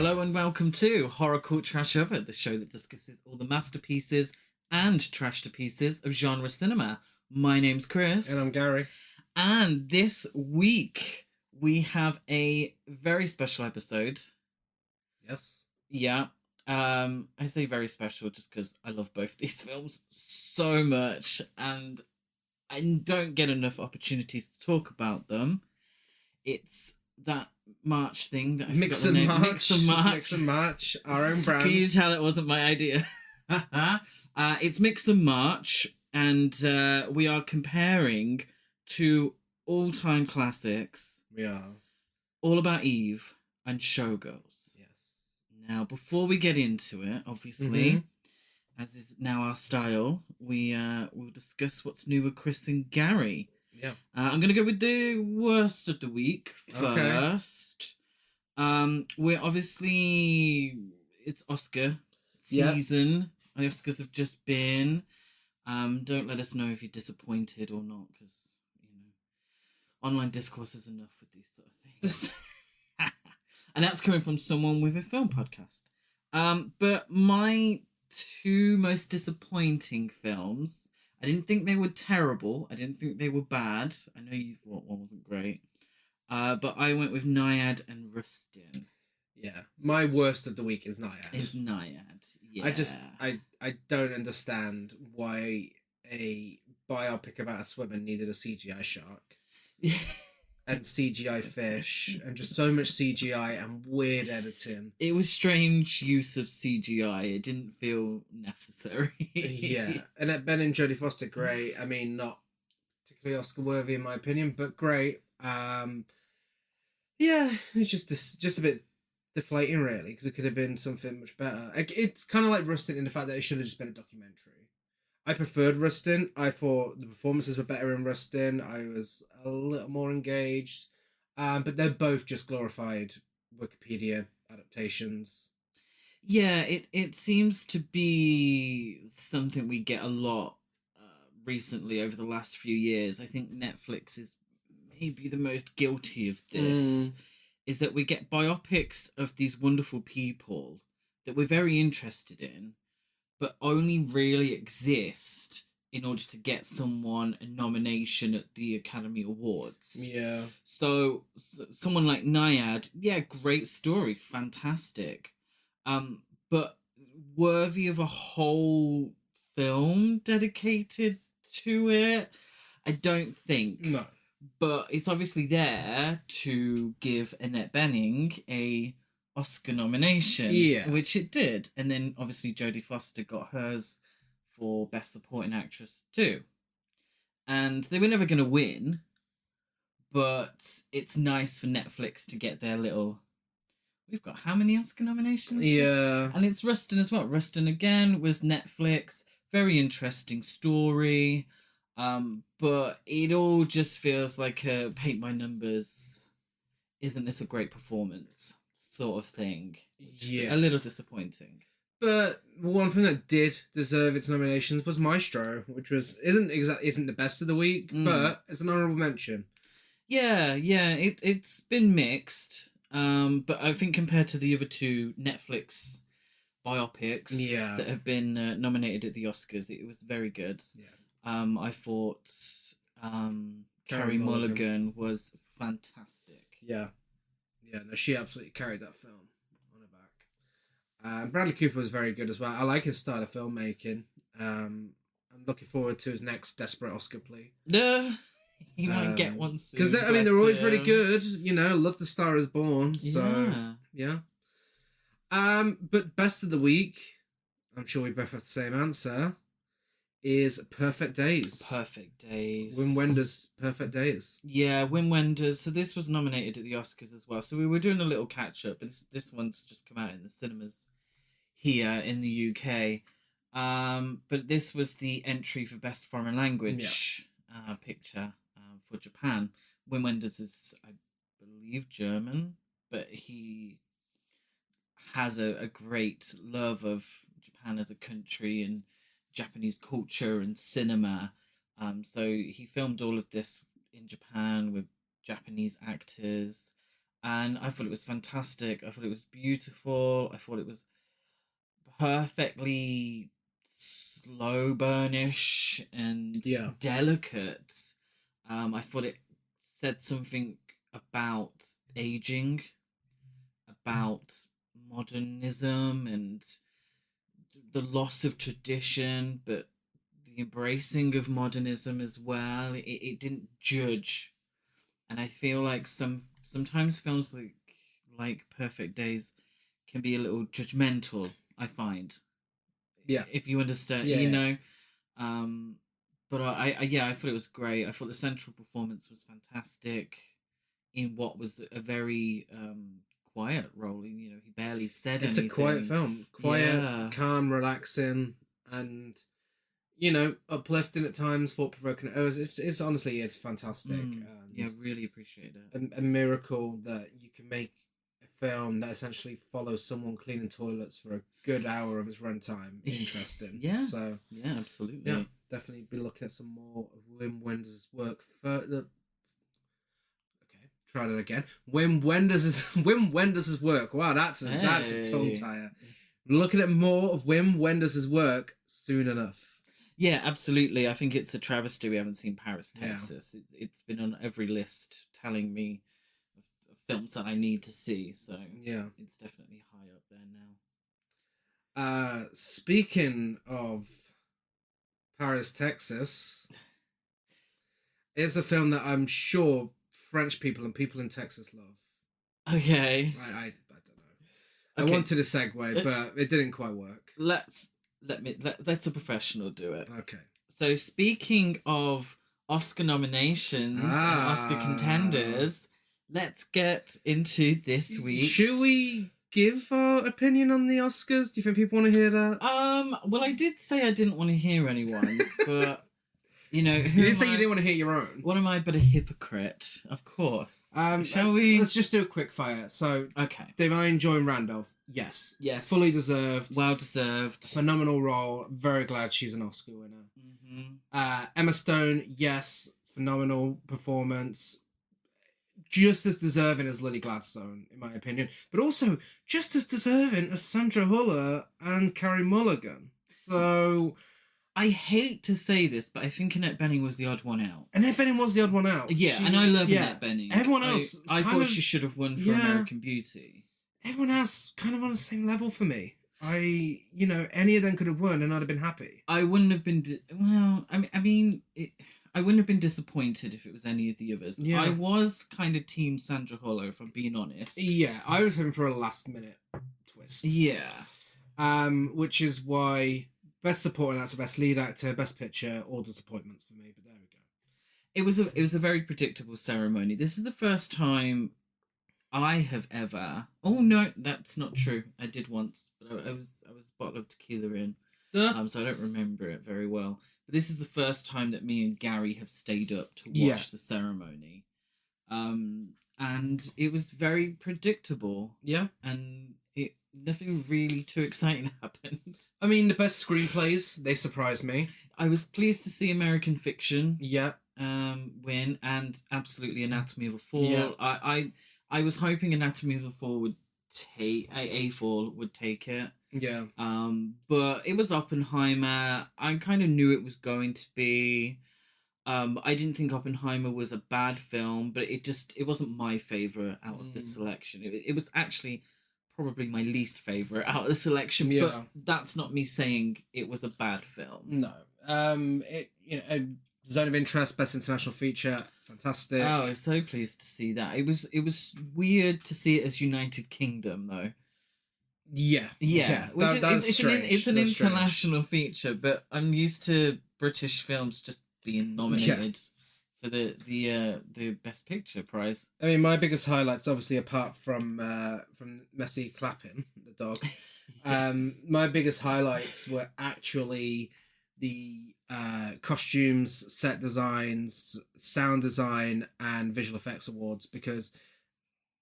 Hello and welcome to Horror Cult Trash Over, the show that discusses all the masterpieces and trash to pieces of genre cinema. My name's Chris. And I'm Gary. And this week we have a very special episode. Yes. Yeah. I say very special just because I love both these films so much and I don't get enough opportunities to talk about them. It's that March thing that I Mix and match. Our own brand. Can you tell it wasn't my idea? It's Mix and March, and we are comparing two all-time classics. We are. All About Eve and Showgirls. Yes. Now, before we get into it, obviously, as is now our style, we'll discuss what's new with Chris and Gary. Yeah. I'm going to go with the worst of the week first. Okay. We're obviously, it's Oscar season. The Oscars have just been. Don't let us know if you're disappointed or not, because, online discourse is enough with these sort of things. And that's coming from someone with a film podcast. But my two most disappointing films, I didn't think they were terrible. I didn't think they were bad. I know you thought one wasn't great. But I went with NYAD and Rustin. Yeah. My worst of the week is NYAD. Is NYAD. Yeah. I don't understand why a biopic about a swimmer needed a CGI shark. Yeah. And CGI fish and just so much CGI and weird editing. It was strange use of CGI. It didn't feel necessary. Yeah. And Ben and Jodie Foster, great. I mean, not particularly Oscar worthy in my opinion, but great. Yeah, it's just a bit deflating really, because it could have been something much better. It's kind of like Rustin in the fact that it should have just been a documentary. I preferred Rustin. I thought the performances were better in Rustin. I was a little more engaged. But they're both just glorified Wikipedia adaptations. Yeah, it seems to be something we get a lot recently over the last few years. I think Netflix is maybe the most guilty of this, is that we get biopics of these wonderful people that we're very interested in, but only really exist in order to get someone a nomination at the Academy Awards. Yeah. So someone like NYAD, yeah, great story, fantastic. But worthy of a whole film dedicated to it? I don't think. No. But it's obviously there to give Annette Bening a Oscar nomination, which it did. And then obviously Jodie Foster got hers for Best Supporting Actress too. And they were never going to win, but it's nice for Netflix to get their little... We've got how many Oscar nominations? Yeah. And it's Rustin as well. Rustin again was Netflix. Very interesting story. But it all just feels like a paint by numbers, isn't this a great performance sort of thing. Yeah. A little disappointing. But one thing that did deserve its nominations was Maestro, which isn't the best of the week, but it's an honourable mention. Yeah, it's been mixed. But I think compared to the other two Netflix biopics that have been nominated at the Oscars, it was very good. Yeah. I thought Carey Mulligan was fantastic. Yeah. Yeah, no, she absolutely carried that film on her back. Bradley Cooper was very good as well. I like his style of filmmaking. I'm looking forward to his next desperate Oscar plea. He might get one soon. Because they're always really good. Love the Star Is Born. So yeah. But best of the week, I'm sure we both have the same answer, is Perfect Days. Perfect Days. Wim Wenders' Perfect Days. Yeah, Wim Wenders. So this was nominated at the Oscars as well. So we were doing a little catch up, but this one's just come out in the cinemas here in the UK. But this was the entry for Best Foreign Language picture for Japan. Wim Wenders is, I believe, German, but he has a great love of Japan as a country and Japanese culture and cinema. So he filmed all of this in Japan with Japanese actors. and I thought it was fantastic. I thought it was beautiful. I thought it was perfectly slow burnish and delicate. I thought it said something about aging, about modernism and the loss of tradition, but the embracing of modernism as well. It didn't judge, and I feel like sometimes films like Perfect Days can be a little judgmental. I find, if you understand, Um, but I thought it was great. I thought the central performance was fantastic in what was a very quiet role. He barely said it's anything. It's a quiet film, calm, relaxing, and uplifting at times, thought provoking. It's honestly, it's fantastic. Really appreciate it. A miracle that you can make a film that essentially follows someone cleaning toilets for a good hour of its runtime interesting. So absolutely. Yeah, definitely be looking at some more of Wim Wenders' work further. Okay, try that again. Wim Wenders' work. Wow, that's a tongue tire. Looking at more of Wim Wenders' work soon enough. Yeah, absolutely. I think it's a travesty we haven't seen Paris, Texas. It's been on every list telling me of films that I need to see. So it's definitely high up there now. Speaking of Paris, Texas, is a film that I'm sure French people and people in Texas love. Okay. I don't know. Okay. I wanted a segue, but it didn't quite work. Let's a professional do it. Okay. So speaking of Oscar nominations and Oscar contenders, let's get into this week. Should we give our opinion on the Oscars? Do you think people want to hear that? Well, I did say I didn't want to hear anyone's, but you didn't say you didn't want to hear your own. What am I but a hypocrite? Of course. Shall we? Let's just do a quick fire. So, okay. Divine Joy Randolph, yes, fully deserved, well deserved, phenomenal role. Very glad she's an Oscar winner. Mm-hmm. Emma Stone, yes, phenomenal performance. Just as deserving as Lily Gladstone, in my opinion, but also just as deserving as Sandra Huller and Carey Mulligan. So, I hate to say this, but I think Annette Bening was the odd one out. Annette Bening was the odd one out. Yeah, and I love Annette Bening. Everyone else, I thought she should have won for American Beauty. Everyone else, kind of on the same level for me. Any of them could have won, and I'd have been happy. I wouldn't have been. I wouldn't have been disappointed if it was any of the others. Yeah. I was kind of team Sandra Huller, if I'm being honest. Yeah, I was hoping for a last minute twist. Yeah. Which is why best supporting actor, best lead actor, best picture, all disappointments for me. But there we go. It was a very predictable ceremony. This is the first time I have ever. Oh no, that's not true. I did once, but I was a bottle of tequila in. So I don't remember it very well. But this is the first time that me and Gary have stayed up to watch the ceremony. And it was very predictable. Yeah. And nothing really too exciting happened. I mean, the best screenplays, they surprised me. I was pleased to see American Fiction win, and absolutely Anatomy of a Fall. Yeah. I was hoping Anatomy of a Fall would take it. Yeah. But it was Oppenheimer. I kind of knew it was going to be. I didn't think Oppenheimer was a bad film, but it wasn't my favorite out of the selection. It was actually probably my least favorite out of the selection. Yeah. But that's not me saying it was a bad film. No. Zone of Interest, Best International Feature, fantastic. Oh, I was so pleased to see that. It was weird to see it as United Kingdom though. Yeah. It's an international feature, but I'm used to British films just being nominated for the Best Picture prize. I mean, my biggest highlights, obviously, apart from Messi clapping the dog, my biggest highlights were actually the costumes, set designs, sound design, and visual effects awards, because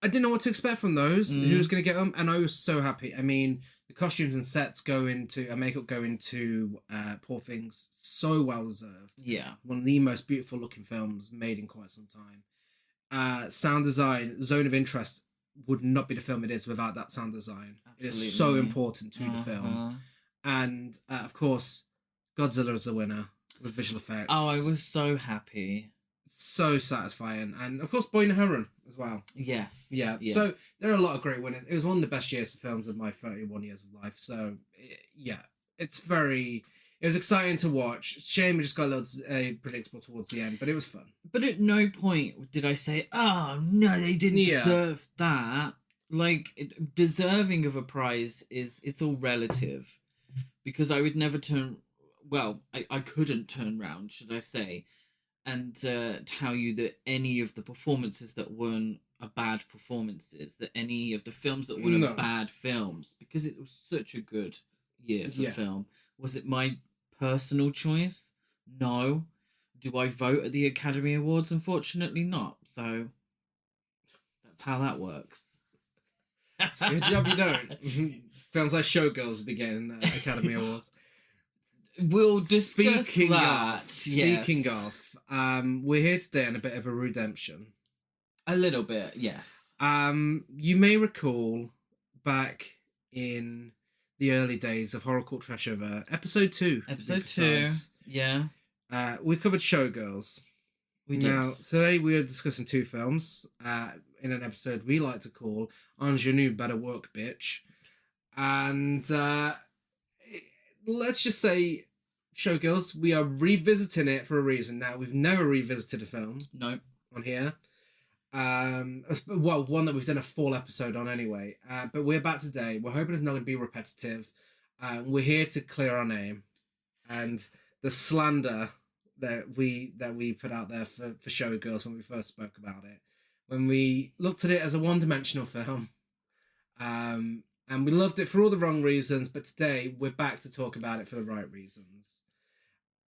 I didn't know what to expect from those. Who was going to get them? And I was so happy. I mean, the costumes and sets and makeup go into Poor Things, so well deserved. Yeah. One of the most beautiful looking films made in quite some time. Sound design, Zone of Interest, would not be the film it is without that sound design. Absolutely. It is so important to the film. And of course, Godzilla is the winner with visual effects. Oh, I was so happy. So satisfying. And of course, Boy and Heron as well. Yes. Yeah. So there are a lot of great winners. It was one of the best years for films of my 31 years of life. So yeah, it was exciting to watch. Shame we just got loads predictable towards the end, but it was fun. But at no point did I say, "Oh no, they didn't deserve that." Like, deserving of a prize it's all relative, because I would never turn. Well, I couldn't turn round, should I say, and tell you that any of the performances that won are bad performances, that any of the films that won are bad films, because it was such a good year for film. Was it my personal choice? No. Do I vote at the Academy Awards? Unfortunately not. So that's how that works. It's a good job you don't. Films like Showgirls will be getting Academy Awards. We'll discuss that. Speaking of, we're here today on a bit of a redemption. A little bit, yes. You may recall back in the early days of Horror Cult Trash Over, episode 2. Episode 2, yeah. We covered Showgirls. We did. Now, today we are discussing 2 films in an episode we like to call Ingénue, Better Work, Bitch. And let's just say Showgirls, we are revisiting it for a reason. Now, we've never revisited a film on here. Well, one that we've done a full episode on anyway. But we're back today. We're hoping it's not going to be repetitive. We're here to clear our name and the slander that we put out there for Showgirls when we first spoke about it. When we looked at it as a one-dimensional film. And we loved it for all the wrong reasons, but today we're back to talk about it for the right reasons.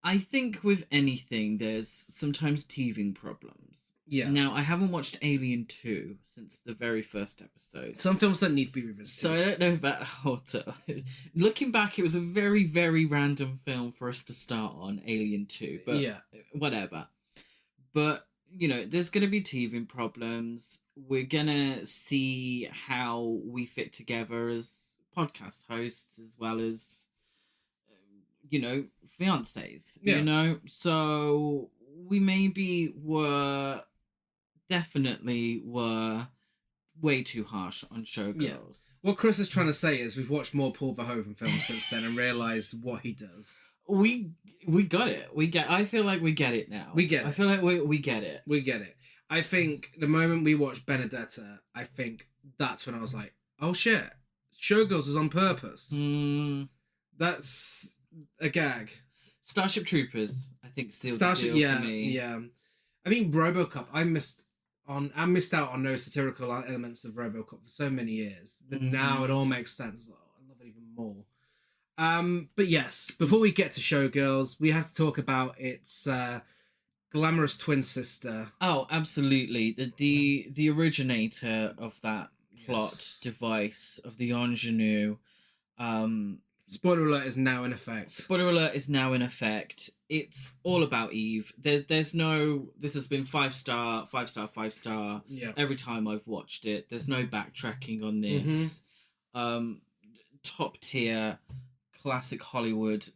I think with anything, there's sometimes teething problems. Yeah. Now, I haven't watched Alien 2 since the very first episode. Some films don't need to be revisited. So I don't know about Hotter. Looking back, it was a very, very random film for us to start on, Alien 2. But whatever. But, you know, there's going to be teething problems. We're going to see how we fit together as podcast hosts as well as, you know, fiancés. Yeah. You know? So we definitely were way too harsh on Showgirls. Yeah. What Chris is trying to say is we've watched more Paul Verhoeven films since then and realised what he does. We got it. I feel like we get it now. We get it. I feel like we get it. We get it. I think the moment we watched Benedetta, I think that's when I was like, oh shit, Showgirls was on purpose. That's a gag. Starship Troopers, I think, sealed the deal for me. Yeah. I mean, RoboCop, I missed out on those satirical elements of RoboCop for so many years, but now it all makes sense. Oh, I love it even more. But yes, before we get to Showgirls, we have to talk about its glamorous twin sister. Oh, absolutely. The originator of that plot device of the Ingénue. Spoiler alert is now in effect. It's all about Eve. There's no... This has been 5-star. Yeah. Every time I've watched it. There's no backtracking on this. Top tier, classic Hollywood.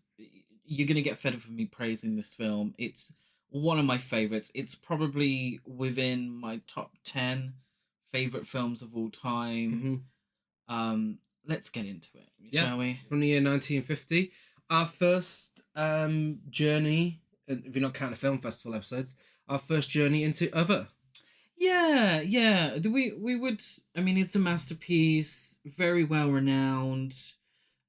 You're going to get fed up with me praising this film. It's one of my favourites. It's probably within my top 10 favourite films of all time. Let's get into it, shall we? From the year 1950. Our first journey, if you're not counting film festival episodes, our first journey into Other. Yeah. We would... I mean, it's a masterpiece, very well renowned,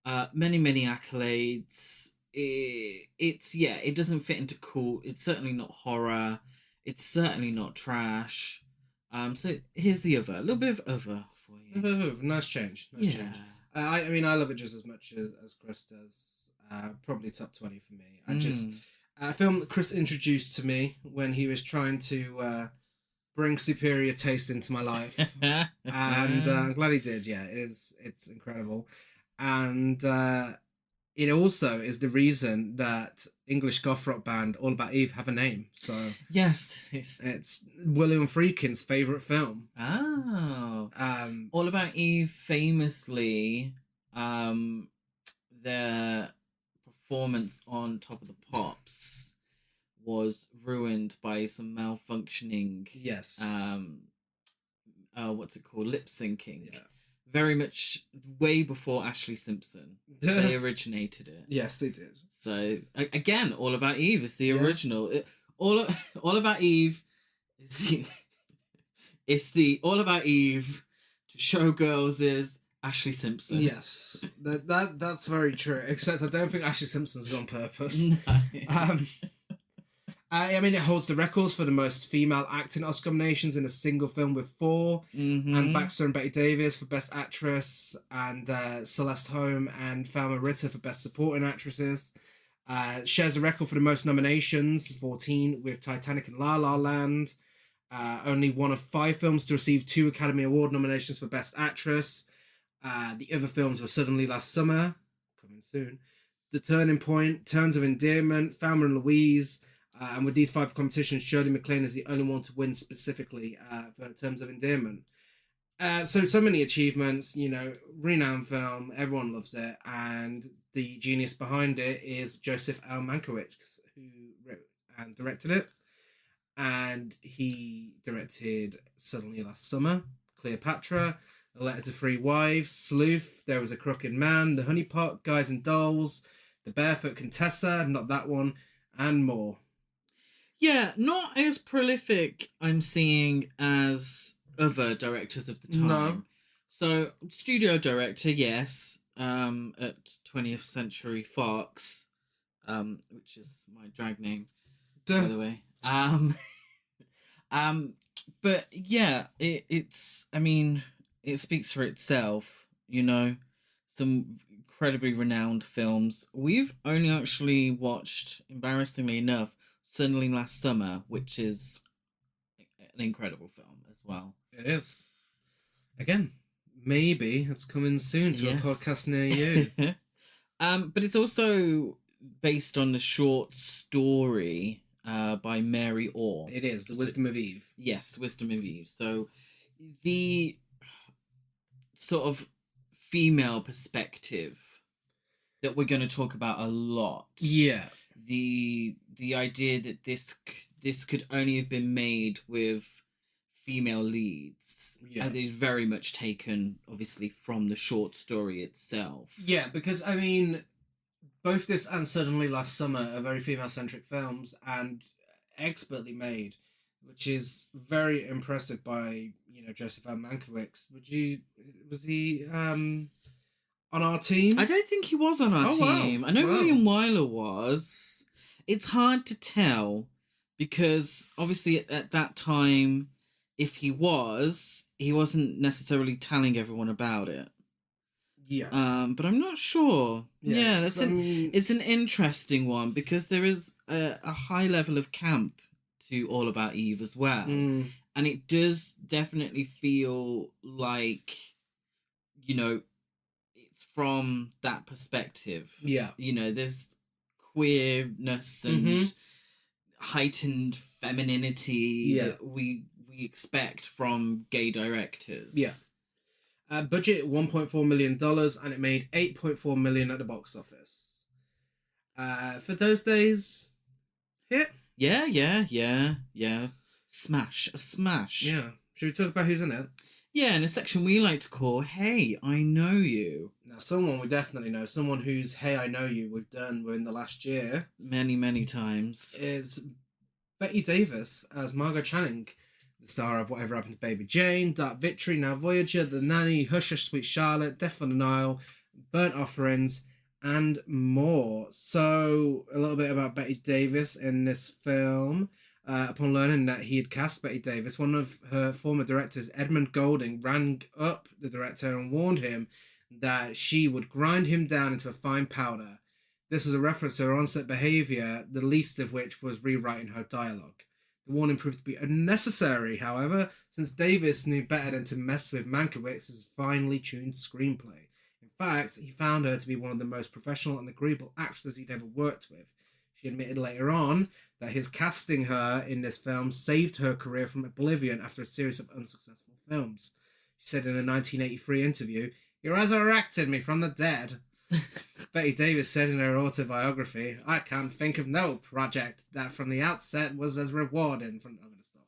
many accolades. It doesn't fit into cool. It's certainly not horror. It's certainly not trash. So here's the Other. A little bit of Other for you. Nice change. Change. I mean, I love it just as much as Chris does. Probably top 20 for me. A film that Chris introduced to me when he was trying to bring superior taste into my life, and I'm glad he did. Yeah, it's incredible, and it also is the reason that English goth rock band All About Eve have a name. So Yes. it's William Friedkin's favorite film. Oh. All About Eve famously, their performance on Top of the Pops was ruined by some malfunctioning. Yes. What's it called? Lip syncing. Yeah. Very much way before Ashley Simpson. They originated it. Yes, they did. So again, All About Eve is the original. All About Eve is the it's the All About Eve to Showgirls is Ashley Simpson. Yes, that's very true. Except I don't think Ashley Simpson's on purpose. No. I mean, it holds the records for the most female acting Oscar nominations in a single film with 4, and Baxter and Betty Davis for Best Actress, and Celeste Holm and Thelma Ritter for Best Supporting Actresses. Shares the record for the most nominations, 14, with Titanic and La La Land. Only one of 5 films to receive 2 Academy Award nominations for Best Actress. The other films were Suddenly Last Summer, coming soon, The Turning Point, Terms of Endearment, Thelma and Louise. And with these 5 competitions, Shirley MacLaine is the only one to win specifically for Terms of Endearment. So many achievements, renowned film, everyone loves it, and the genius behind it is Joseph L. Mankiewicz, who wrote and directed it. And he directed Suddenly Last Summer, Cleopatra, A Letter to Three Wives, Sleuth, There Was a Crooked Man, The Honeypot, Guys and Dolls, The Barefoot Contessa, not that one, and more. Yeah, not as prolific, I'm seeing, as other directors of the time. No. So, studio director, yes, at 20th Century Fox, which is my drag name, by the way. But yeah, it's, I mean, it speaks for itself, some incredibly renowned films. We've only actually watched, embarrassingly enough, Suddenly Last Summer, which is an incredible film as well. It is. Again, maybe it's coming soon to a podcast near you. But it's also based on the short story by Mary Orr. It is, The Wisdom of Eve. Yes, Wisdom of Eve. So the sort of female perspective that we're going to talk about a lot. Yeah. The idea that this could only have been made with female leads. Yeah. Is very much taken, obviously, from the short story itself. Yeah, because, I mean, both this and Suddenly Last Summer are very female-centric films and expertly made, which is very impressive by, Joseph L. Mankiewicz. Was he on our team? I don't think he was on our team. Wow. I know William Wyler was. It's hard to tell because obviously at that time, if he wasn't necessarily telling everyone about it. Yeah. But I'm not sure. Yeah, it's an interesting one because there is a high level of camp to All About Eve as well. And it does definitely feel like, it's from that perspective. Yeah. There's queerness and heightened femininity that we expect from gay directors. Yeah. Budget $1.4 million and it made $8.4 million at the box office. For those days, hit. Yeah. Smash, a smash. Yeah. Should we talk about who's in it? Yeah, in a section we like to call Hey, I Know You. Now, someone we definitely know, someone whose Hey, I Know You we've done within the last year. Many, many times. Is Betty Davis as Margot Channing, the star of Whatever Happened to Baby Jane, Dark Victory, Now Voyager, The Nanny, Hush Hush Sweet Charlotte, Death on the Nile, Burnt Offerings, and more. So, a little bit about Betty Davis in this film. Upon learning that he had cast Betty Davis, one of her former directors, Edmund Golding, rang up the director and warned him that she would grind him down into a fine powder. This was a reference to her on-set behaviour, the least of which was rewriting her dialogue. The warning proved to be unnecessary, however, since Davis knew better than to mess with Mankiewicz's finely tuned screenplay. In fact, he found her to be one of the most professional and agreeable actresses he'd ever worked with. She admitted later on that his casting her in this film saved her career from oblivion after a series of unsuccessful films. She said in a 1983 interview, "He resurrected me from the dead." Betty Davis said in her autobiography, "I can't think of no project that from the outset was as rewarding from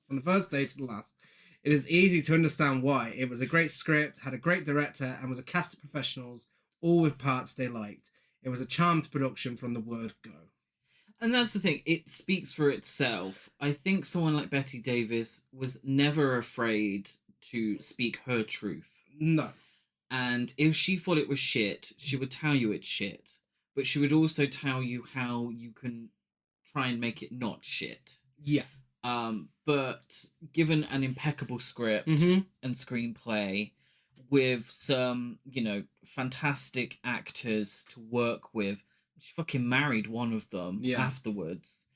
the first day to the last. It is easy to understand why. It was a great script, had a great director, and was a cast of professionals, all with parts they liked. It was a charmed production from the word go." And that's the thing, it speaks for itself. I think someone like Betty Davis was never afraid to speak her truth. No. And if she thought it was shit, she would tell you it's shit. But she would also tell you how you can try and make it not shit. Yeah. But given an impeccable script Mm-hmm. and screenplay with some, fantastic actors to work with, she fucking married one of them afterwards.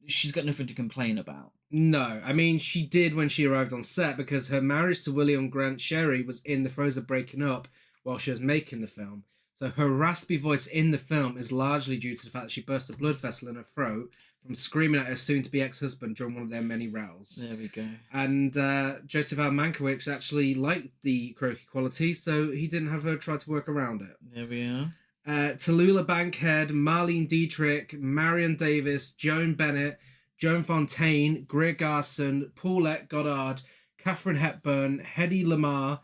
She's got nothing to complain about. No, I mean, she did when she arrived on set because her marriage to William Grant Sherry was in the throes of breaking up while she was making the film. So her raspy voice in the film is largely due to the fact that she burst a blood vessel in her throat from screaming at her soon-to-be ex-husband during one of their many rows. There we go. And Joseph L. Mankiewicz actually liked the croaky quality, so he didn't have her try to work around it. There we are. Tallulah Bankhead, Marlene Dietrich, Marion Davis, Joan Bennett, Joan Fontaine, Greer Garson, Paulette Goddard, Katharine Hepburn, Hedy Lamarr,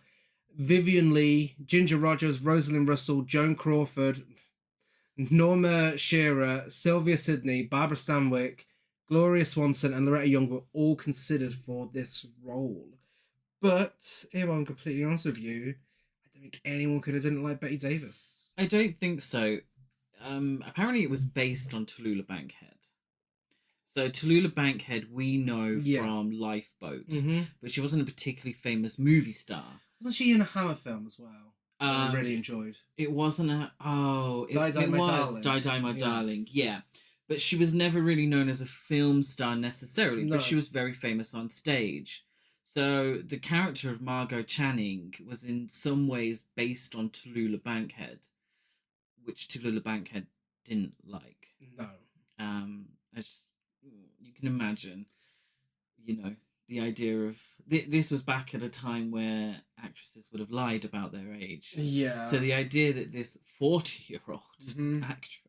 Vivian Leigh, Ginger Rogers, Rosalind Russell, Joan Crawford, Norma Shearer, Sylvia Sidney, Barbara Stanwyck, Gloria Swanson, and Loretta Young were all considered for this role. But, if I'm completely honest with you, I don't think anyone could have done it like Betty Davis. I don't think so. Apparently it was based on Tallulah Bankhead. So Tallulah Bankhead we know from Lifeboat, but she wasn't a particularly famous movie star. Wasn't she in a Hammer film as well? I really enjoyed. It wasn't a... Oh, it was Die Die My Darling, yeah. But she was never really known as a film star necessarily, but she was very famous on stage. So the character of Margot Channing was in some ways based on Tallulah Bankhead, which Tallulah Bankhead didn't like. No. You can imagine, the idea of... This was back at a time where actresses would have lied about their age. Yeah. So the idea that this 40-year-old actress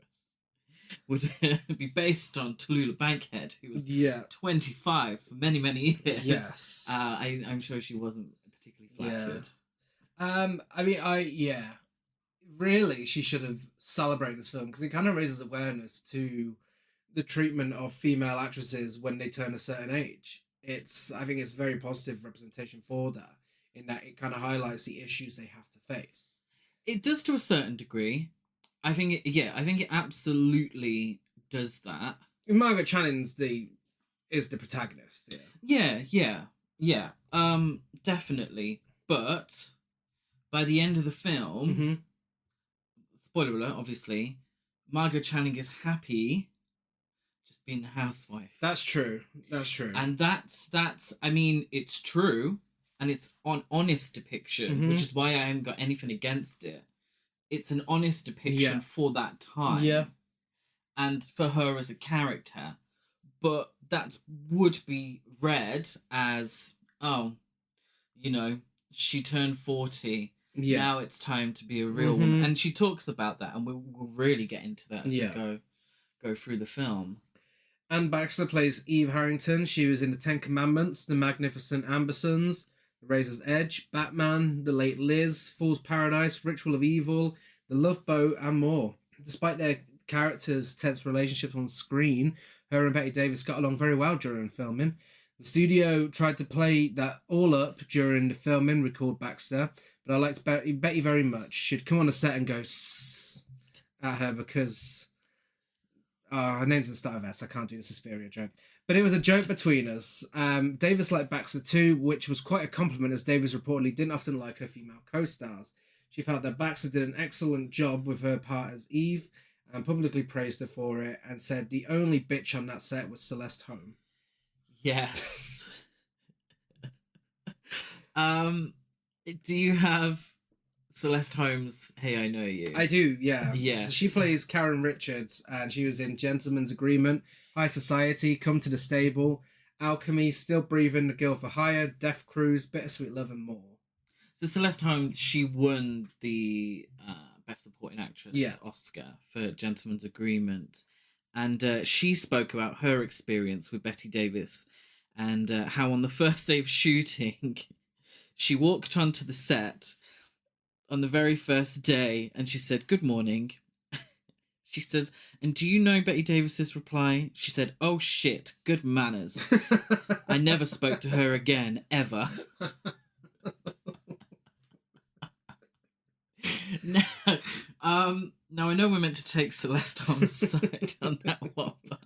would be based on Tallulah Bankhead, who was 25 for many, many years. Yes. I'm sure she wasn't particularly flattered. Really, she should have celebrated this film because it kind of raises awareness to the treatment of female actresses when they turn a certain age. I think it's very positive representation for that, in that it kind of highlights the issues they have to face. It does to a certain degree. I think it absolutely does that. Margaret Channing's is the protagonist. Yeah. Definitely. But by the end of the film, spoiler alert, obviously, Margaret Channing is happy just being a housewife. That's true. And that's I mean, it's true, and it's an honest depiction, which is why I haven't got anything against it. It's an honest depiction for that time. Yeah. And for her as a character. But that would be read as, she turned 40. Yeah. Now it's time to be a real woman. And she talks about that, and we'll really get into that as we go through the film. Anne Baxter plays Eve Harrington. She was in The Ten Commandments, The Magnificent Ambersons, The Razor's Edge, Batman, The Late Liz, Fool's Paradise, Ritual of Evil, The Love Boat, and more. Despite their characters' tense relationships on screen, her and Betty Davis got along very well during filming. The studio tried to play that all up during the filming, recalled Baxter, but I liked Betty very much. She'd come on the set and go sss at her because her name's the start of S. I can't do the Suspiria joke. But it was a joke between us. Davis liked Baxter too, which was quite a compliment as Davis reportedly didn't often like her female co-stars. She felt that Baxter did an excellent job with her part as Eve and publicly praised her for it and said the only bitch on that set was Celeste Holm. Yes. Do you have Celeste Holmes, Hey, I Know You. I do, yeah. Yes. So she plays Karen Richards, and she was in Gentleman's Agreement, High Society, Come to the Stable, Alchemy, Still Breathing, The Girl for Hire, Death Cruise, Bittersweet Love, and more. So Celeste Holmes, she won the Best Supporting Actress Oscar for Gentleman's Agreement. And she spoke about her experience with Bette Davis and how on the first day of shooting, she walked onto the set on the very first day and she said, "Good morning." She says, "And do you know Bette Davis's reply?" She said, "Oh shit, good manners." I never spoke to her again, ever. Now, now I know we're meant to take Celeste Holmes' side on that one, but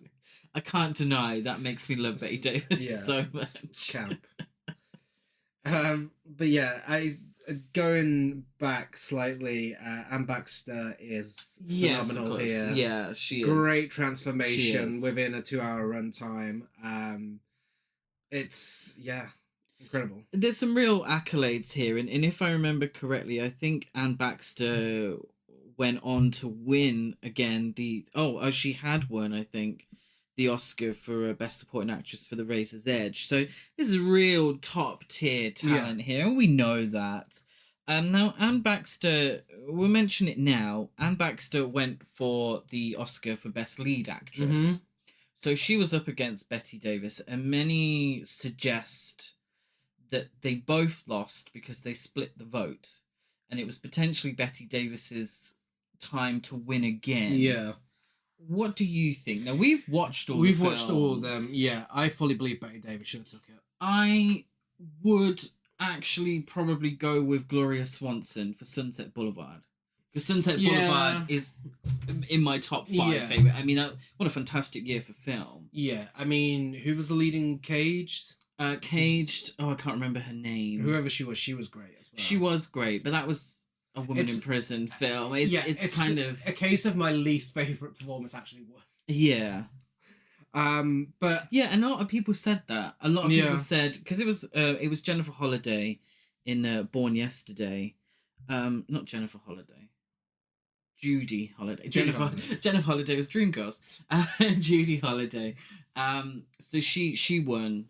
I can't deny that makes me love Bette Davis so much. Camp. But yeah, going back slightly, Anne Baxter is phenomenal here. Yeah, she is. Great transformation within a 2-hour runtime. It's incredible. There's some real accolades here, and if I remember correctly, I think Anne Baxter went on to win again she had won, I think, the Oscar for Best Supporting Actress for The Razor's Edge. So this is real top tier talent here, and we know that. Now Anne Baxter, we'll mention it now. Anne Baxter went for the Oscar for Best Lead Actress. Mm-hmm. So she was up against Bette Davis, and many suggest that they both lost because they split the vote, and it was potentially Bette Davis's time to win again. Yeah. What do you think? Now, we've watched all of them. Yeah, I fully believe Bette Davis should have took it. I would actually probably go with Gloria Swanson for Sunset Boulevard. Because Sunset Boulevard is in my top 5 favorite. I mean, what a fantastic year for film. Yeah, I mean, who was the leading Caged? Caged. Oh, I can't remember her name. Whoever she was great as well. She was great, but that was a woman in prison film. It's kind of a case of my least favorite performance actually won. Yeah. But yeah, and a lot of people said that. A lot of people said because it was Jennifer Holliday in Born Yesterday. Not Jennifer Holliday. Judy Holliday. Jennifer Holliday was Dreamgirls. Judy Holliday. So she won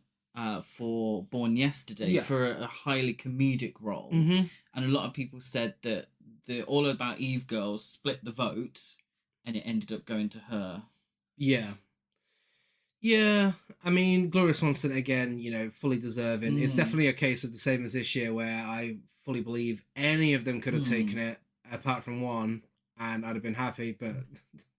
for Born Yesterday for a highly comedic role. Mm-hmm. And a lot of people said that the All About Eve girls split the vote and it ended up going to her. Yeah. Yeah, I mean, Gloria Swanson, again, fully deserving. It's definitely a case of the same as this year where I fully believe any of them could have taken it, apart from one, and I'd have been happy, but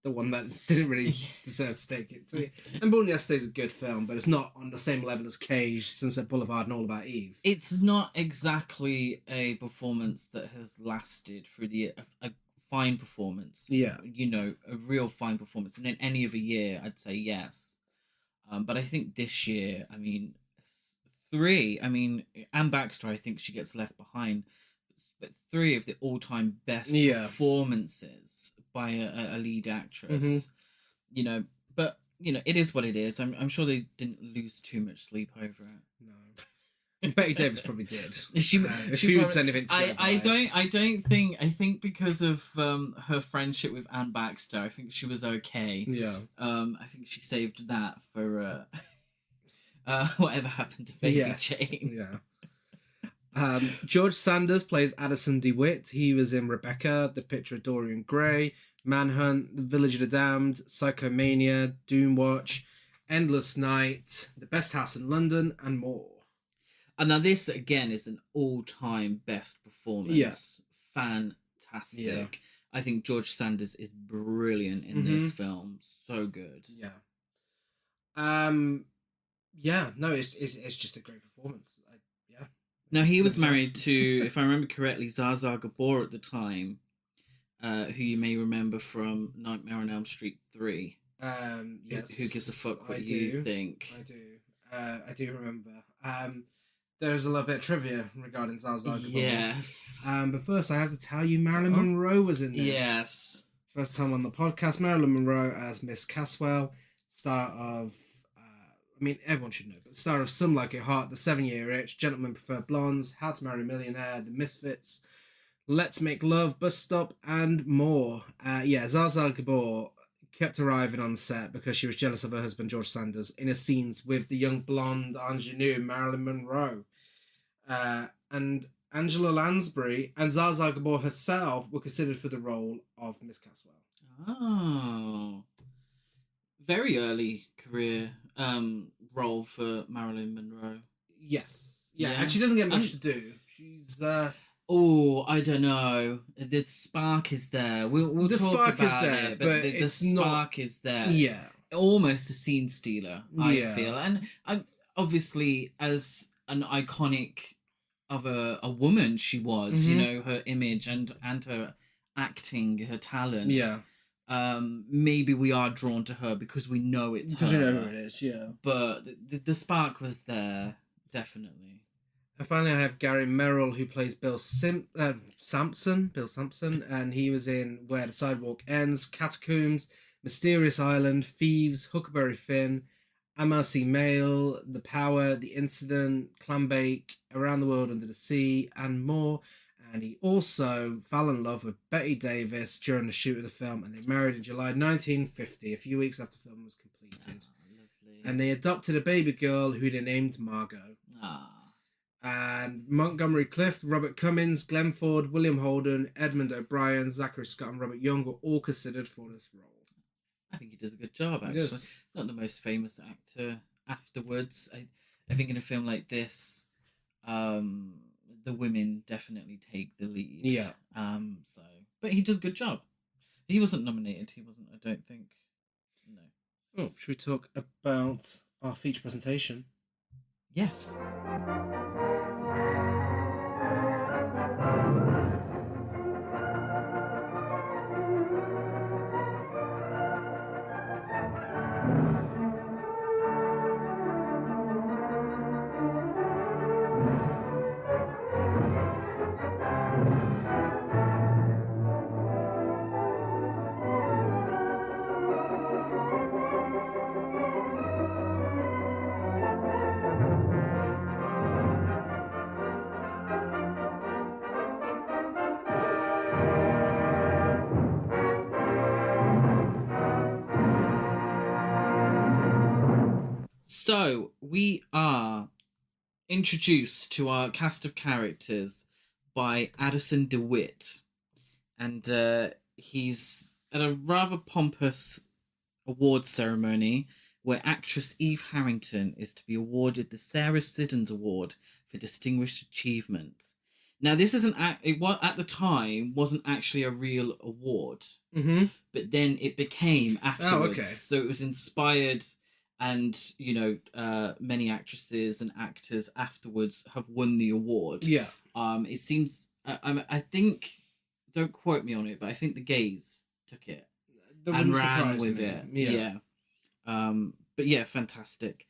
the one that didn't really deserve to take it. And Born Yesterday's a good film, but it's not on the same level as Cage, Sunset Boulevard, and All About Eve. It's not exactly a performance that has lasted through the year. A fine performance. Yeah. A real fine performance. And in any other year, I'd say yes. But I think this year, Anne Baxter, I think she gets left behind. But 3 of the all-time best performances by a lead actress, but it is what it is. I'm sure they didn't lose too much sleep over it. No. Bette Davis probably did. She would send anything together. I think because of her friendship with Anne Baxter, I think she was okay. Yeah. I think she saved that for whatever happened to Baby Jane. Yeah. George Sanders plays Addison DeWitt. He was in Rebecca, The Picture of Dorian Gray, Manhunt, The Village of the Damned, Psychomania, Doomwatch, Endless Night, The Best House in London, and more. And now this, again, is an all-time best performance. Yeah. Fantastic. Yeah. I think George Sanders is brilliant in this film. So good. Yeah. No, it's just a great performance. Now, he was married to, if I remember correctly, Zsa Zsa Gabor at the time, who you may remember from Nightmare on Elm Street 3. Yes. Who gives a fuck what you think? I do. I do remember. There's a little bit of trivia regarding Zsa Zsa Gabor. Yes. But first, I have to tell you, Marilyn Monroe was in this. Yes. First time on the podcast, Marilyn Monroe as Miss Caswell, star of, everyone should know, but star of Some Like It Hot, The 7-Year Itch, Gentlemen Prefer Blondes, How to Marry a Millionaire, The Misfits, Let's Make Love, Bus Stop, and more. Zsa Zsa Gabor kept arriving on set because she was jealous of her husband George Sanders in his scenes with the young blonde ingenue Marilyn Monroe. And Angela Lansbury and Zsa Zsa Gabor herself were considered for the role of Miss Caswell. Oh. Very early career role for Marilyn Monroe. Yes. Yeah, and she doesn't get much to do. She's... Oh, I don't know. The spark is there. We'll the talk spark about is there, it, but the spark is there. Yeah. Almost a scene stealer, I feel. And I'm obviously, as an iconic of a woman she was, you know, her image and her acting, her talent. Yeah. Maybe we are drawn to her because we know it's her. Because we know who it is, yeah. But the spark was there, definitely. And finally, I have Gary Merrill, who plays Bill Sampson, and he was in Where the Sidewalk Ends, Catacombs, Mysterious Island, Thieves, Huckleberry Finn, MRC Mail, The Power, The Incident, Clambake, Around the World Under the Sea, and more. And he also fell in love with Betty Davis during the shoot of the film, and they married in July 1950, a few weeks after the film was completed. Lovely. And they adopted a baby girl who they named Margot. And Montgomery Clift, Robert Cummins, Glenn Ford, William Holden, Edmund O'Brien, Zachary Scott, and Robert Young were all considered for this role. I think he does a good job, actually. Not the most famous actor afterwards. I think in a film like this, the women definitely take the lead. Yeah. But he does a good job. He wasn't nominated. He wasn't, I don't think. No. Oh, should we talk about our feature presentation? Yes. So, we are introduced to our cast of characters by Addison DeWitt. And he's at a rather pompous award ceremony where actress Eve Harrington is to be awarded the Sarah Siddons Award for Distinguished Achievement. Now, this isn't at the time wasn't actually a real award, but then it became afterwards. Oh, okay. So it was inspired, and many actresses and actors afterwards have won the award. Yeah. It seems I think, don't quote me on it, but I think the gays took it and ran with it. Yeah. But yeah, fantastic.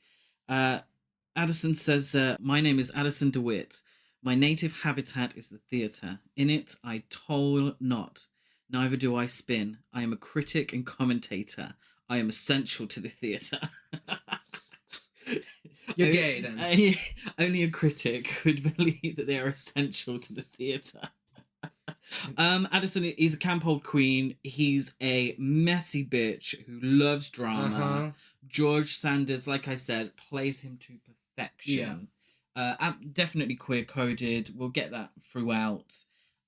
Addison says, "My name is Addison DeWitt. My native habitat is the theatre. In it, I toil not. Neither do I spin. I am a critic and commentator. I am essential to the theatre." You're gay, then. Only a critic would believe that they are essential to the theatre. Addison is a camp old queen. He's a messy bitch who loves drama. George Sanders, like I said, plays him to perfection. Definitely queer coded. We'll get that throughout.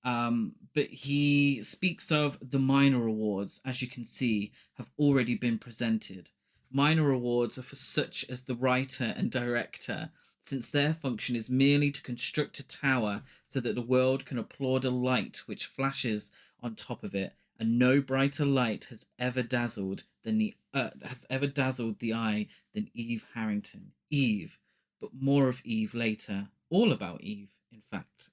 But he speaks of the minor awards, as you can see, have already been presented. Minor awards are for such as the writer and director, since their function is merely to construct a tower so that the world can applaud a light which flashes on top of it, and no brighter light has ever dazzled the eye than Eve Harrington. Eve, but more of Eve later. All about Eve, in fact.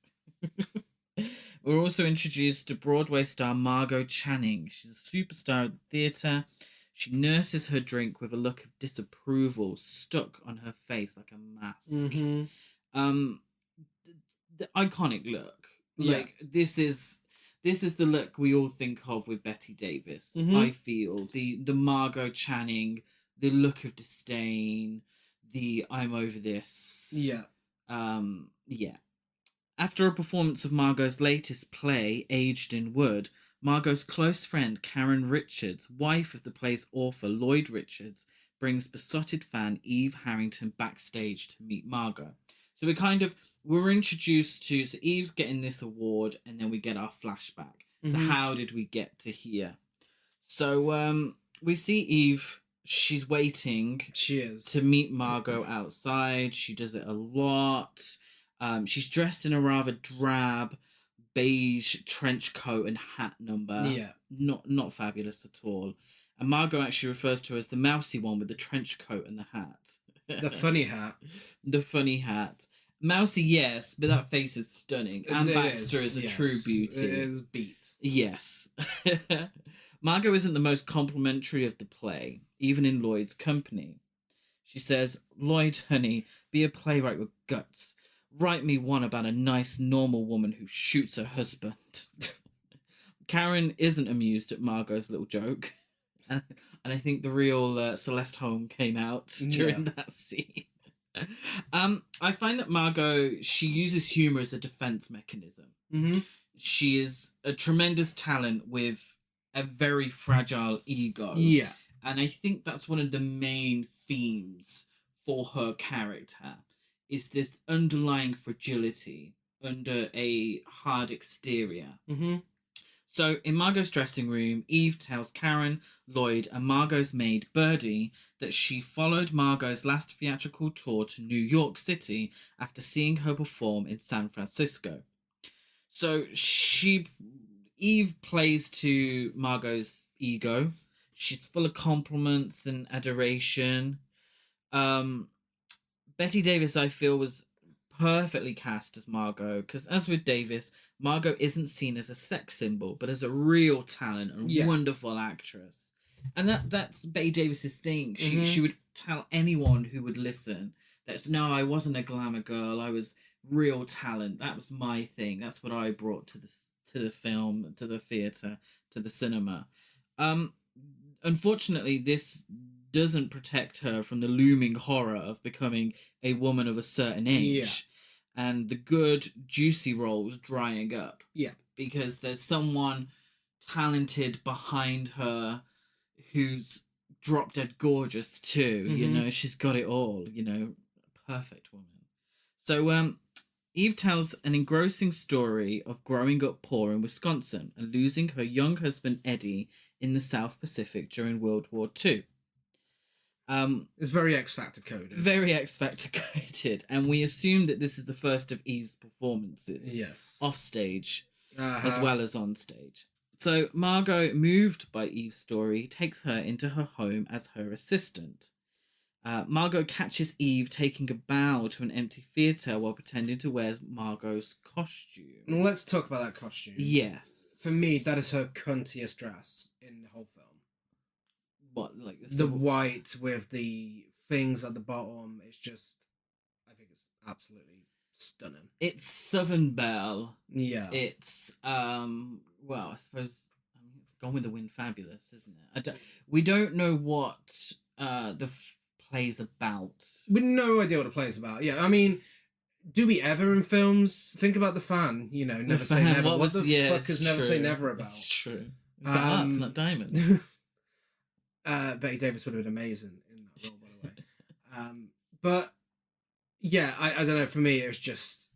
We're also introduced to Broadway star Margot Channing. She's a superstar at the theatre. She nurses her drink with a look of disapproval stuck on her face like a mask. The iconic look. Like, this is the look we all think of with Betty Davis. I feel the Margot Channing, the look of disdain, the I'm over this. After a performance of Margot's latest play, Aged in Wood, Margot's close friend Karen Richards, wife of the play's author Lloyd Richards, brings besotted fan Eve Harrington backstage to meet Margot. So we're introduced to, so Eve's getting this award, and then we get our flashback. So how did we get to here? So we see Eve. She's waiting. She is. To meet Margot outside. She does it a lot. She's dressed in a rather drab beige trench coat and hat number. Yeah. Not fabulous at all. And Margot actually refers to her as the mousy one with the trench coat and the hat. The funny hat. The funny hat. Mousy, yes, but that face is stunning. And Baxter is a true beauty. It is beat. Yes. Margot isn't the most complimentary of the play, even in Lloyd's company. She says, "Lloyd, honey, be a playwright with guts. Write me one about a nice, normal woman who shoots her husband." Karen isn't amused at Margot's little joke. And I think the real Celeste Holm came out during that scene. I find that Margot, she uses humor as a defense mechanism. She is a tremendous talent with a very fragile ego. Yeah. And I think that's one of the main themes for her character, is this underlying fragility under a hard exterior. So in Margot's dressing room, Eve tells Karen, Lloyd, and Margot's maid, Birdie, that she followed Margot's last theatrical tour to New York City after seeing her perform in San Francisco. So Eve plays to Margot's ego. She's full of compliments and adoration. Betty Davis, I feel, was perfectly cast as Margot, because as with Davis, Margot isn't seen as a sex symbol, but as a real talent and wonderful actress. And that's Betty Davis's thing. She would tell anyone who would listen that, no, I wasn't a glamour girl. I was real talent. That was my thing. That's what I brought to the film, to the theatre, to the cinema. Unfortunately, this doesn't protect her from the looming horror of becoming a woman of a certain age. And the good, juicy roles drying up. Yeah. Because there's someone talented behind her who's drop dead gorgeous too. You know, she's got it all, perfect woman. So Eve tells an engrossing story of growing up poor in Wisconsin and losing her young husband Eddie in the South Pacific during World War II. It's very X Factor coded. Very X Factor coded. And we assume that this is the first of Eve's performances. Yes. Off stage, as well as on stage. So Margot, moved by Eve's story, takes her into her home as her assistant. Margot catches Eve taking a bow to an empty theatre while pretending to wear Margot's costume. Well, let's talk about that costume. Yes. For me, that is her cuntiest dress in the whole film. What, like the white with the things at the bottom? It's just, I think it's absolutely stunning. It's Southern Belle. Yeah. It's well, I suppose it's Gone with the Wind fabulous, isn't it? We don't know what the play's about. We have no idea what the play's about. Yeah, I mean, do we ever in films think about the fan? Never say never. What the fuck is Never Say Never about? It's true. It's about arts, not diamonds. Betty Davis would have been amazing in that role, by the way. But yeah, I don't know. For me, it was just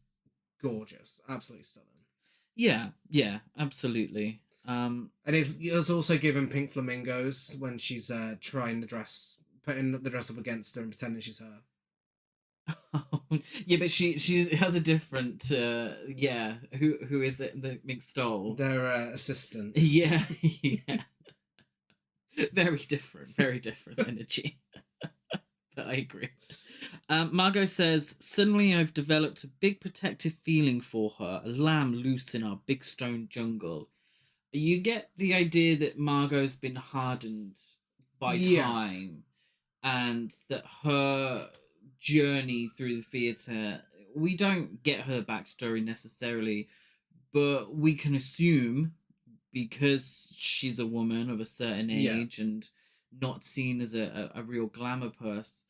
gorgeous, absolutely stunning. Yeah, absolutely. And it was also given pink flamingos when she's trying the dress, putting the dress up against her and pretending she's her. Yeah, but she has a different who is it? The McStole, their assistant. Yeah. Very different energy. But I agree. Margot says, "Suddenly I've developed a big protective feeling for her, a lamb loose in our big stone jungle." You get the idea that Margot's been hardened by time, and that her journey through the theatre, we don't get her backstory necessarily, but we can assume, because she's a woman of a certain age and not seen as a real glamour purse,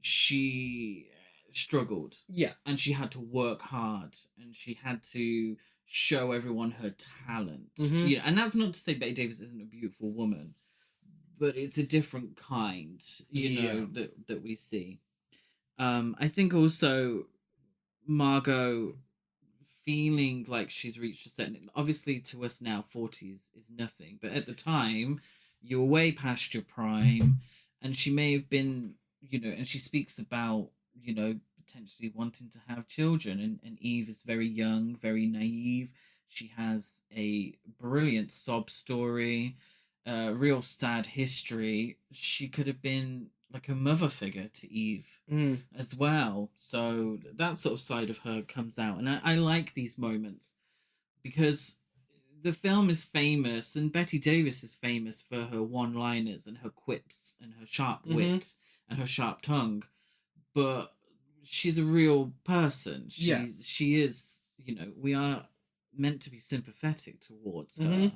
she struggled. Yeah. And she had to work hard, and she had to show everyone her talent. You know, and that's not to say Betty Davis isn't a beautiful woman, but it's a different kind, you know, that we see. I think also Margot feeling like she's reached a certain, obviously to us now 40s is nothing, but at the time you were way past your prime, and she may have been, you know, and she speaks about, you know, potentially wanting to have children, and Eve is very young, very naive. She has a brilliant sob story, real sad history. She could have been like a mother figure to Eve as well. So that sort of side of her comes out. And I like these moments because the film is famous, and Betty Davis is famous for her one-liners and her quips and her sharp wit and her sharp tongue. But she's a real person. She is, you know, we are meant to be sympathetic towards her.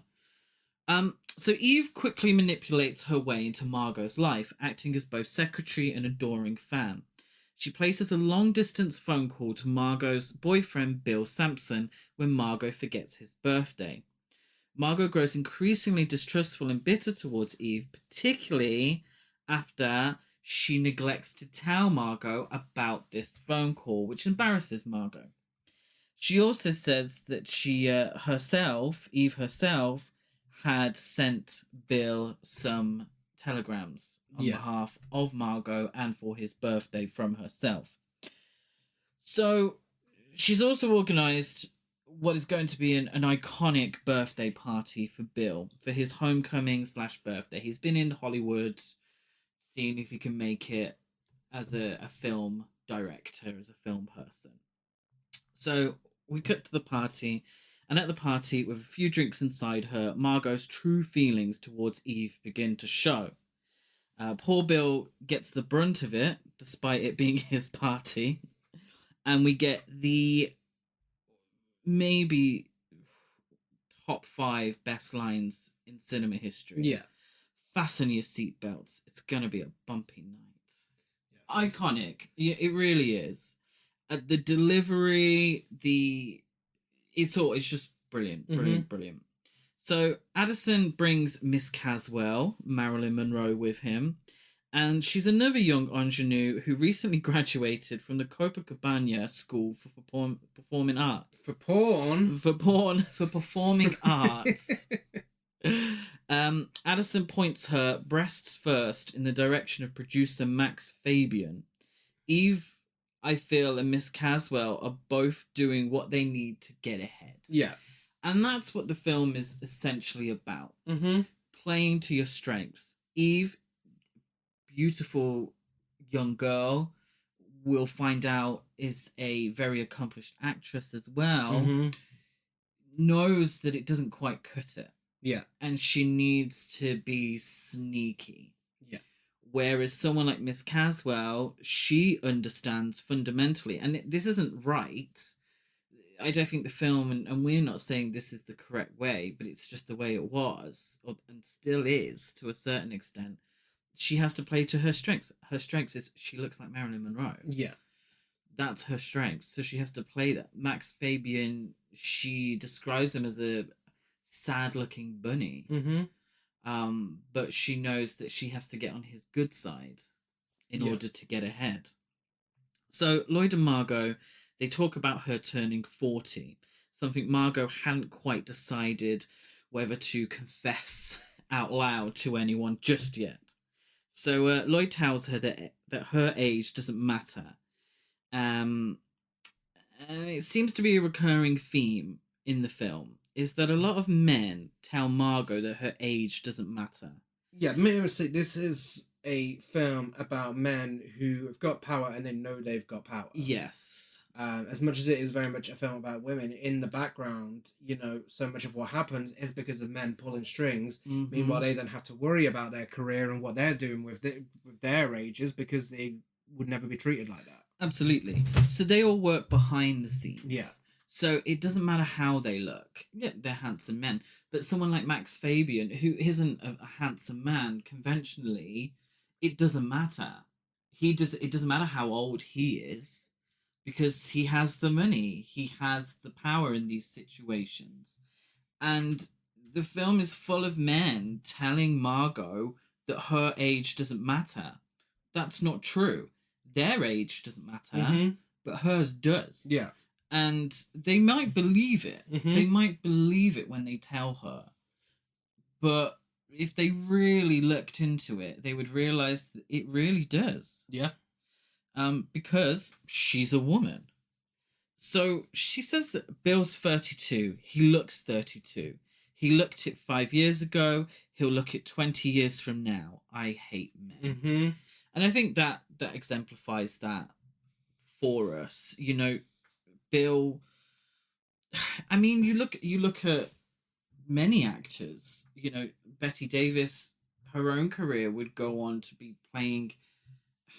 So Eve quickly manipulates her way into Margot's life, acting as both secretary and adoring fan. She places a long-distance phone call to Margot's boyfriend, Bill Sampson, when Margot forgets his birthday. Margot grows increasingly distrustful and bitter towards Eve, particularly after she neglects to tell Margot about this phone call, which embarrasses Margot. She also says that she Eve herself, had sent Bill some telegrams on behalf of Margot and for his birthday from herself. So she's also organised what is going to be an iconic birthday party for Bill for his homecoming / birthday. He's been in Hollywood, seeing if he can make it as a film director, as a film person. So we cut to the party, and at the party, with a few drinks inside her, Margot's true feelings towards Eve begin to show. Poor Bill gets the brunt of it, despite it being his party, and we get the maybe top 5 best lines in cinema history. Yeah. Fasten your seatbelts. It's gonna be a bumpy night. Yes. Iconic. Yeah, it really is. The delivery, it's just brilliant, brilliant. So Addison brings Miss Caswell, Marilyn Monroe, with him, and she's another young ingenue who recently graduated from the Copacabana School for Performing Arts. For performing arts. Addison points her breasts first in the direction of producer Max Fabian. Eve, I feel, and Miss Caswell are both doing what they need to get ahead. Yeah. And that's what the film is essentially about. Playing to your strengths. Eve, beautiful young girl, we'll find out is a very accomplished actress as well, knows that it doesn't quite cut it. Yeah. And she needs to be sneaky. Yeah. Whereas someone like Miss Caswell, she understands fundamentally, and this isn't right. I don't think the film, and we're not saying this is the correct way, but it's just the way it was, and still is to a certain extent. She has to play to her strengths. Her strengths is she looks like Marilyn Monroe. Yeah. That's her strength. So she has to play that. Max Fabian, she describes him as a sad-looking bunny. But she knows that she has to get on his good side in order to get ahead. So Lloyd and Margot, they talk about her turning 40, something Margot hadn't quite decided whether to confess out loud to anyone just yet. So Lloyd tells her that her age doesn't matter. And it seems to be a recurring theme in the film, is that a lot of men tell Margot that her age doesn't matter. Yeah, make no mistake, this is a film about men who have got power and they know they've got power. Yes. As much as it is very much a film about women, in the background, you know, so much of what happens is because of men pulling strings. Meanwhile, they don't have to worry about their career and what they're doing with their ages because they would never be treated like that. Absolutely. So they all work behind the scenes. Yeah. So it doesn't matter how they look. Yeah, they're handsome men. But someone like Max Fabian, who isn't a handsome man conventionally, it doesn't matter. it doesn't matter how old he is, because he has the money, he has the power in these situations. And the film is full of men telling Margot that her age doesn't matter. That's not true. Their age doesn't matter, but hers does. Yeah. And they might believe it. They might believe it when they tell her. But if they really looked into it, they would realize that it really does. Yeah. Because she's a woman. So she says that Bill's 32. He looks 32. He looked it 5 years ago. He'll look it 20 years from now. I hate men. And I think that exemplifies that for us. You know, Bill. I mean, you look at many actors. You know, Betty Davis. Her own career would go on to be playing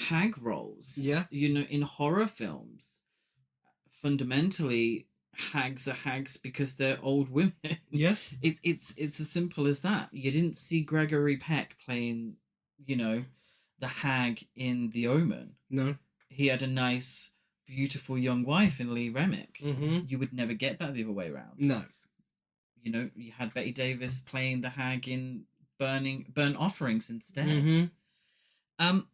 hag roles. Yeah. You know, in horror films. Fundamentally, hags are hags because they're old women. Yeah. It's as simple as that. You didn't see Gregory Peck playing, you know, the hag in The Omen. No. He had a nice, beautiful young wife in Lee Remick. Mm-hmm. You would never get that the other way around. No. You know, you had Betty Davis playing the hag in Burnt Offerings instead. Mm-hmm.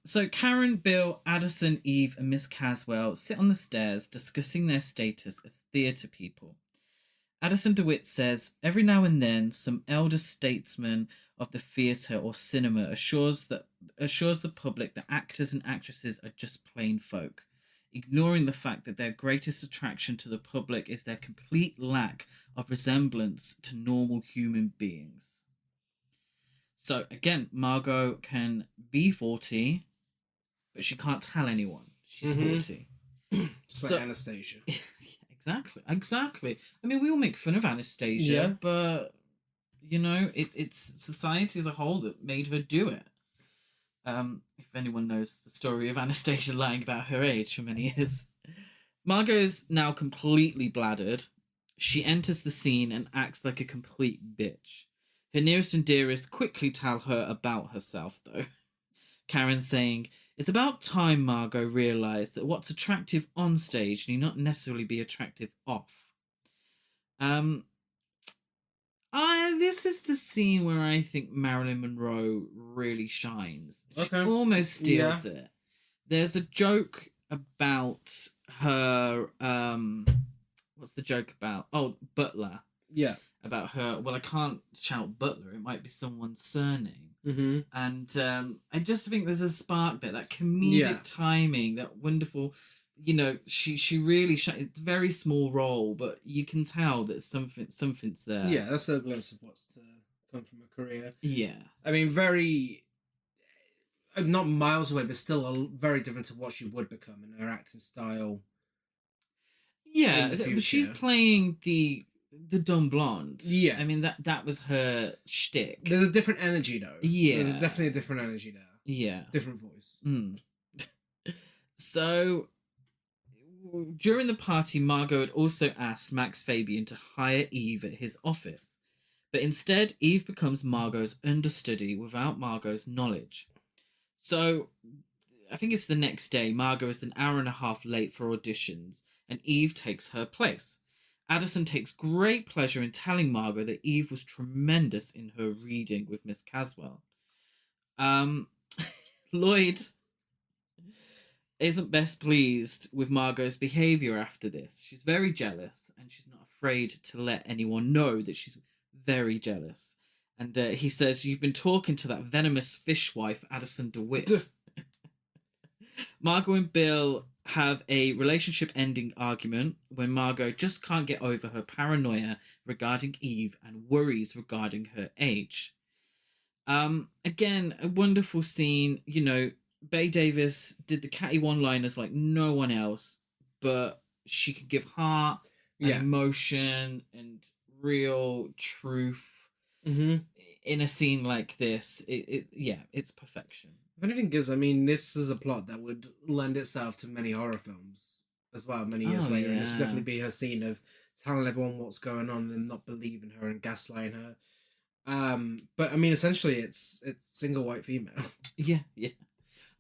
So Karen, Bill, Addison, Eve, and Miss Caswell sit on the stairs discussing their status as theatre people. Addison DeWitt says, every now and then some elder statesman of the theatre or cinema assures the public that actors and actresses are just plain folk, ignoring the fact that their greatest attraction to the public is their complete lack of resemblance to normal human beings. So again, Margot can be 40, but she can't tell anyone she's 40. It's like Anastasia. Exactly. I mean, we all make fun of Anastasia, but you know, it's society as a whole that made her do it. If anyone knows the story of Anastasia lying about her age for many years. Margot's now completely bladdered. She enters the scene and acts like a complete bitch. Her nearest and dearest quickly tell her about herself, though. Karen saying, it's about time Margot realised that what's attractive on stage need not necessarily be attractive off. This is the scene where I think Marilyn Monroe really shines. She almost steals it. There's a joke about her, what's the joke about? Oh, Butler. Yeah. About her, well, I can't shout Butler, it might be someone's surname. And I just think there's a spark there, that comedic timing, that wonderful, you know, she really it's a very small role, but you can tell that something's there. Yeah, that's a glimpse of what's to come from her career. Yeah. I mean, very, not miles away, but still very different to what she would become in her acting style. Yeah, but she's playing the dumb blonde. Yeah. I mean, that was her shtick. There's a different energy, though. Yeah. There's definitely a different energy there. Yeah. Different voice. So, during the party, Margot had also asked Max Fabian to hire Eve at his office. But instead, Eve becomes Margot's understudy without Margot's knowledge. So, I think it's the next day, Margot is an hour and a half late for auditions, and Eve takes her place. Addison takes great pleasure in telling Margot that Eve was tremendous in her reading with Miss Caswell. Lloyd isn't best pleased with Margot's behaviour after this. She's very jealous, and she's not afraid to let anyone know that she's very jealous. And he says, you've been talking to that venomous fishwife, Addison DeWitt. Margot and Bill have a relationship-ending argument when Margot just can't get over her paranoia regarding Eve and worries regarding her age. Again, a wonderful scene. You know, Bette Davis did the catty one-liners like no one else, but she could give heart and emotion and real truth in a scene like this. It's perfection. The funny thing is, I mean, this is a plot that would lend itself to many horror films as well, many years later. Yeah. And this would definitely be her scene of telling everyone what's going on and not believing her and gaslighting her. But I mean, essentially, it's single white female. Yeah.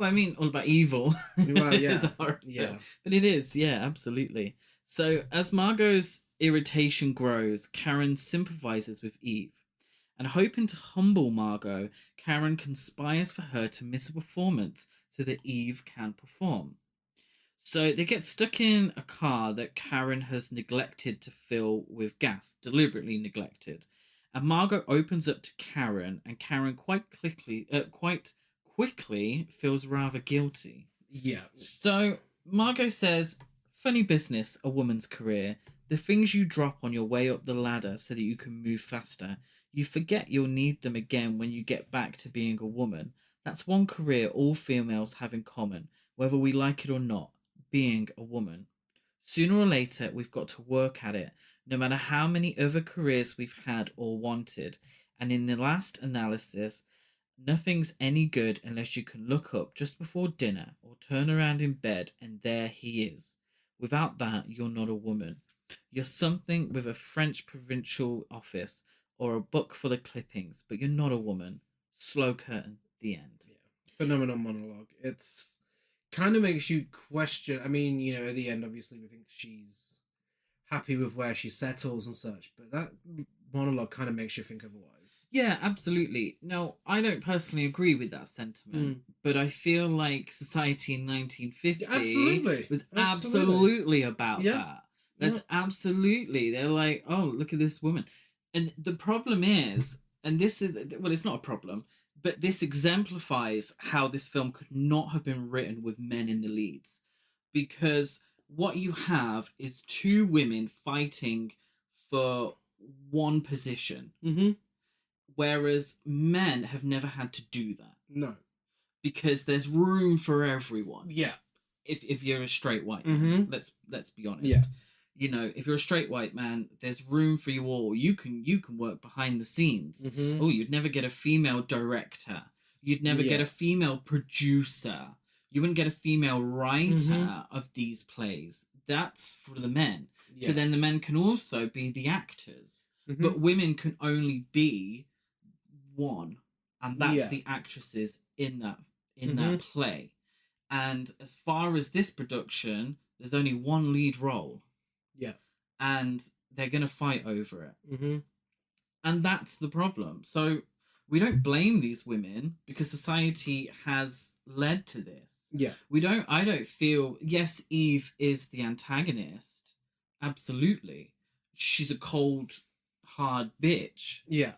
Well, I mean, all about evil. Well, It's yeah. a horror Yeah. film. But it is, yeah, absolutely. So as Margot's irritation grows, Karen sympathizes with Eve. And hoping to humble Margot, Karen conspires for her to miss a performance so that Eve can perform. So they get stuck in a car that Karen has neglected to fill with gas, deliberately neglected. And Margot opens up to Karen, and Karen quite quickly feels rather guilty. Yeah. So Margot says, "Funny business, a woman's career. The things you drop on your way up the ladder so that you can move faster. You forget you'll need them again when you get back to being a woman. That's one career all females have in common, whether we like it or not, being a woman. Sooner or later, we've got to work at it, no matter how many other careers we've had or wanted. And in the last analysis, nothing's any good unless you can look up just before dinner or turn around in bed and there he is. Without that, you're not a woman. You're something with a French provincial office or a book full of clippings, but you're not a woman." Slow curtain, the end. Yeah. Phenomenal monologue. It's kind of makes you question. I mean, at the end, obviously, we think she's happy with where she settles and such, but that monologue kind of makes you think otherwise. Yeah, absolutely. No, I don't personally agree with that sentiment, but I feel like society in 1950 Absolutely. was absolutely about Yeah. that. That's absolutely. They're like, "Oh, look at this woman." And the problem is, and this is, well, it's not a problem, but this exemplifies how this film could not have been written with men in the leads. Because what you have is two women fighting for one position. Mm-hmm. Whereas men have never had to do that. No. Because there's room for everyone. Yeah. If you're a straight white man, let's be honest. Yeah. If you're a straight white man, there's room for you all. You can work behind the scenes. Mm-hmm. Oh, you'd never get a female director. You'd never get a female producer. You wouldn't get a female writer of these plays. That's for the men. Yeah. So then the men can also be the actors. But women can only be one, and that's the actresses in that play. And as far as this production, there's only one lead role. Yeah. And they're going to fight over it. Mm-hmm. And that's the problem. So we don't blame these women because society has led to this. Yeah. I don't feel, yes, Eve is the antagonist. Absolutely. She's a cold, hard bitch. Yeah.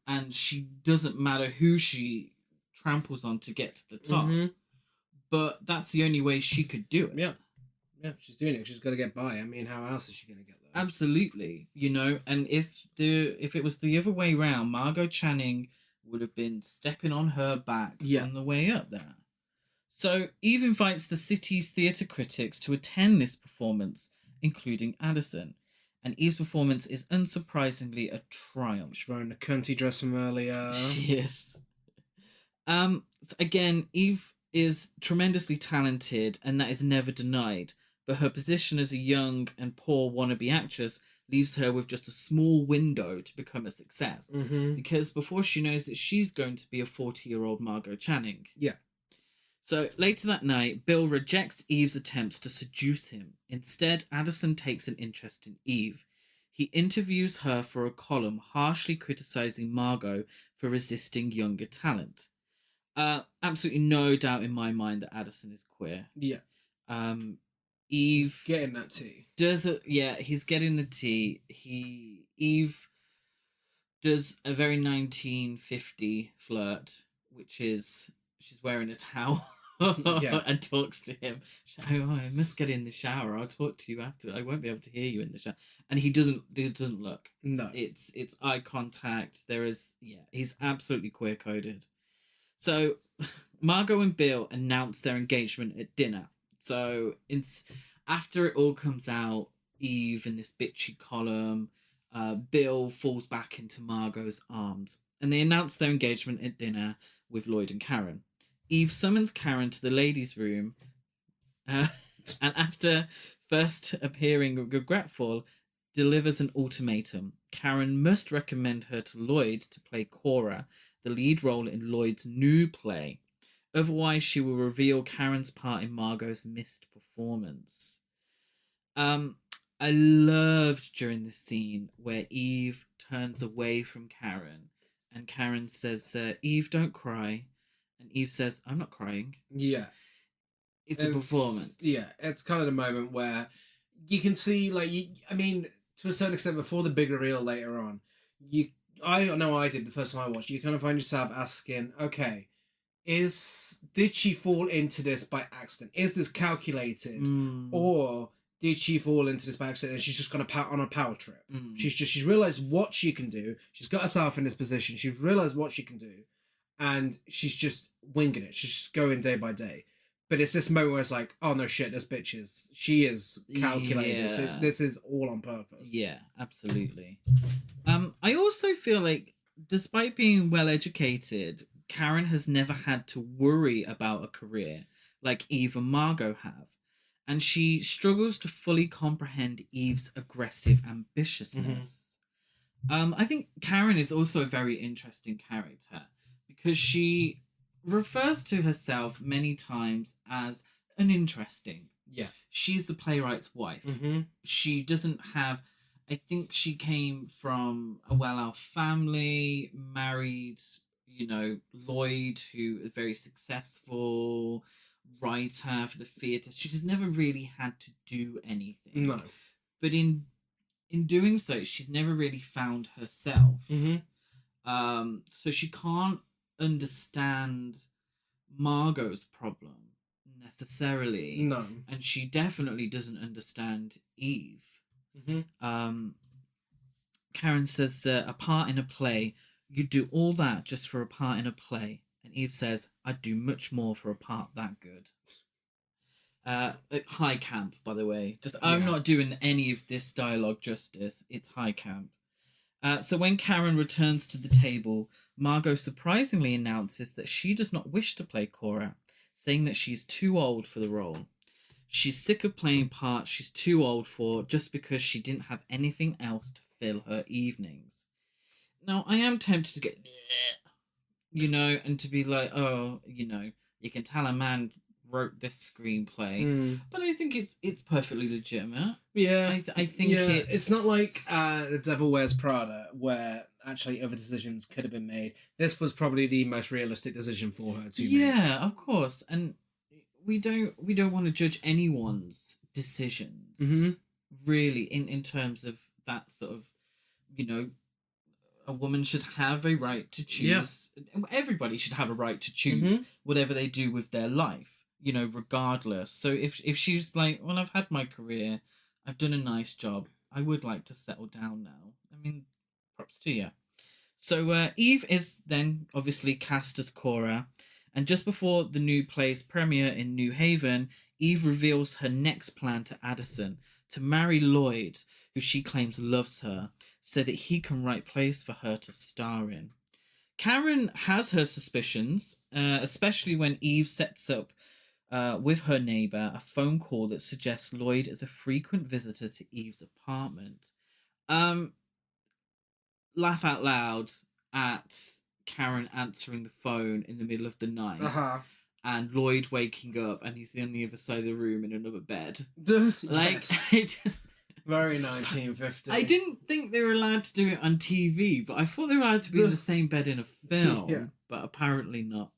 And she doesn't matter who she tramples on to get to the top. But that's the only way she could do it. Yeah. Yeah, she's doing it. She's got to get by. I mean, how else is she going to get there? Absolutely. And if it was the other way around, Margot Channing would have been stepping on her back on the way up there. So Eve invites the city's theatre critics to attend this performance, including Addison. And Eve's performance is unsurprisingly a triumph. She's wearing the cunty dress from earlier. Yes. Again, Eve is tremendously talented, and that is never denied. But her position as a young and poor wannabe actress leaves her with just a small window to become a success. Because before she knows it, she's going to be a 40-year-old Margot Channing. Yeah. So later that night, Bill rejects Eve's attempts to seduce him. Instead, Addison takes an interest in Eve. He interviews her for a column harshly criticizing Margot for resisting younger talent. Absolutely no doubt in my mind that Addison is queer. Yeah. Eve getting that tea. He's getting the tea. Eve does a very 1950 flirt, which is she's wearing a towel and talks to him. I must get in the shower. I'll talk to you after. I won't be able to hear you in the shower. And he doesn't look. No. It's eye contact. He's absolutely queer coded. So Margot and Bill announce their engagement at dinner. So after it all comes out, Eve in this bitchy column, Bill falls back into Margot's arms, and they announce their engagement at dinner with Lloyd and Karen. Eve summons Karen to the ladies' room, and after first appearing regretful, delivers an ultimatum. Karen must recommend her to Lloyd to play Cora, the lead role in Lloyd's new play. Otherwise, she will reveal Karen's part in Margot's missed performance. Um, I loved during this scene where Eve turns away from Karen and Karen says, Eve, don't cry. And Eve says, I'm not crying. Yeah. It's a performance. Yeah, it's kind of the moment where you can see, like, I mean, to a certain extent, before the big reveal later on, I know I did the first time I watched, you kind of find yourself asking, okay, did she fall into this by accident? Is this calculated? Or did she fall into this by accident and she's just gonna on a power trip? She's realized what she can do. She's got herself in this position. She's realized what she can do, and she's just winging it. She's just going day by day. But it's this moment where it's like, oh no shit, this bitch she is calculated. Yeah. So this is all on purpose. Yeah, absolutely. I also feel like, despite being well educated, Karen has never had to worry about a career like Eve and Margot have. And she struggles to fully comprehend Eve's aggressive ambitiousness. I think Karen is also a very interesting character because she refers to herself many times as an interesting. Yeah. She's the playwright's wife. She doesn't have. I think she came from a well-off family, married, Lloyd, who is very successful writer for the theatre. She's never really had to do anything. No. But in doing so, she's never really found herself. So she can't understand Margot's problem necessarily. No. And she definitely doesn't understand Eve. Karen says, a part in a play, you do all that just for a part in a play. And Eve says, I'd do much more for a part that good. High camp, by the way. I'm not doing any of this dialogue justice. It's high camp. So when Karen returns to the table, Margot surprisingly announces that she does not wish to play Cora, saying that she's too old for the role. She's sick of playing parts she's too old for just because she didn't have anything else to fill her evenings. Now, I am tempted to get, and to be like, oh, you can tell a man wrote this screenplay, but I think it's perfectly legitimate. Yeah, I think it's not like The Devil Wears Prada, where actually other decisions could have been made. This was probably the most realistic decision for her to make. Yeah, of course, and we don't want to judge anyone's decisions, really, in terms of that sort of, a woman should have a right to choose. Yeah. Everybody should have a right to choose whatever they do with their life, regardless. So if she's like, well, I've had my career, I've done a nice job, I would like to settle down now. I mean, props to you. So Eve is then obviously cast as Cora. And just before the new play's premiere in New Haven, Eve reveals her next plan to Addison, to marry Lloyd, who she claims loves her, so that he can write plays for her to star in. Karen has her suspicions, especially when Eve sets up with her neighbour a phone call that suggests Lloyd is a frequent visitor to Eve's apartment. Laugh out loud at Karen answering the phone in the middle of the night. And Lloyd waking up and he's on the other side of the room in another bed. Like, it just... Very 1950. I didn't think they were allowed to do it on TV, but I thought they were allowed to be in the same bed in a film, but apparently not.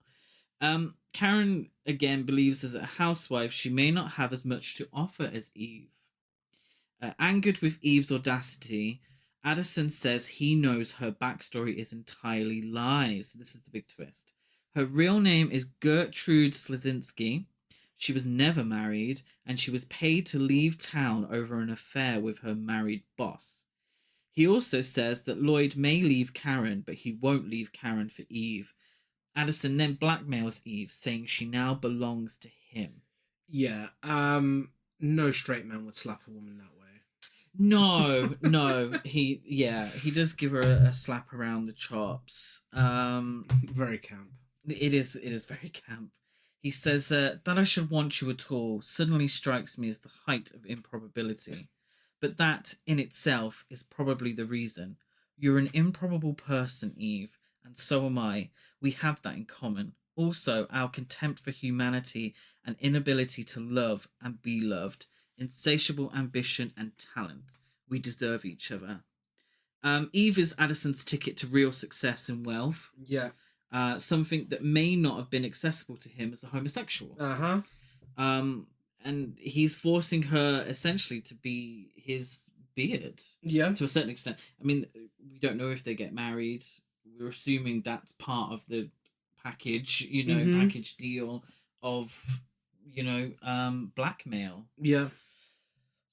Karen, again, believes as a housewife she may not have as much to offer as Eve. Angered with Eve's audacity, Addison says he knows her backstory is entirely lies. This is the big twist. Her real name is Gertrude Slazinski. She was never married, and she was paid to leave town over an affair with her married boss. He also says that Lloyd may leave Karen, but he won't leave Karen for Eve. Addison then blackmails Eve, saying she now belongs to him. Yeah, no straight man would slap a woman that way. No, he does give her a slap around the chops. Very camp. It is very camp. He says, that I should want you at all suddenly strikes me as the height of improbability. But that, in itself, is probably the reason. You're an improbable person, Eve, and so am I. We have that in common. Also, our contempt for humanity and inability to love and be loved, insatiable ambition and talent. We deserve each other. Eve is Addison's ticket to real success and wealth. Yeah. Something that may not have been accessible to him as a homosexual. And he's forcing her essentially to be his beard. Yeah. To a certain extent. I mean, we don't know if they get married. We're assuming that's part of the package, package deal of, blackmail. Yeah.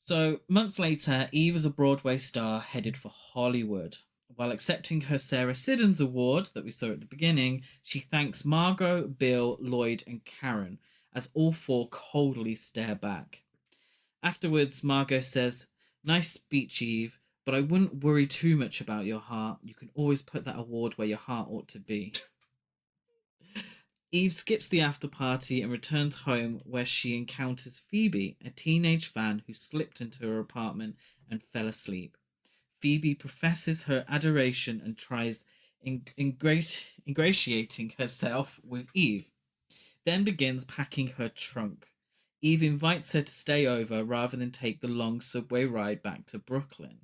So, months later, Eve is a Broadway star headed for Hollywood. While accepting her Sarah Siddons Award that we saw at the beginning, she thanks Margot, Bill, Lloyd, and Karen, as all four coldly stare back. Afterwards, Margot says, "Nice speech, Eve, but I wouldn't worry too much about your heart. You can always put that award where your heart ought to be." Eve skips the after party and returns home, where she encounters Phoebe, a teenage fan who slipped into her apartment and fell asleep. Phoebe professes her adoration and tries ingratiating herself with Eve, then begins packing her trunk. Eve invites her to stay over rather than take the long subway ride back to Brooklyn.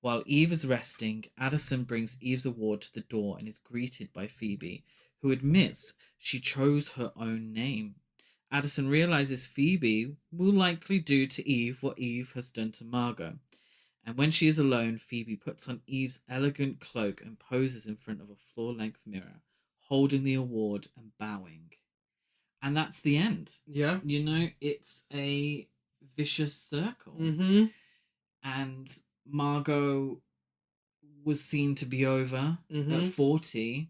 While Eve is resting, Addison brings Eve's award to the door and is greeted by Phoebe, who admits she chose her own name. Addison realizes Phoebe will likely do to Eve what Eve has done to Margot. And when she is alone, Phoebe puts on Eve's elegant cloak and poses in front of a floor-length mirror, holding the award and bowing. And that's the end. Yeah. It's a vicious circle. Mm-hmm. And Margot was seen to be over at 40.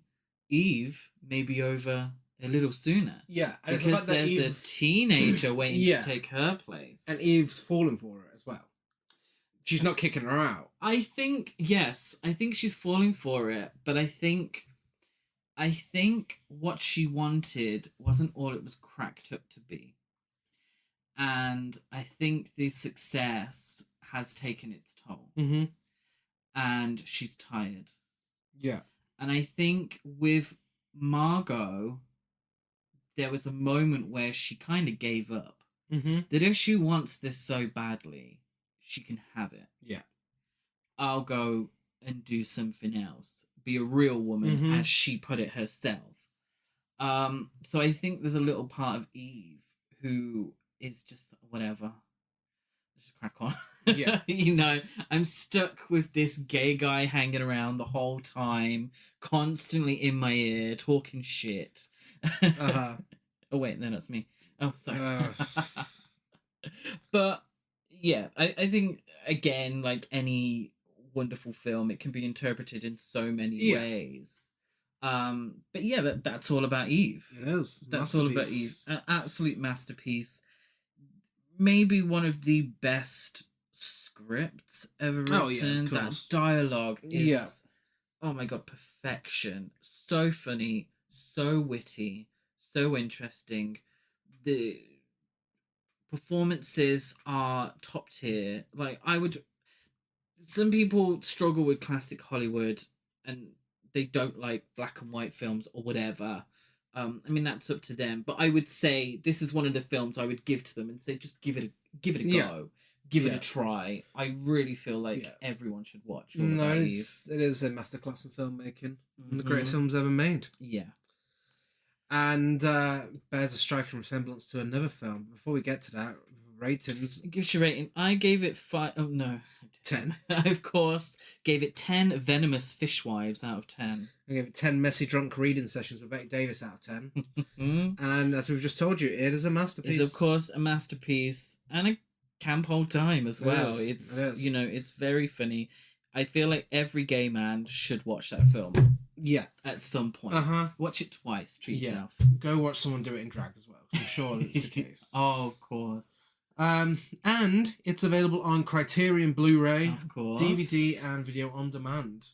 Eve may be over a little sooner. Yeah. And because there's a teenager waiting to take her place. And Eve's fallen for it as well. She's not kicking her out. I think, yes. I think she's falling for it. But I think what she wanted wasn't all it was cracked up to be. And I think the success has taken its toll. Mm-hmm. And she's tired. Yeah. And I think with Margot, there was a moment where she kind of gave up. Mm-hmm. That if she wants this so badly, she can have it. Yeah. I'll go and do something else. Be a real woman, as she put it herself. So I think there's a little part of Eve who is just whatever. Just crack on. Yeah. I'm stuck with this gay guy hanging around the whole time, constantly in my ear, talking shit. Oh, wait, no, that's me. Oh, sorry. But, yeah, I think, again, like any wonderful film, it can be interpreted in so many ways. But, yeah, that's all about Eve. It is. That's all about Eve. An absolute masterpiece. Maybe one of the best scripts ever written. Oh, yeah, of that course. dialogue is, oh my god, perfection. So funny, so witty, so interesting. The performances are top tier. Like, some people struggle with classic Hollywood and they don't like black and white films or whatever. I mean, that's up to them. But I would say this is one of the films I would give to them and say, just give it a go. Give it a try. I really feel like everyone should watch All About Eve. It is a masterclass in filmmaking. One of the greatest films ever made. Yeah. And bears a striking resemblance to another film. Before we get to that, ratings. Give us your rating. I gave it 5. Oh, no. 10. I, of course, gave it 10 venomous fishwives out of 10. I gave it 10 messy drunk reading sessions with Betty Davis out of 10. And as we've just told you, it is a masterpiece. It's, of course, a masterpiece and a camp old time as well. It is. It's very funny. I feel like every gay man should watch that film. Yeah. At some point. Watch it twice. Treat yourself. Go watch someone do it in drag as well. I'm sure it's the case. Oh, of course. And it's available on Criterion Blu-ray, of course, DVD, and video on demand.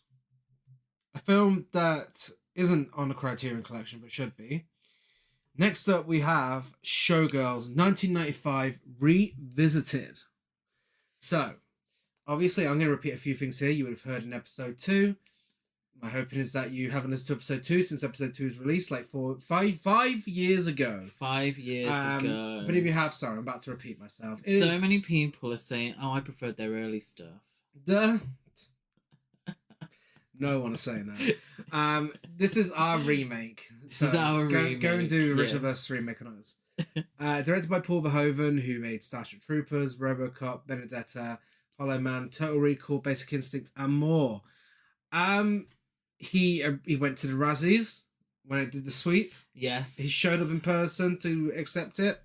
A film that isn't on the Criterion collection but should be. Next up, we have Showgirls 1995 Revisited. So, obviously, I'm going to repeat a few things here you would have heard in episode 2. My hoping is that you haven't listened to episode 2 since episode 2 was released like 5 years ago. 5 years ago. But if you have, sorry, I'm about to repeat myself. Many people are saying, "Oh, I preferred their early stuff." Duh. No one is saying that. This is our remake. This is our remake. Go and do original versus remake on us. Directed by Paul Verhoeven, who made Starship Troopers, RoboCop, Benedetta, Hollow Man, Total Recall, Basic Instinct, and more. He went to the Razzies when it did the sweep. Yes. He showed up in person to accept it.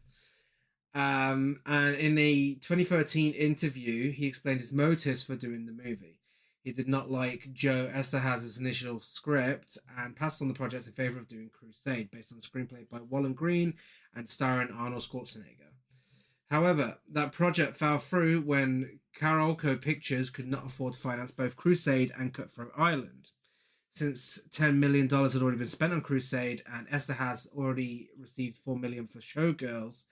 And in a 2013 interview, he explained his motives for doing the movie. He did not like Joe Esterhaz's initial script and passed on the project in favour of doing Crusade, based on a screenplay by Wallen Green and starring Arnold Schwarzenegger. However, that project fell through when Carolco Pictures could not afford to finance both Crusade and Cutthroat Island. Since $10 million had already been spent on Crusade and Esterhaz already received $4 million for Showgirls,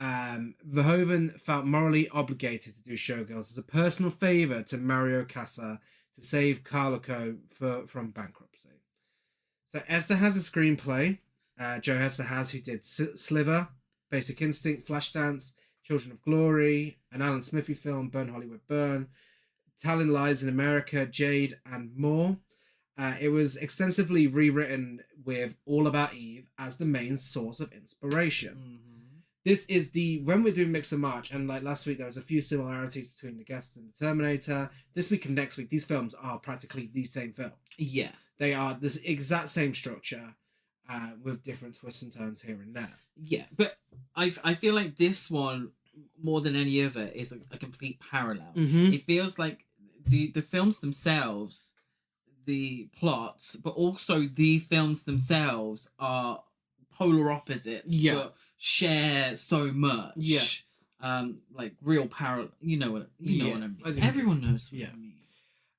Verhoeven felt morally obligated to do Showgirls as a personal favour to Mario Casa to save Carolco from bankruptcy. So Esterhaz a screenplay. Joe Esterhaz, who did Sliver, Basic Instinct, Flashdance, Children of Glory, an Alan Smithy film, Burn Hollywood Burn, Telling Lies in America, Jade, and more. It was extensively rewritten with All About Eve as the main source of inspiration. Mm-hmm. This is when we're doing Mix and Match, and like last week there was a few similarities between The Guest and The Terminator. This week and next week, these films are practically the same film. Yeah. They are this exact same structure, with different twists and turns here and there. Yeah, but I feel like this one, more than any other, is a complete parallel. Mm-hmm. It feels like the films themselves, the plots, but also the films themselves are polar opposites. Yeah. But share so much. Yeah. Like real parallel. You know what I mean. Everyone knows what I mean.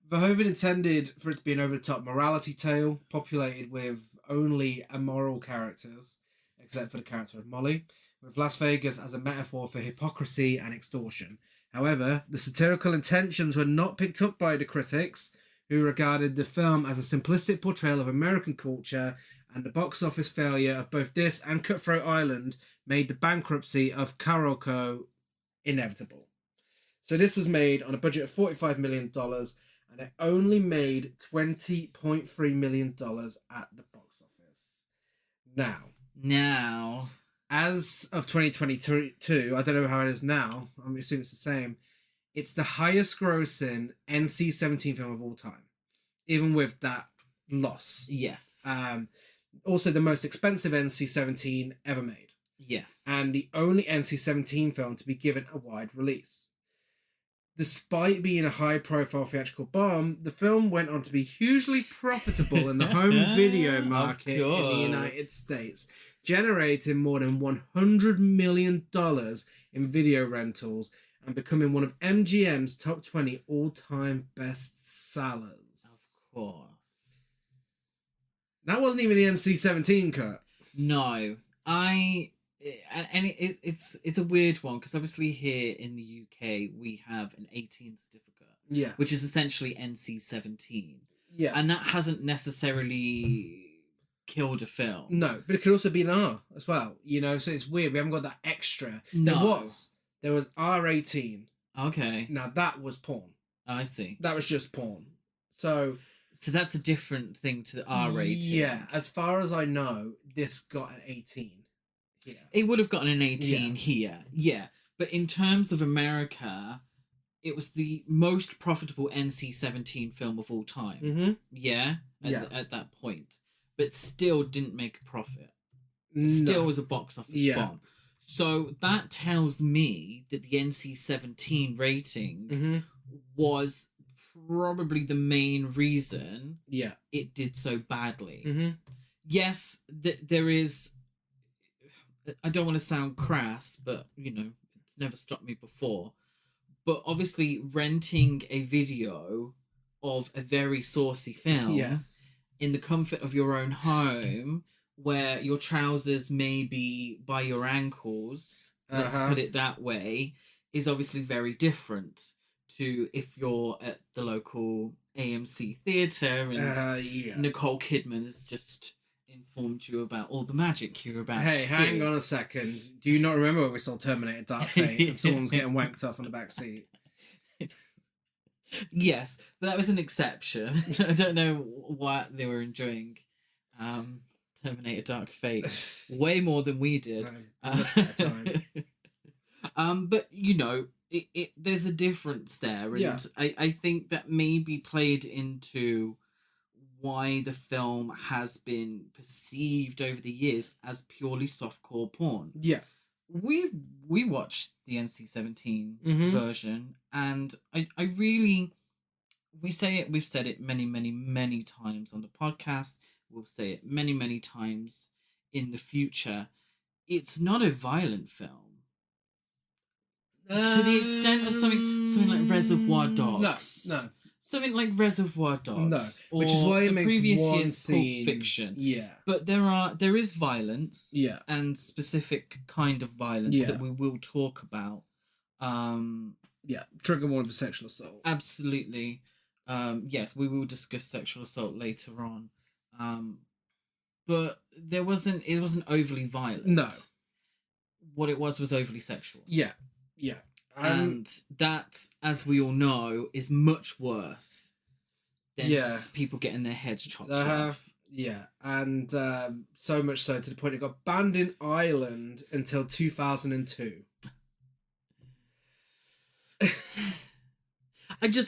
Verhoeven intended for it to be an over-the-top morality tale, populated with only immoral characters, except for the character of Molly, with Las Vegas as a metaphor for hypocrisy and extortion. However, the satirical intentions were not picked up by the critics, who regarded the film as a simplistic portrayal of American culture, and the box office failure of both this and Cutthroat Island made the bankruptcy of Carolco inevitable. So this was made on a budget of $45 million, and it only made $20.3 million at the box office. Now, as of 2022, I don't know how it is now, I'm assuming it's the same, it's the highest grossing NC-17 film of all time, even with that loss. Yes. Also the most expensive NC-17 ever made. Yes. And the only NC-17 film to be given a wide release. Despite being a high-profile theatrical bomb, the film went on to be hugely profitable in the home video market in the United States, generating more than $100 million in video rentals and becoming one of MGM's top 20 all-time best sellers. Of course. That wasn't even the NC-17 cut. No. It's a weird one, because obviously here in the UK we have an 18 certificate. Yeah. Which is essentially NC-17. Yeah. And that hasn't necessarily killed a film. No, but it could also be an R as well. You know, so it's weird. We haven't got that extra. No. There was R18. Okay. Now that was porn. I see. That was just porn. So that's a different thing to the R18. Yeah, as far as I know, this got an 18 here. It would have gotten an 18 here. Yeah. But in terms of America, it was the most profitable NC-17 film of all time. Mm-hmm. Yeah? At that point. But still didn't make a profit. Still was a box office bomb. So that tells me that the NC-17 rating was probably the main reason it did so badly. Mm-hmm. Yes, there is... I don't want to sound crass, but, it's never stopped me before. But obviously, renting a video of a very saucy film in the comfort of your own home, where your trousers may be by your ankles, let's put it that way, is obviously very different to if you're at the local AMC Theatre, and yeah. Nicole Kidman has just informed you about all the magic you're about to see. Hang on a second. Do you not remember when we saw Terminator Dark Fate and someone was getting wanked off on the back seat? Yes, but that was an exception. I don't know what they were enjoying. Terminator Dark Fate way more than we did. Much better time. But you know, there's a difference there, and I think that maybe played into why the film has been perceived over the years as purely softcore porn. Yeah. We watched the NC-17 version, and I really, we've said it many times on the podcast. We'll say it many times in the future. It's not a violent film. To the extent of something like Reservoir Dogs. No. Something like Reservoir Dogs. No. Which is why it makes previous one year's scene... Pulp Fiction. Yeah. But there is violence. Yeah. And specific kind of violence that we will talk about. Yeah. Trigger warning for sexual assault. Absolutely. Yes, we will discuss sexual assault later on. But it wasn't overly violent. No. What it was overly sexual. Yeah. And that, as we all know, is much worse than people getting their heads chopped off. Yeah, and so much so to the point it got banned in Ireland until 2002. I do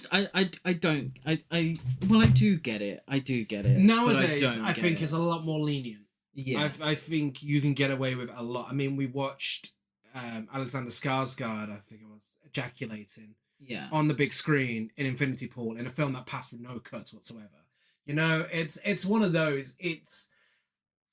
get it. Nowadays, I think it's a lot more lenient. Yes. I think you can get away with a lot. I mean, we watched Alexander Skarsgård, I think it was, ejaculating on the big screen in Infinity Pool in a film that passed with no cuts whatsoever. You know, it's one of those.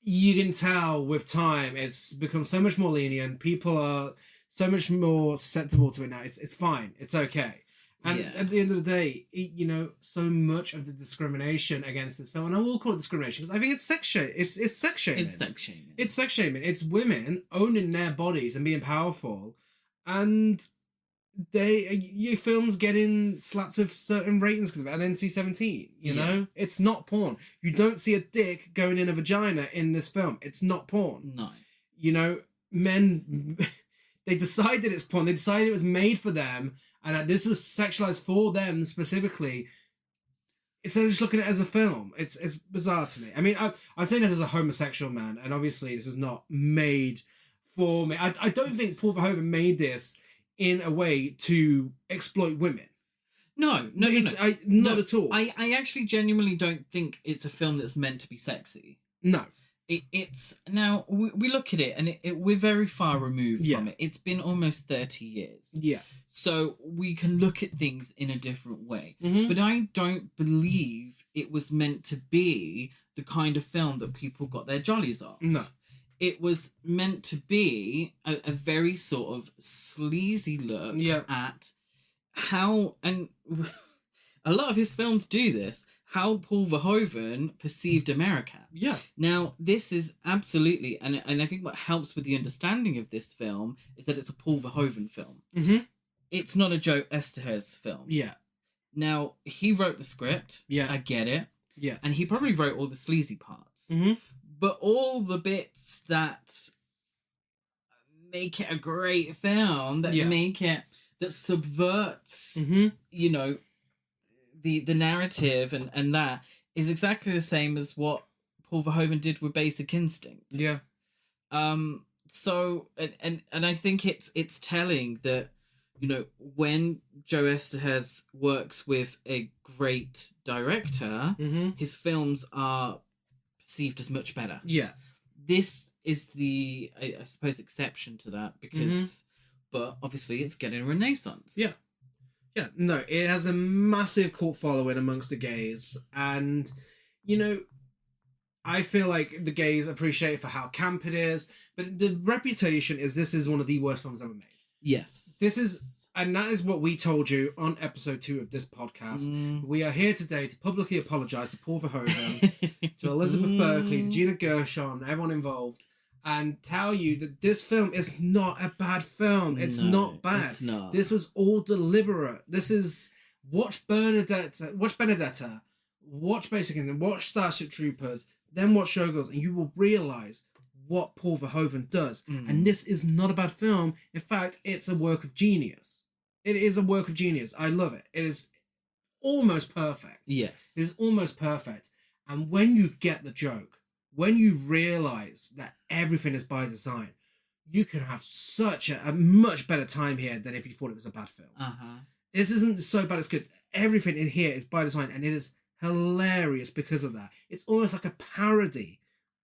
You can tell with time it's become so much more lenient. People are so much more susceptible to it now. It's fine. It's okay. And at the end of the day, you know, so much of the discrimination against this film, and I will call it discrimination because I think it's sex shaming. It's sex shaming. It's sex shaming. It's sex shaming. It's women owning their bodies and being powerful, and your films getting slapped with certain ratings because of an NC-17. You know, it's not porn. You don't see a dick going in a vagina in this film. It's not porn. No. You know, men. They decided it's porn. They decided it was made for them. And that this was sexualized for them specifically. Instead of just looking at it as a film, it's bizarre to me. I mean, I'm saying this as a homosexual man, and obviously this is not made for me. I don't think Paul Verhoeven made this in a way to exploit women. No. Not at all. I actually genuinely don't think it's a film that's meant to be sexy. No. It's now we look at it and we're very far removed from it. It's been almost 30 years. Yeah. So we can look at things in a different way. Mm-hmm. But I don't believe it was meant to be the kind of film that people got their jollies off. No. It was meant to be a very sort of sleazy look at how, and a lot of his films do this, how Paul Verhoeven perceived America. Yeah. Now, this is absolutely, and I think what helps with the understanding of this film is that it's a Paul Verhoeven film. Mm-hmm. It's not a Joe Eszterhas film. Yeah. Now, he wrote the script. Yeah. I get it. Yeah. And he probably wrote all the sleazy parts. Mm-hmm. But all the bits that make it a great film, that make it, that subverts, you know, the narrative and that is exactly the same as what Paul Verhoeven did with Basic Instinct. Yeah. So and I think it's telling that, you know, when Joe Eszterhas works with a great director, his films are perceived as much better. Yeah. This is the, I suppose, exception to that because, but obviously it's getting a renaissance. Yeah. Yeah, no, it has a massive cult following amongst the gays, and, you know, I feel like the gays appreciate it for how camp it is, but the reputation is this is one of the worst films ever made. Yes. This is, and that is what we told you on episode 2 of this podcast. We are here today to publicly apologise to Paul Verhoeven, to Elizabeth Berkley, to Gina Gershon, everyone involved, and tell you that this film is not a bad film. It's not bad. It's not. This was all deliberate. This is Watch Benedetta, watch Basic Instinct, watch Starship Troopers, then watch Showgirls, and you will realize what Paul Verhoeven does. And this is not a bad film. In fact, it's a work of genius. It is a work of genius. I love it. It is almost perfect. Yes. It is almost perfect. And when you get the joke, when you realize that everything is by design, you can have such a much better time here than if you thought it was a bad film. This isn't so bad it's good. Everything in here is by design, and it is hilarious because of that. It's almost like a parody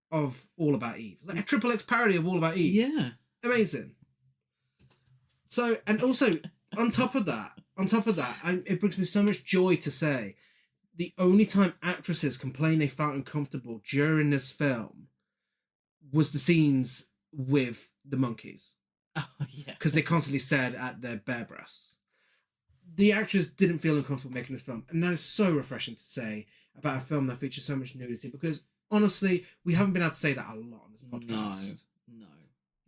of All About Eve. Like a triple X parody of All About Eve. Yeah. Amazing. So, and also, on top of that, it brings me so much joy to say the only time actresses complained they felt uncomfortable during this film was the scenes with the monkeys. Oh, yeah. Because they constantly said at their bare breasts. The actress didn't feel uncomfortable making this film. And that is so refreshing to say about a film that features so much nudity. Because, honestly, we haven't been able to say that a lot on this podcast. No,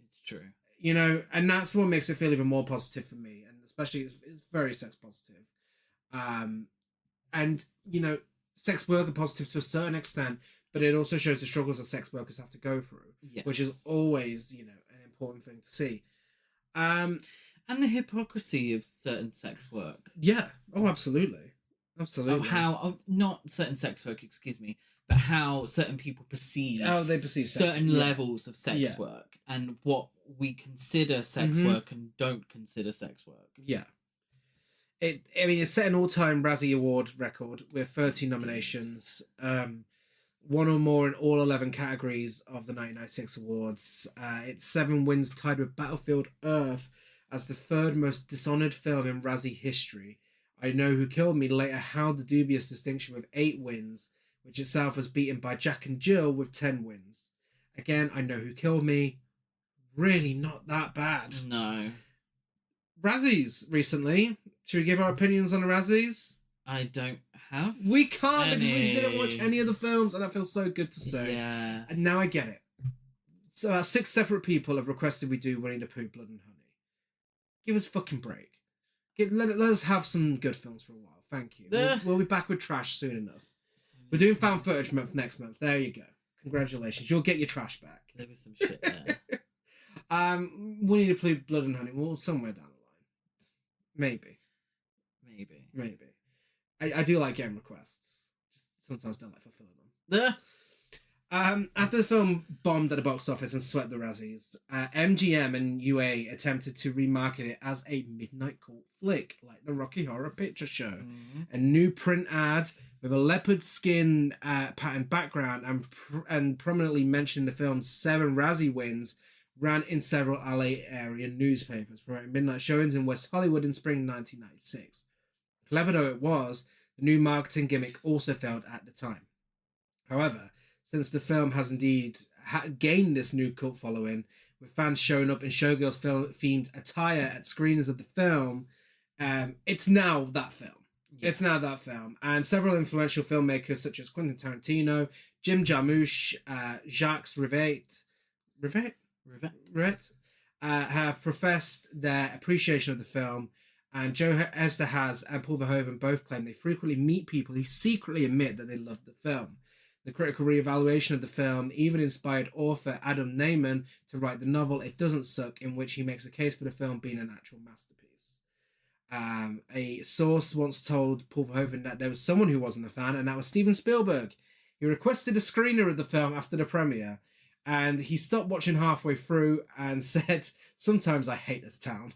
it's true. You know, and that's what makes it feel even more positive for me. And especially, it's very sex positive. And, you know, sex work are positive to a certain extent, but it also shows the struggles that sex workers have to go through, which is always, you know, an important thing to see. And the hypocrisy of certain sex work. Yeah. Oh, absolutely. Absolutely. Of how, not certain sex work, excuse me, but how certain people perceive. How they perceive certain levels of sex work and what we consider sex work and don't consider sex work. Yeah. It set an all-time Razzie Award record with 13 nominations, one or more in all 11 categories of the 1996 awards. It's 7 wins, tied with Battlefield Earth as the third most dishonored film in Razzie history. I Know Who Killed Me later held the dubious distinction with 8 wins, which itself was beaten by Jack and Jill with 10 wins. Again, I Know Who Killed Me, really not that bad. No. Razzies recently. Should we give our opinions on the Razzies? I don't have. We can't because we didn't watch any of the films, and I feel so good to say. Yes. And now I get it. So 6 separate people have requested we do Winnie the Pooh, Blood and Honey. Give us a fucking break. Let us have some good films for a while. Thank you. We'll be back with trash soon enough. We're doing found footage month next month. There you go. Congratulations. You'll get your trash back. There was some shit there. Winnie the Pooh, Blood and Honey. Well, somewhere down the line. Maybe. I do like getting requests. Just sometimes don't like fulfilling them. After this film bombed at the box office and swept the Razzies, MGM and UA attempted to remarket it as a midnight cult flick, like the Rocky Horror Picture Show. A new print ad with a leopard skin pattern background and prominently mentioned the film's 7 Razzie wins ran in several LA area newspapers, promoting midnight showings in West Hollywood in spring 1996. Clever though it was, the new marketing gimmick also failed at the time. However, since the film has indeed gained this new cult following, with fans showing up in Showgirls themed attire at screenings of the film, it's now that film. Yeah. It's now that film. And several influential filmmakers such as Quentin Tarantino, Jim Jarmusch, Jacques Rivette, have professed their appreciation of the film, and Joe Esterhaz and Paul Verhoeven both claim they frequently meet people who secretly admit that they loved the film. The critical re-evaluation of the film even inspired author Adam Naiman to write the novel It Doesn't Suck, in which he makes a case for the film being an actual masterpiece. A source once told Paul Verhoeven that there was someone who wasn't a fan, and that was Steven Spielberg. He requested a screener of the film after the premiere, and he stopped watching halfway through and said, "Sometimes I hate this town."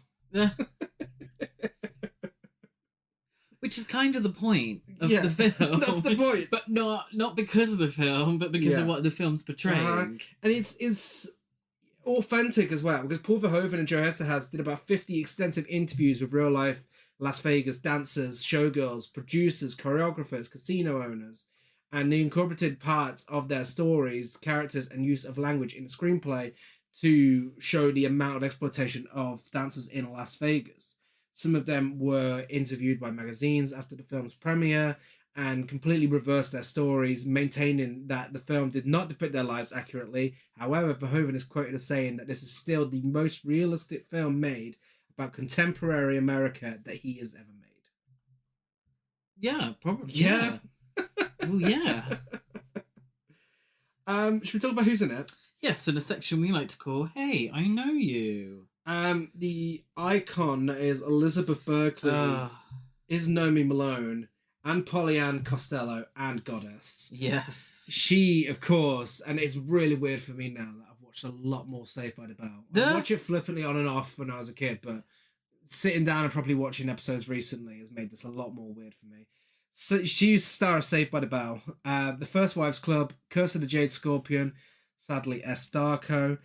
Which is kind of the point of the film. That's the point. But not because of the film, but because of what the film's portraying. And it's authentic as well, because Paul Verhoeven and Joe Esterhaz did about 50 extensive interviews with real-life Las Vegas dancers, showgirls, producers, choreographers, casino owners, and they incorporated parts of their stories, characters, and use of language in the screenplay to show the amount of exploitation of dancers in Las Vegas. Some of them were interviewed by magazines after the film's premiere and completely reversed their stories, maintaining that the film did not depict their lives accurately. However, Verhoeven is quoted as saying that this is still the most realistic film made about contemporary America that he has ever made. Yeah, probably. Yeah. Well, yeah. Should we talk about who's in it? Yes, in a section we like to call "Hey, I Know You." The icon is Elizabeth Berkley, is Naomi Malone, and Pollyann Costello, and Goddess. Yes. She, of course, and it's really weird for me now that I've watched a lot more Saved by the Bell. I watch it flippantly on and off when I was a kid, but sitting down and properly watching episodes recently has made this a lot more weird for me. So she's star of Saved by the Bell, The First Wives Club, Curse of the Jade Scorpion, sadly S. Darko,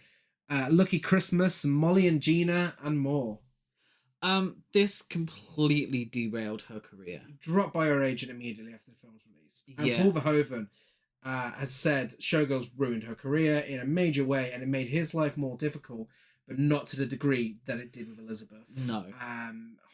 Lucky Christmas, Molly and Gina, and more. This completely derailed her career. Dropped by her agent immediately after the film's released. And Paul Verhoeven has said Showgirls ruined her career in a major way, and it made his life more difficult, but not to the degree that it did with Elizabeth. No.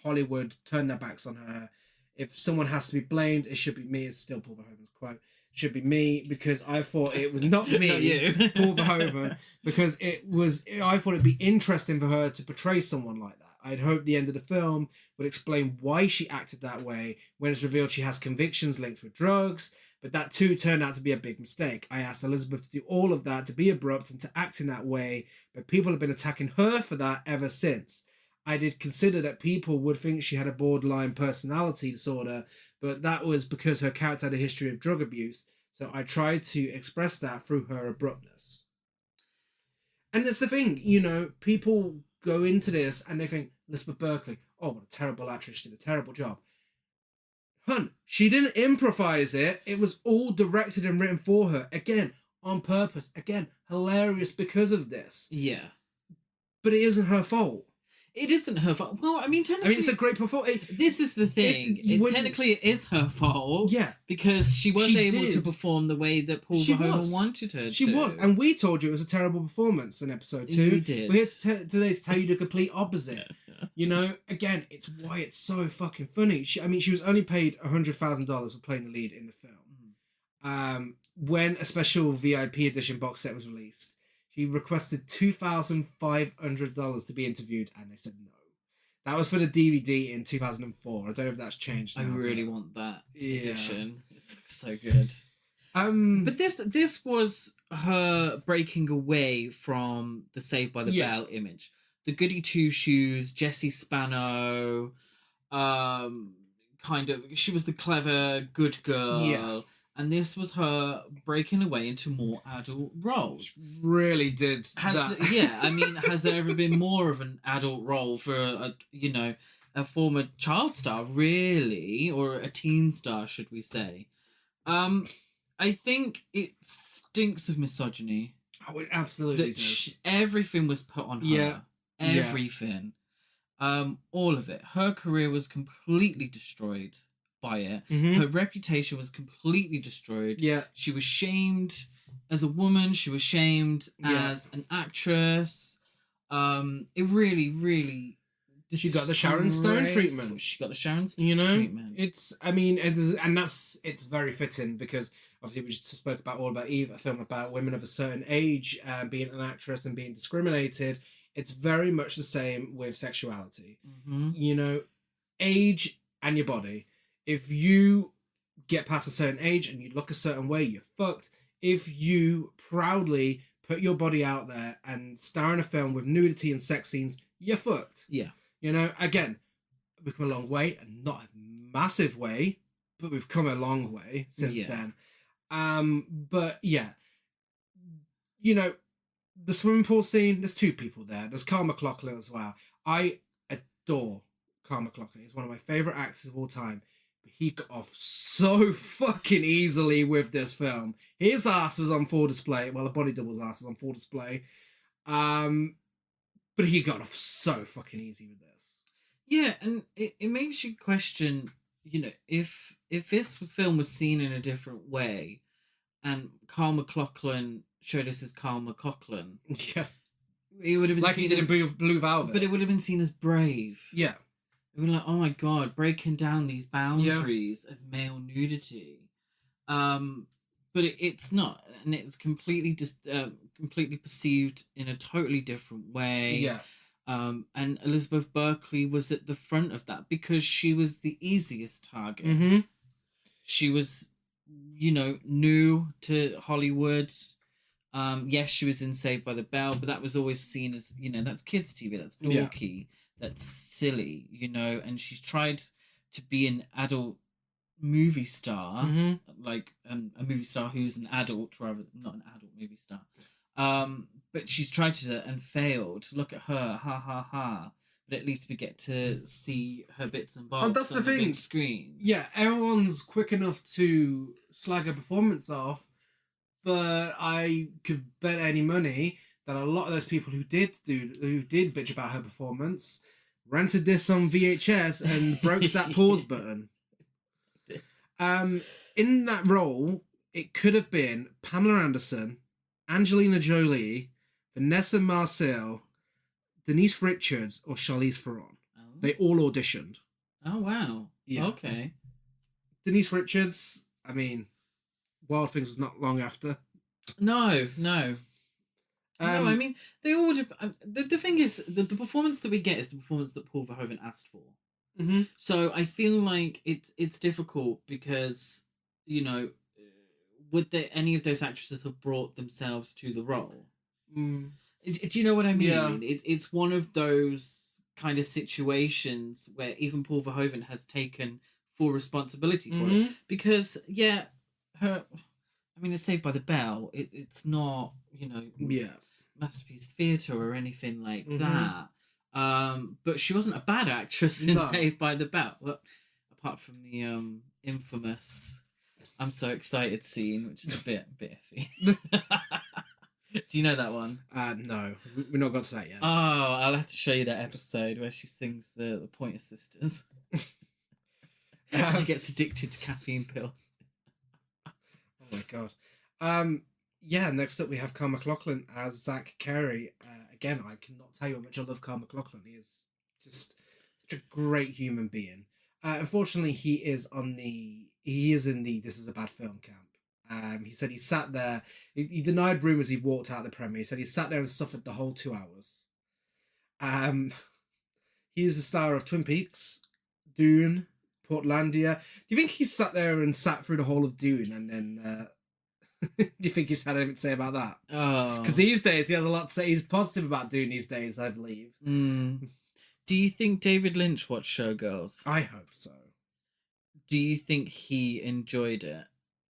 Hollywood turned their backs on her. If someone has to be blamed, it should be me. It's still Paul Verhoeven's quote. Should be me, because I thought it was not me, not you. Paul Verhoeven, because I thought it'd be interesting for her to portray someone like that. I'd hoped the end of the film would explain why she acted that way when it's revealed she has convictions linked with drugs, but that too turned out to be a big mistake. I asked Elizabeth to do all of that, to be abrupt and to act in that way, but people have been attacking her for that ever since. I did consider that people would think she had a borderline personality disorder, but that was because her character had a history of drug abuse, so I tried to express that through her abruptness. And that's the thing, people go into this and they think, Elizabeth Berkley, oh, what a terrible actress, she did a terrible job. Hun, she didn't improvise it. It was all directed and written for her. Again, on purpose. Again, hilarious because of this. Yeah. But it isn't her fault. It isn't her fault. Well, I mean, technically... it's a great performance. This is the thing. Technically, it is her fault. Yeah. Because she was able to perform the way that Paul Verhoeven wanted her to. She was. And we told you it was a terrible performance in episode 2. We did. We're here today to tell you the complete opposite. Again, it's why it's so fucking funny. She was only paid $100,000 for playing the lead in the film. When a special VIP edition box set was released, she requested $2,500 to be interviewed, and they said no. That was for the DVD in 2004. I don't know if that's changed now. I really want that edition. It's so good. But this was her breaking away from the Saved by the Bell image. The goody two shoes, Jessie Spano, she was the clever good girl. Yeah. And this was her breaking away into more adult roles. Really did that. Has there ever been more of an adult role for a former child star, really, or a teen star, should we say? I think it stinks of misogyny. Oh, it absolutely does. Everything was put on her. Yeah. Everything. All of it. Her career was completely destroyed by it. Mm-hmm. Her reputation was completely destroyed. Yeah. She was shamed as a woman. She was shamed as an actress. It really, really... She got the Sharon Stone treatment. She got the Sharon Stone treatment. It's very fitting because obviously we just spoke about All About Eve, a film about women of a certain age being an actress and being discriminated. It's very much the same with sexuality. Mm-hmm. Age and your body. If you get past a certain age and you look a certain way, you're fucked. If you proudly put your body out there and star in a film with nudity and sex scenes, you're fucked. Yeah. Again, we've come a long way, and not a massive way, but we've come a long way since then. But yeah, the swimming pool scene, there's two people there. There's Carl MacLachlan as well. I adore Carl MacLachlan. He's one of my favourite actors of all time. But he got off so fucking easily with this film. His ass was on full display. Well, the body double's ass was on full display. But he got off so fucking easy with this. Yeah, and it makes you question, if this film was seen in a different way, and Carl MacLachlan showed us as Carl MacLachlan. Yeah. It would have been like seen he did in Blue Velvet. But it would have been seen as brave. Yeah. It would be like, oh my god, breaking down these boundaries of male nudity. But it's not, and it's completely completely perceived in a totally different way. Yeah. And Elizabeth Berkley was at the front of that because she was the easiest target. Mm-hmm. She was, new to Hollywood. Yes, she was in Saved by the Bell, but that was always seen as, that's kids' TV, that's dorky, that's silly, and she's tried to be an adult movie star, like a movie star who's an adult, rather not an adult movie star. But she's tried to and failed. Look at her, ha ha ha. But at least we get to see her bits and bobs that's on the the thing. big screen. Yeah, everyone's quick enough to slag her performance off, but I could bet any money that a lot of those people who did bitch about her performance rented this on VHS and broke that pause button. In that role, it could have been Pamela Anderson, Angelina Jolie, Vanessa Marcel, Denise Richards, or Charlize Theron. Oh. They all auditioned. Oh, wow. Yeah. Okay. Denise Richards, I mean, Wild Things was not long after. No. No, I mean, they all... The thing is, the performance that we get is the performance that Paul Verhoeven asked for. Mm-hmm. So I feel like it's difficult because, would any of those actresses have brought themselves to the role? Mm. Do you know what I mean? Yeah. It's one of those kind of situations where even Paul Verhoeven has taken full responsibility for it. Because, it's Saved by the Bell. It's not, Masterpiece Theatre or anything like that. But she wasn't a bad actress in Saved by the Bell. Well, apart from the infamous "I'm so excited" scene, which is a bit iffy. Do you know that one? No, we've not got to that yet. Oh, I'll have to show you that episode where she sings the Pointer Sisters. She gets addicted to caffeine pills. Oh my god. Next up we have Carl McLachlan as Zach Carey. Again, I cannot tell you how much I love Carl McLachlan. He is just such a great human being. Unfortunately, he is in the This Is a Bad Film camp. He said he sat there. He denied rumours he walked out the premiere. He said he sat there and suffered the whole 2 hours. He is the star of Twin Peaks, Dune, Portlandia. Do you think he sat there and sat through the whole of Dune and then... do you think he's had anything to say about that? Oh. Because these days he has a lot to say. He's positive about Dune these days, I believe. Do you think David Lynch watched Showgirls? I hope so. Do you think he enjoyed it?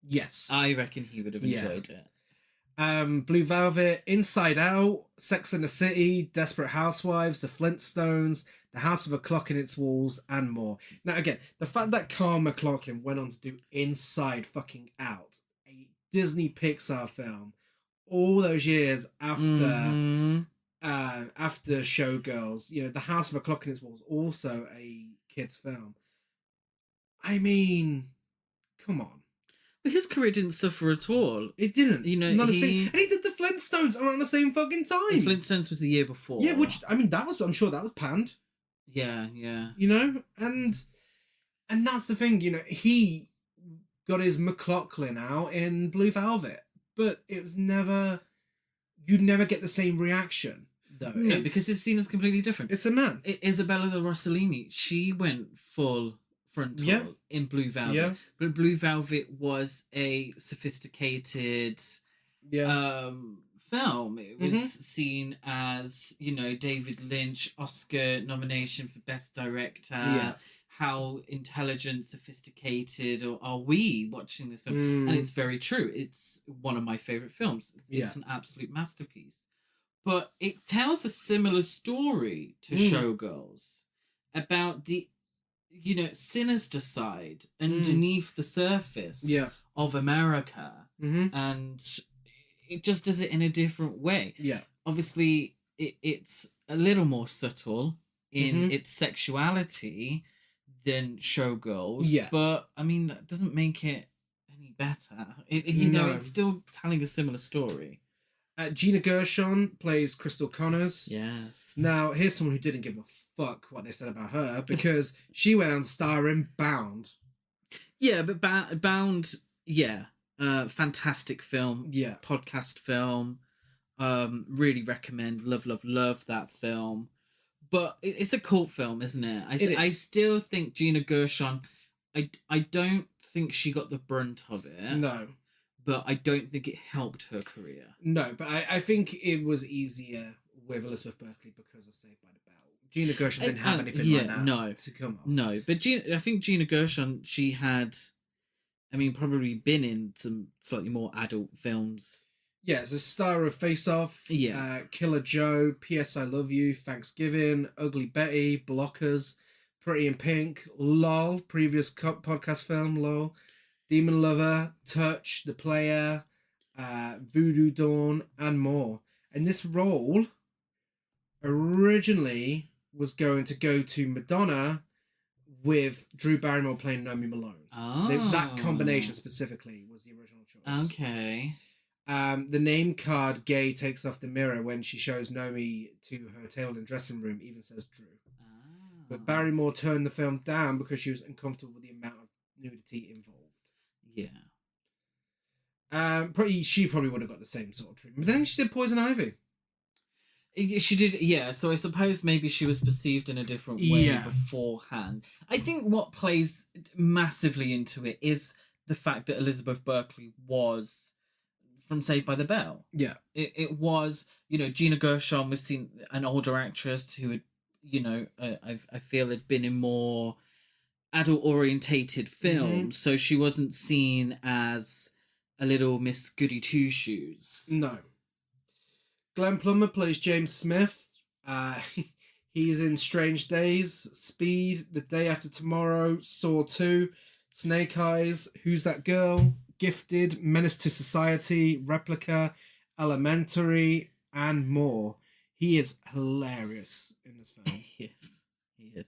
Yes. I reckon he would have enjoyed it. Blue Velvet, Inside Out, Sex and the City, Desperate Housewives, The Flintstones, The House of a Clock in Its Walls, and more. Now, again, the fact that Carl McLachlan went on to do Inside fucking Out, a Disney Pixar film, all those years after after Showgirls, The House of a Clock in Its Walls, also a kids' film. I mean, come on. But his career didn't suffer at all. It didn't. And he did the Flintstones around the same fucking time. The Flintstones was the year before. Yeah, which I'm sure that was panned. Yeah. And that's the thing, he got his McLachlan out in Blue Velvet, but it was never. You'd never get the same reaction though. No, because it's seen as completely different. It's a man. Isabella de Rossellini, she went full frontal in Blue Velvet. Yeah. But Blue Velvet was a sophisticated film. It was seen as, David Lynch Oscar nomination for Best Director. Yeah. How intelligent, sophisticated are we watching this film? And it's very true. It's one of my favourite films. It's an absolute masterpiece. But it tells a similar story to Showgirls about the sinister side underneath the surface of America. And it just does it in a different way. Yeah. Obviously, it's a little more subtle in its sexuality than Showgirls. Yeah. But, that doesn't make it any better. It's still telling a similar story. Gina Gershon plays Crystal Connors. Yes. Now, here's someone who didn't give a fuck what they said about her because she went on to star in Bound. Yeah, but Bound, fantastic film. Yeah. Podcast film. Really recommend. Love that film. But it's a cult film, isn't it? I still think Gina Gershon, I don't think she got the brunt of it. No. But I don't think it helped her career. No, but I think it was easier with Elizabeth Berkley because of Saved by the Bell. Gina Gershon didn't have anything like that to come off. No, but I think Gina Gershon, she had, probably been in some slightly more adult films. Yeah, so star of Face Off, Killer Joe, P.S. I Love You, Thanksgiving, Ugly Betty, Blockers, Pretty in Pink, LOL, previous podcast film, LOL, Demon Lover, Touch, The Player, Voodoo Dawn, and more. And this role originally was going to go to Madonna with Drew Barrymore playing Naomi Malone. Oh. That combination specifically was the original choice. Okay. The name card Gay takes off the mirror when she shows Naomi to her table in the dressing room even says Drew. But Barrymore turned the film down because she was uncomfortable with the amount of nudity involved. Yeah. She probably would have got the same sort of treatment. But then she did Poison Ivy. She did, yeah. So I suppose maybe she was perceived in a different way beforehand. I think what plays massively into it is the fact that Elizabeth Berkley was from Saved by the Bell. Yeah. It was, Gina Gershon was seen an older actress who had, I feel had been in more adult-orientated films, so she wasn't seen as a little Miss Goody Two-Shoes. No. Glenn Plummer plays James Smith. He's in Strange Days, Speed, The Day After Tomorrow, Saw 2, Snake Eyes, Who's That Girl, Gifted, Menace to Society, Replica, Elementary, and more. He is hilarious in this film. He is.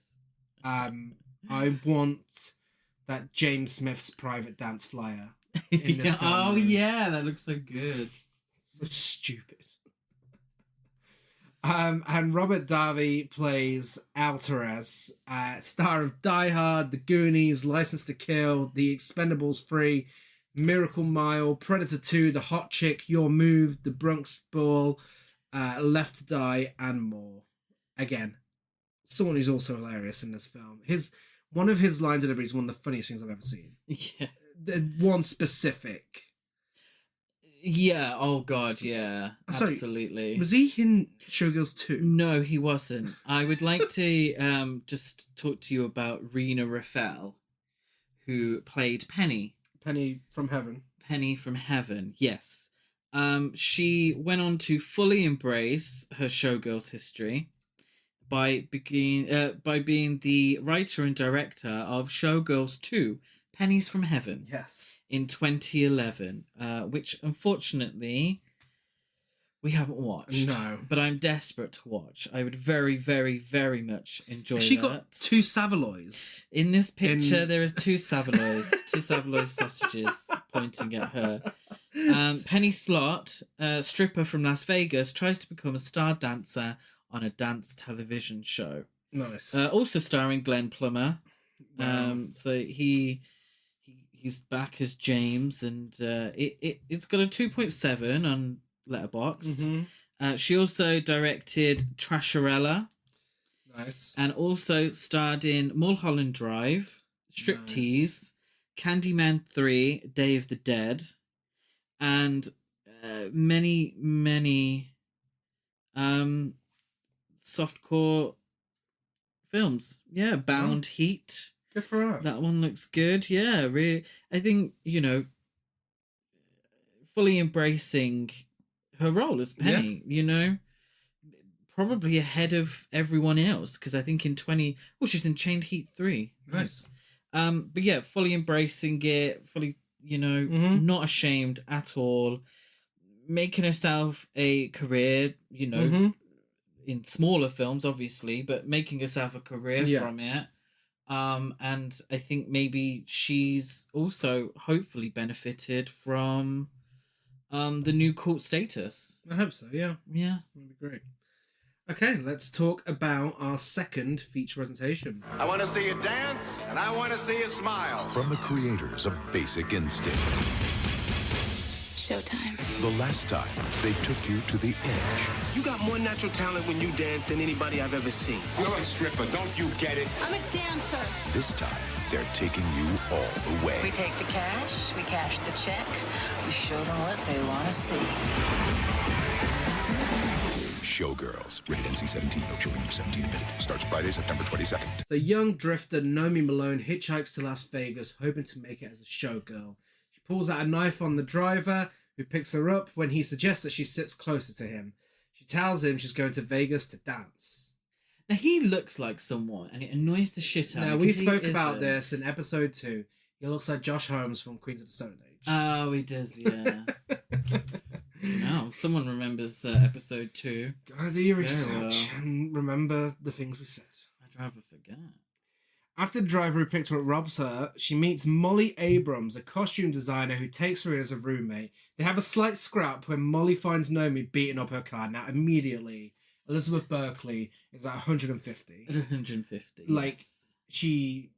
I want that James Smith's private dance flyer in this film. Oh, yeah, that looks so good. So stupid. And Robert Davi plays Alvarez, star of Die Hard, The Goonies, License to Kill, The Expendables 3, Miracle Mile, Predator 2, The Hot Chick, Your Move, The Bronx Ball, Left to Die, and more. Again, someone who's also hilarious in this film. One of his line deliveries is one of the funniest things I've ever seen. Yeah. One specific. Yeah, oh god, yeah. Sorry, absolutely. Was he in Showgirls 2? No, he wasn't. I would like to just talk to you about Rena Raphael, who played Penny. Penny from Heaven. Penny from Heaven, yes. She went on to fully embrace her Showgirls history by being the writer and director of Showgirls 2, Pennies from Heaven. Yes. In 2011, which unfortunately we haven't watched. No. But I'm desperate to watch. I would very, very, very much enjoy she that. Got 2 Savaloys. In this picture, there is 2 Savaloys. 2 Savaloy sausages pointing at her. Penny Slott, a stripper from Las Vegas, tries to become a star dancer on a dance television show. Nice. Also starring Glenn Plummer. Wow. So he's back as James, and it's got a 2.7 on Letterboxd. Mm-hmm. She also directed Trasharella. Nice. And also starred in Mulholland Drive, Striptease, nice. Candyman 3, Day of the Dead, and many, many softcore films. Yeah, Bound Heat. Good for her. That one looks good. Yeah, really. I think, fully embracing her role as Penny, probably ahead of everyone else, because I think she's in Chained Heat 3. Nice. But yeah, fully embracing it, fully, not ashamed at all, making herself a career, in smaller films, obviously, but making herself a career from it. And I think maybe she's also hopefully benefited from the new cult status. I hope so, yeah. Yeah. That'd be great. Okay, let's talk about our second feature presentation. I want to see you dance, and I want to see you smile. From the creators of Basic Instinct. Showtime. The last time they took you to the edge. You got more natural talent when you dance than anybody I've ever seen. You're a stripper, don't you get it? I'm a dancer. This time, they're taking you all the way. We take the cash, we cash the check, we show them what they want to see. Showgirls. Rated NC-17. No children under 17 admitted. Starts Friday, September 22nd. So young drifter Naomi Malone hitchhikes to Las Vegas, hoping to make it as a showgirl. She pulls out a knife on the driver, who picks her up when he suggests that she sits closer to him. She tells him she's going to Vegas to dance. Now, he looks like someone, and it annoys the shit out of me. Now, we 'cause he spoke about isn't. this in episode 2. He looks like Josh Holmes from Queens of the Stone Age. Oh, he does, yeah. No, someone remembers episode 2. Gotta do your Very research well. and remember the things we said. I'd rather forget. After the driver who picked her up robs her, she meets Molly Abrams, a costume designer who takes her in as a roommate. They have a slight scrap when Molly finds Naomi beating up her car. Now, immediately, Elizabeth Berkley is at 150. At 150. Like, yes. she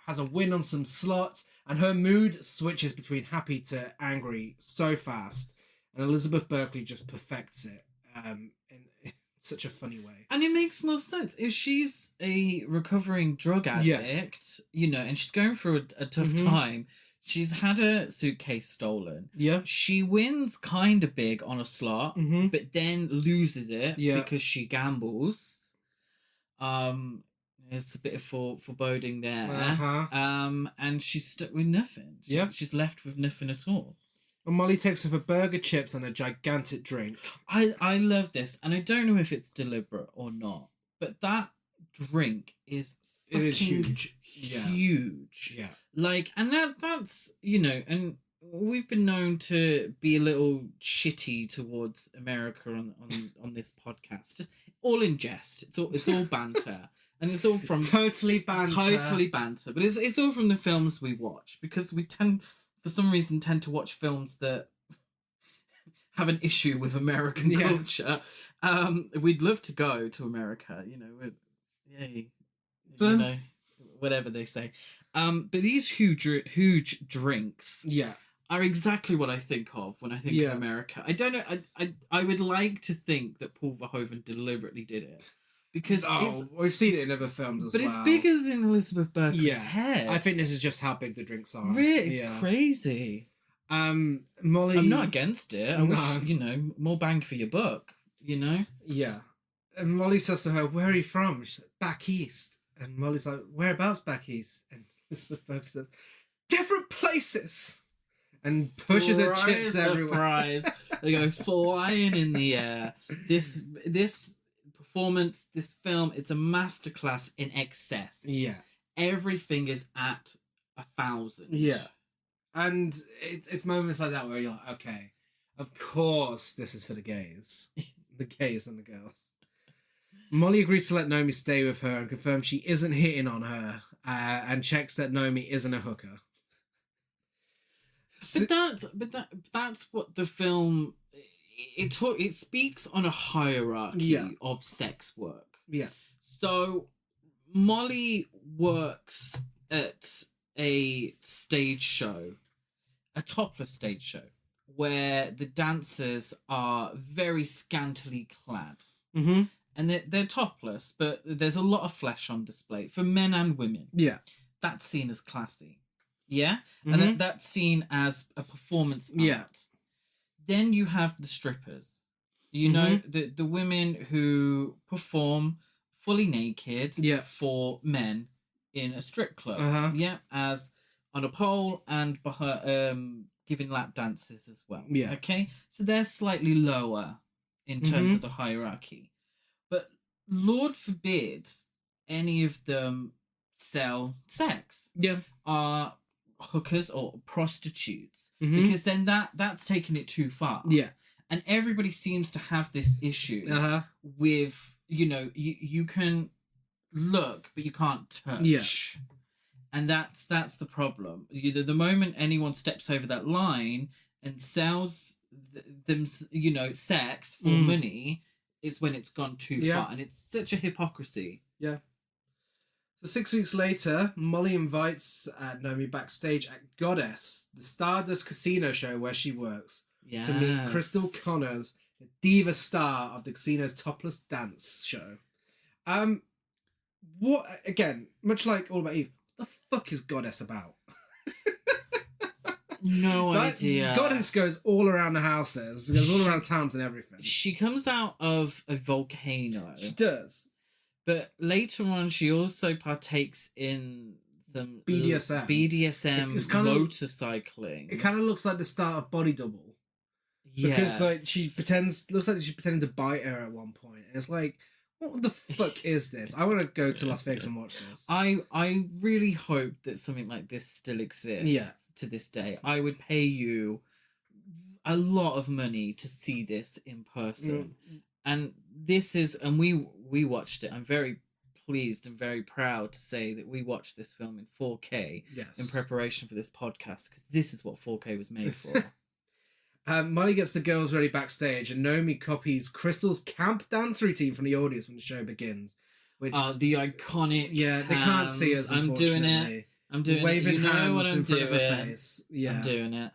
has a win on some slots, and her mood switches between happy to angry so fast. And Elizabeth Berkley just perfects it in such a funny way. And it makes more sense. If she's a recovering drug addict, you know, and she's going through a tough time, she's had her suitcase stolen. Yeah. She wins kind of big on a slot, but then loses it because she gambles. It's a bit of foreboding there. And she's stuck with nothing. She's left with nothing at all. And Molly takes her for burger, chips, and a gigantic drink. I love this, and I don't know if it's deliberate or not, but that drink is fucking huge. Huge. Yeah. Like, and that's, you know, and we've been known to be a little shitty towards America on this podcast. Just all in jest. It's all banter. And it's all from totally banter. Totally banter. But it's all from the films we watch, because we for some reason tend to watch films that have an issue with American culture. We'd love to go to America, you know, yay, you know, whatever they say. But these huge drinks are exactly what I think of when I think of America. I don't know. I would like to think that Paul Verhoeven deliberately did it. Because we've seen it in other films as well. But it's bigger than Elizabeth Berkley's head. I think this is just how big the drinks are. Really? It's crazy. Molly... I'm not against it. I wish, you know, more bang for your buck, you know? Yeah. And Molly says to her, "Where are you from?" She's like, "Back east." And Molly's like, "Whereabouts back east?" And Elizabeth Berkley says, "Different places." And pushes her chips everywhere. Surprise. They go flying in the air. This performance, this film, it's a masterclass in excess. Yeah. Everything is at 1,000. Yeah. And it's moments like that where you're like, okay, of course this is for the gays. The gays and the girls. Molly agrees to let Naomi stay with her and confirms she isn't hitting on her, and checks that Naomi isn't a hooker. But that's what the film... It speaks on a hierarchy of sex work. Yeah. So Molly works at a stage show, a topless stage show, where the dancers are very scantily clad. Mm-hmm. And they're topless, but there's a lot of flesh on display for men and women. Yeah. That's seen as classy. Yeah? Mm-hmm. And that's seen as a performance art. Yeah. Then you have the strippers, you know, the women who perform fully naked for men in a strip club. Yeah, as on a pole and giving lap dances as well. Yeah. Okay, so they're slightly lower in terms of the hierarchy. But Lord forbid any of them sell sex. Yeah. Are hookers or prostitutes, because then that's taking it too far. Yeah. And everybody seems to have this issue with, you know, you can look but you can't touch. Yeah. And that's the problem. The moment anyone steps over that line and sells them, you know, sex for money, is when it's gone too far, and it's such a hypocrisy. Yeah. So 6 weeks later, Molly invites Naomi backstage at Goddess, the Stardust casino show where she works. to meet Crystal Connors, the diva star of the casino's topless dance show. What, again, much like All About Eve, what the fuck is Goddess about? No idea. Goddess goes all around the houses, goes all around towns and everything. She comes out of a volcano. She does. But later on, she also partakes in some BDSM. It's kind motorcycling. It kind of looks like the start of Body Double. Because like looks like she's pretending to bite her at one point, and it's like, what the fuck is this? I want to go to Las Vegas and watch this. I really hope that something like this still exists to this day. I would pay you a lot of money to see this in person. And this is, and we watched it. I'm very pleased and very proud to say that we watched this film in 4K in preparation for this podcast, because this is what 4K was made for. Molly gets the girls ready backstage, and Naomi copies Crystal's camp dance routine from the audience when the show begins. Which the iconic they can't see us, I'm doing it. Waving You know hands what I'm in front doing. of her face. Yeah. I'm doing it.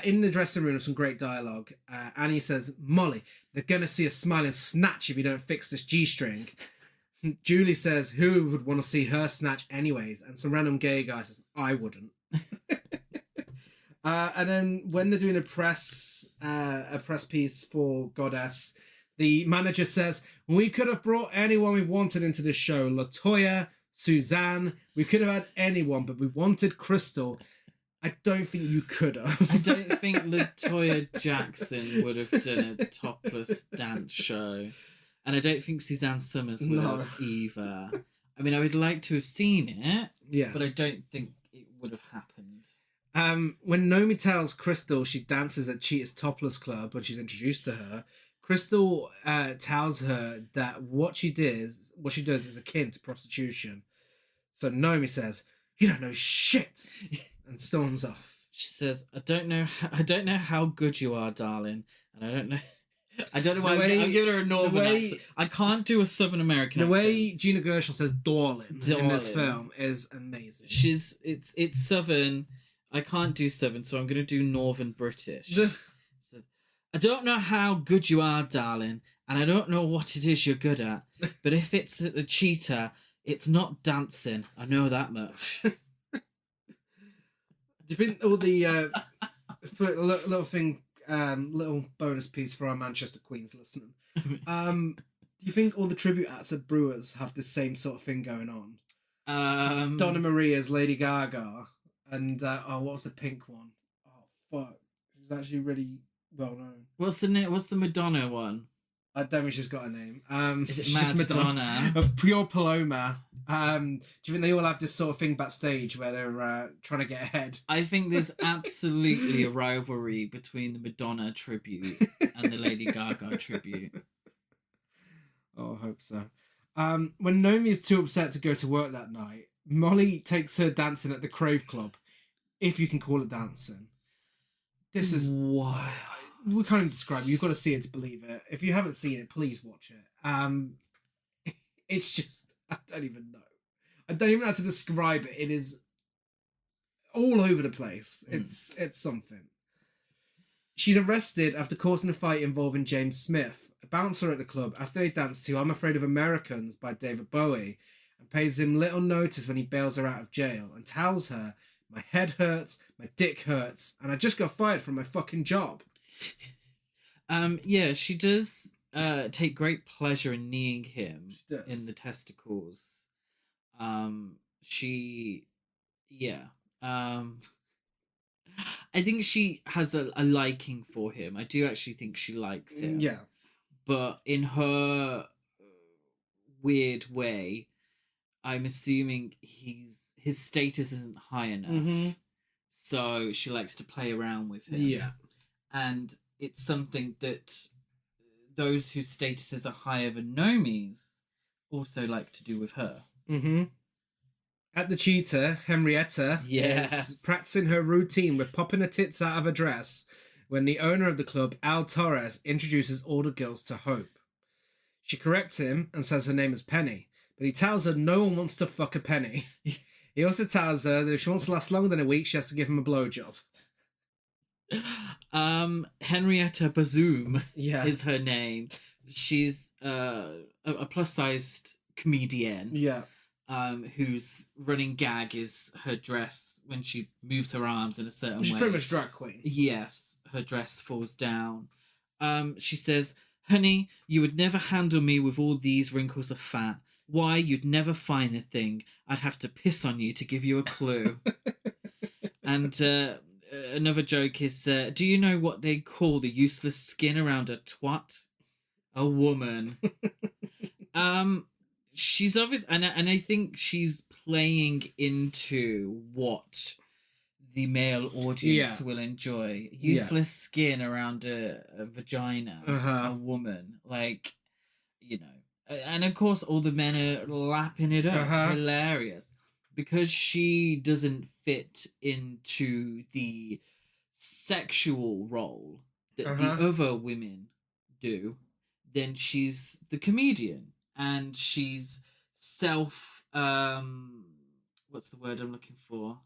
In the dressing room, some great dialogue. Annie says, Molly, they're going to see a smiling snatch if you don't fix this G-string. Julie says, who would want to see her snatch anyways? And some random gay guy says, I wouldn't. And then when they're doing a press piece for Goddess, the manager says, we could have brought anyone we wanted into the show. LaToya, Suzanne, we could have had anyone, but we wanted Crystal. I don't think you could have. I don't think LaToya Jackson would have done a topless dance show. And I don't think Suzanne Summers would have either. I mean, I would like to have seen it, but I don't think it would have happened. When Naomi tells Crystal she dances at Cheetah's Topless Club when she's introduced to her, Crystal tells her that what she does is akin to prostitution. So Naomi says, you don't know shit, and storms off. She says, I don't know how good you are, darling, and I don't know why I'm giving her a northern accent. I can't do a Southern American accent. The way Gina Gershon says darling in this film is amazing. It's Southern. I can't do Southern, so I'm going to do Northern British. I don't know how good you are, darling, and I don't know what it is you're good at, but if it's at the Cheetah, it's not dancing. I know that much. Do you think all the little bonus piece for our Manchester Queens listening? Do you think all the tribute acts at Brewers have the same sort of thing going on? Donna Marie as Lady Gaga, and what was the pink one? Oh fuck, it was actually really well known. What's the Madonna one? I don't think she's got a name. Is it Mad Madonna? Pure Paloma. Do you think they all have this sort of thing backstage where they're trying to get ahead? I think there's absolutely a rivalry between the Madonna tribute and the Lady Gaga tribute. Oh, I hope so. When Naomi is too upset to go to work that night, Molly takes her dancing at the Crave Club, if you can call it dancing. This is wild. We can't even describe it. You've got to see it to believe it. If you haven't seen it, please watch it. It's just, I don't even know. I don't even know how to describe it. It is all over the place. It's something. She's arrested after causing a fight involving James Smith, a bouncer at the club, after they danced to I'm Afraid of Americans by David Bowie, and pays him little notice when he bails her out of jail and tells her, my head hurts, my dick hurts, and I just got fired from my fucking job. She does take great pleasure in kneeing him in the testicles. I think she has a liking for him. I do actually think she likes him. Yeah. But in her weird way, I'm assuming his status isn't high enough. Mm-hmm. So she likes to play around with him. Yeah. And it's something that those whose statuses are higher than Nomi's also like to do with her. Mm-hmm. At the Cheetah, Henrietta is practicing her routine with popping her tits out of her dress when the owner of the club, Al Torres, introduces all the girls to Hope. She corrects him and says her name is Penny, but he tells her no one wants to fuck a penny. He also tells her that if she wants to last longer than a week, she has to give him a blowjob. Henrietta Bazoom Yeah. is her name. She's a plus-sized comedian. Yeah. Whose running gag is her dress when she moves her arms in a certain way. She's pretty much drag queen. Yes, her dress falls down. She says, "Honey, you would never handle me with all these wrinkles of fat. Why, you'd never find the thing. I'd have to piss on you to give you a clue." And another joke is, do you know what they call the useless skin around a twat? A woman. She's obvious, and I think she's playing into what the male audience will enjoy. Useless skin around a vagina, a woman, like, you know. And of course, all the men are lapping it up. Hilarious. Because she doesn't fit into the sexual role that the other women do, then she's the comedian. And she's what's the word I'm looking for?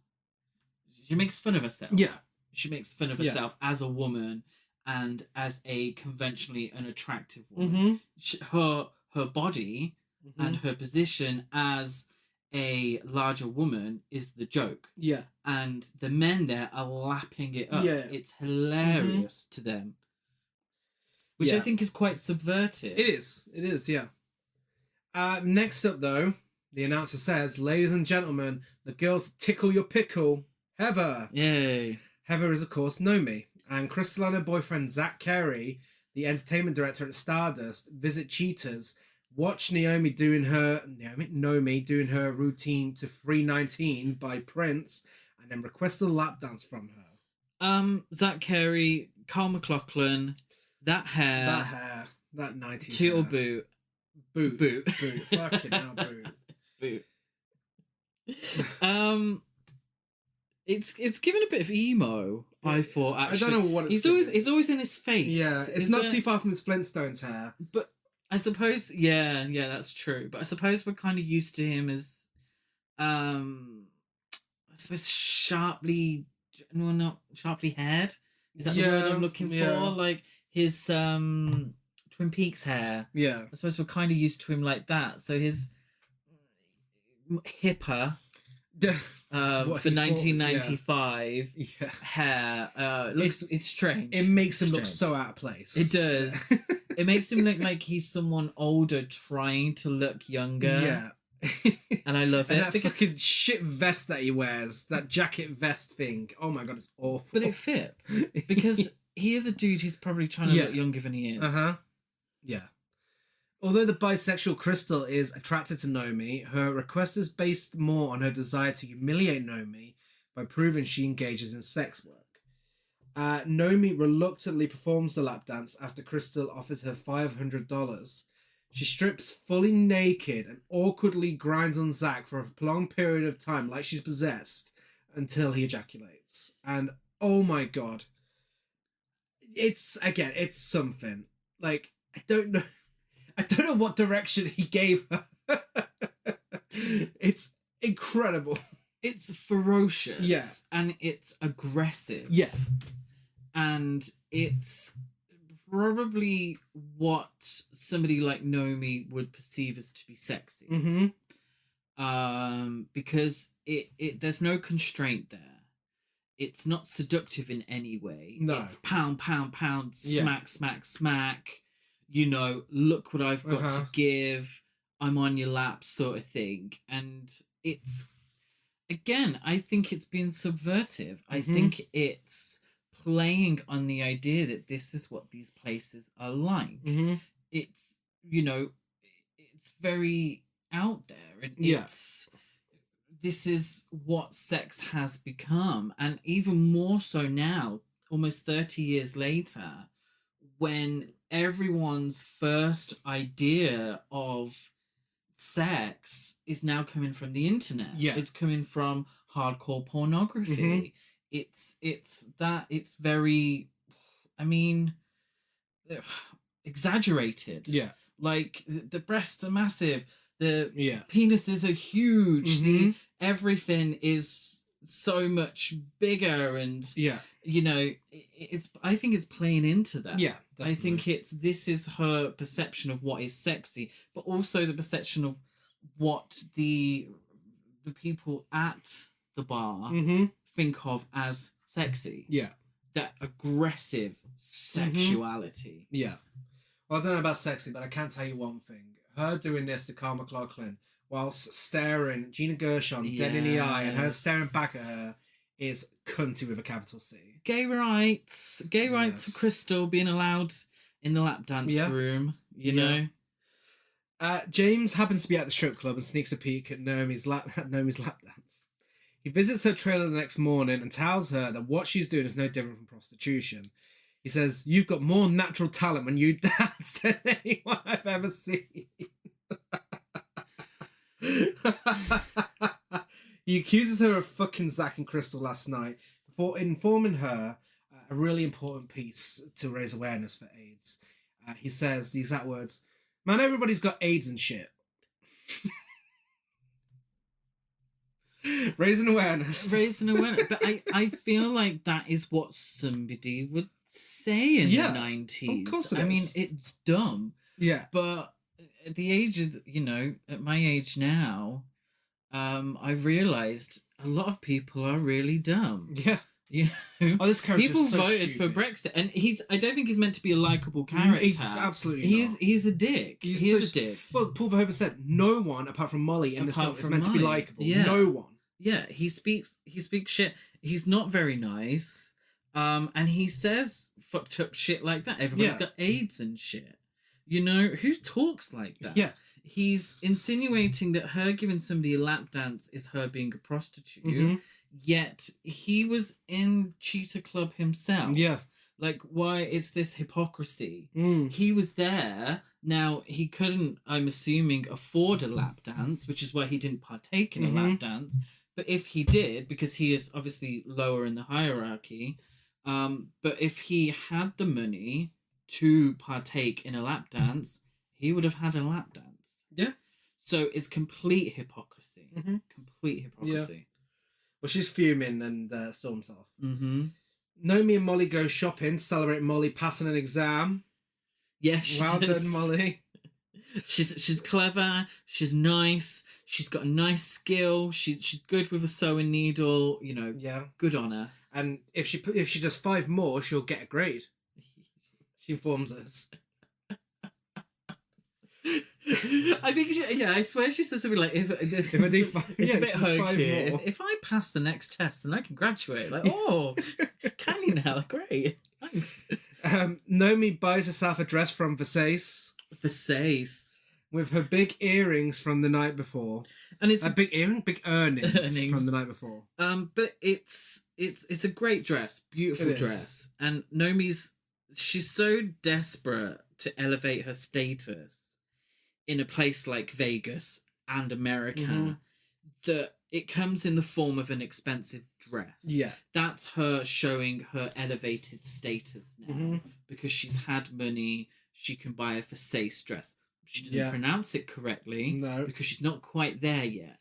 She makes fun of herself. Yeah. She makes fun of herself as a woman and as a conventionally unattractive woman. Her body and her position as a larger woman is the joke. Yeah. And the men there are lapping it up. Yeah. It's hilarious to them. Which I think is quite subversive. It is, yeah. Next up, though, the announcer says, "Ladies and gentlemen, the girl to tickle your pickle, Heather." Yay. Heather is, of course, Nomi. And Crystal and her boyfriend, Zach Carey, the entertainment director at Stardust, visit Cheetahs, watch Nomi doing her routine to 319 by Prince, and then request a lap dance from her. Zach Carey, Carl McLachlan, that hair, that 90s Toodle hair. boot. Fucking hell, boot. It's boot. It's given a bit of emo. I thought. Actually, I don't know what it's It's always in his face. Yeah, it's not too far from his Flintstones hair. But I suppose, yeah, that's true. But I suppose we're kind of used to him as, I suppose not sharply haired. Is that the word I'm looking for? Like his Twin Peaks hair. Yeah. I suppose we're kind of used to him like that. So his hipper for 1995 hair it's strange. It makes him look so out of place. It does. It makes him look like he's someone older trying to look younger. Yeah. And I love it. And that fucking shit vest that he wears, that jacket vest thing. Oh my god, it's awful. But it fits because he is a dude who's probably trying to look younger than he is. Yeah. Although the bisexual Crystal is attracted to Nomi, her request is based more on her desire to humiliate Nomi by proving she engages in sex work. Nomi reluctantly performs the lap dance after Crystal offers her $500. She strips fully naked and awkwardly grinds on Zach for a prolonged period of time like she's possessed until he ejaculates. And oh my god. It's something. Like, I don't know what direction he gave her. It's incredible. It's ferocious. Yeah. And it's aggressive. Yeah. And it's probably what somebody like Nomi would perceive as to be sexy. Because it there's no constraint there. It's not seductive in any way. No. It's pound, pound, pound, smack, smack, smack. You know, look what I've got to give. I'm on your lap, sort of thing. And it's, again, I think it's been subversive. I think it's playing on the idea that this is what these places are like. It's, you know, it's very out there. And this is what sex has become. And even more so now, almost 30 years later, when everyone's first idea of sex is now coming from the internet. Yeah. It's coming from hardcore pornography. It's very, I mean, exaggerated. Yeah. Like the breasts are massive. The penises are huge. Everything is so much bigger, and Yeah. you know, I think it's playing into that. Yeah, I think this is her perception of what is sexy, but also the perception of what the people at the bar think of as sexy. Yeah. That aggressive sexuality. Yeah. Well, I don't know about sexy, but I can tell you one thing. Her doing this to Carl McLaughlin whilst staring Gina Gershon dead in the eye, and her staring back at her, is cunty with a capital C. Gay rights for Crystal being allowed in the lap dance room, you know. James happens to be at the strip club and sneaks a peek at Naomi's lap dance. He visits her trailer the next morning and tells her that what she's doing is no different from prostitution. He says, "You've got more natural talent when you dance than anyone I've ever seen." He accuses her of fucking Zach and Crystal last night before informing her a really important piece to raise awareness for AIDS. He says the exact words, "Man, everybody's got AIDS and shit." Raising awareness. But I feel like that is what somebody would say in the 90s. Of course I mean, it's dumb. Yeah. But at the age of, at my age now, I've realised a lot of people are really dumb. Yeah. Oh, this character people is so voted stupid. for Brexit, and I don't think he's meant to be a likable character. He's absolutely not. He's a dick. He's a dick. Well, Paul Verhoeven said no one apart from Molly in this film is meant to be likable. Yeah. No one. Yeah, he speaks shit. He's not very nice. And he says fucked up shit like that. Everybody's got AIDS and shit. Who talks like that? Yeah. He's insinuating that her giving somebody a lap dance is her being a prostitute. Yet he was in Cheetah Club himself. Yeah. Like, why? It's this hypocrisy. He was there. Now, he couldn't, I'm assuming, afford a lap dance, which is why he didn't partake in a lap dance. But if he did, because he is obviously lower in the hierarchy, but if he had the money to partake in a lap dance, he would have had a lap dance. Yeah. So it's complete hypocrisy. Complete hypocrisy. Yeah. Well, she's fuming and storms off. Naomi and Molly go shopping to celebrate Molly passing an exam. Yes, well done, Molly. She's clever. She's nice. She's got a nice skill. She's good with a sewing needle. Yeah. Good on her. And if she does 5 more, she'll get a grade. She informs us. I think I swear she says something like, if I do 5, it's a bit hokey. 5 more. If I pass the next test and I can graduate, like, oh, can you now? Great, thanks. Naomi buys herself a dress from Versace. With her big earrings from the night before. And it's big earnings from the night before. But it's a great dress, beautiful dress. And she's so desperate to elevate her status in a place like Vegas and America that it comes in the form of an expensive dress. Yeah. That's her showing her elevated status now because she's had money. She can buy a Versace dress. She doesn't pronounce it correctly because she's not quite there yet.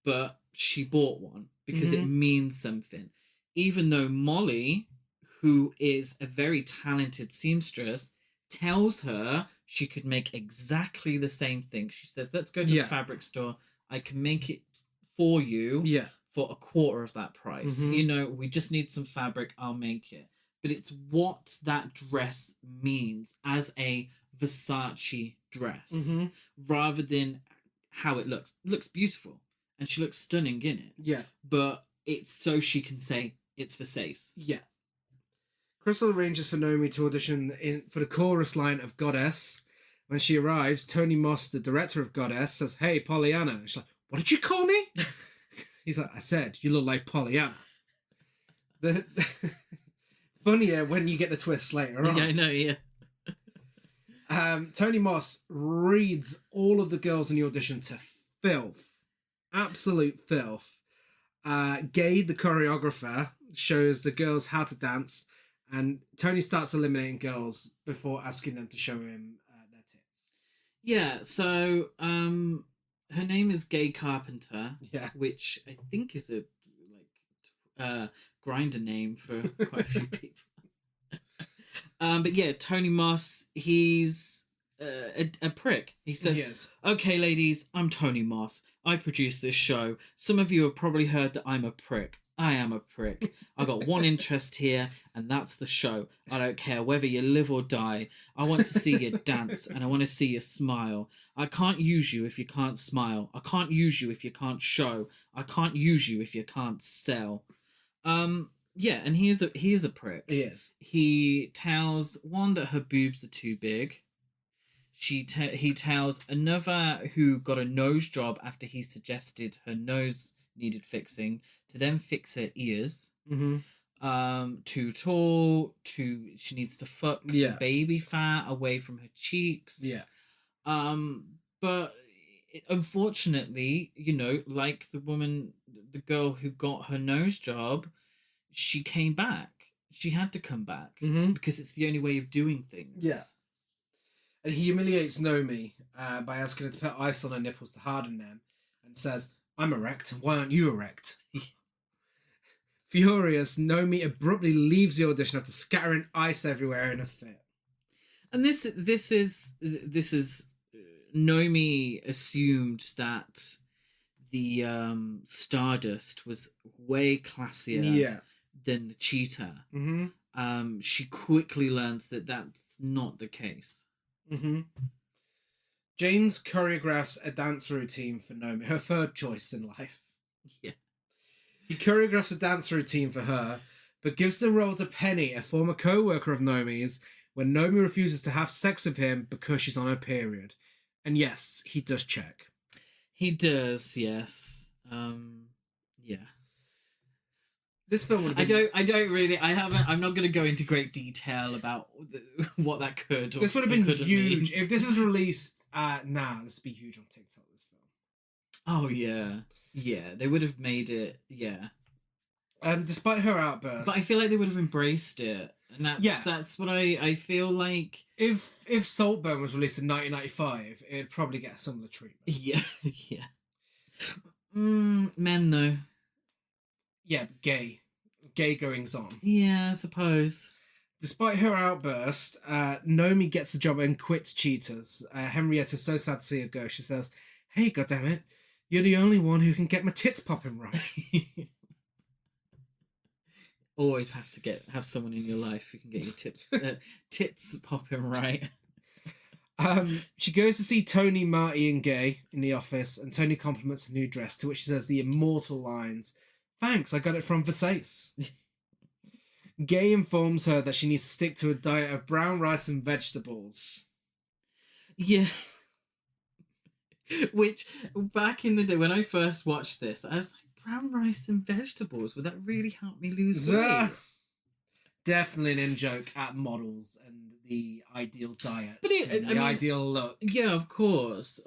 But she bought one because it means something. Even though Molly, who is a very talented seamstress, tells her she could make exactly the same thing. She says, let's go to the fabric store. I can make it for you for a quarter of that price. We just need some fabric. I'll make it. But it's what that dress means as a Versace dress rather than how it looks. It looks beautiful and she looks stunning in it. Yeah. But it's so she can say it's Versace. Yeah. Crystal arranges for Naomi to audition for the chorus line of Goddess. When she arrives, Tony Moss, the director of Goddess, says, "Hey, Pollyanna." And she's like, "What did you call me?" He's like, "I said, you look like Pollyanna." Funnier when you get the twist later on. Yeah, I know, yeah. Tony Moss reads all of the girls in the audition to filth. Absolute filth. Gade, the choreographer, shows the girls how to dance, and Tony starts eliminating girls before asking them to show him their tits. Yeah, so her name is Gay Carpenter, which I think is a grinder name for quite a few people. But yeah, Tony Moss, he's a prick. He says, Yes. "Okay, ladies, I'm Tony Moss. I produce this show. Some of you have probably heard that I'm a prick. I am a prick. I got one interest here, and that's the show. I don't care whether you live or die. I want to see you dance, and I want to see you smile. I can't use you if you can't smile. I can't use you if you can't show. I can't use you if you can't sell." Yeah, and he is a prick. Yes. He tells one that her boobs are too big. He tells another who got a nose job after he suggested her nose needed fixing to then fix her ears. Too tall. She needs to fuck baby fat away from her cheeks. Yeah. But unfortunately, like the girl who got her nose job, she came back. She had to come back because it's the only way of doing things. Yeah. And he humiliates Nomi by asking her to put ice on her nipples to harden them, and says, "I'm erect. Why aren't you erect?" Furious, Nomi abruptly leaves the audition after scattering ice everywhere in a fit. And this is Nomi assumed that the Stardust was way classier than the cheetah. She quickly learns that that's not the case. James choreographs a dance routine for Nomi, her third choice in life. Yeah. He choreographs a dance routine for her, but gives the role to Penny, a former co-worker of Nomi's, when Nomi refuses to have sex with him because she's on her period. And yes, he does check. He does, yes. Yeah. This film would have been... I'm not going to go into great detail about what that could. This would have been huge. If this was released now, this would be huge on TikTok, this film. Oh, yeah. Yeah, they would have made it, yeah. Despite her outburst... But I feel like they would have embraced it. And that's what I feel like... If Saltburn was released in 1995, it'd probably get a similar treatment. Yeah, yeah. Men, though. Yeah, gay goings on. Yeah, I suppose. Despite her outburst, Nomi gets the job and quits Cheetahs. Henrietta's so sad to see her go. She says, "Hey, goddammit, you're the only one who can get my tits popping right." Always have to have someone in your life who can get your tits popping right. She goes to see Tony, Marty, and Gay in the office, and Tony compliments her new dress, to which she says the immortal lines, "Thanks, I got it from Versace." Gay informs her that she needs to stick to a diet of brown rice and vegetables. Yeah. Which, back in the day, when I first watched this, I was like, brown rice and vegetables, would that really help me lose weight? Definitely an in-joke at models and the ideal diet, but ideal look. Yeah, of course.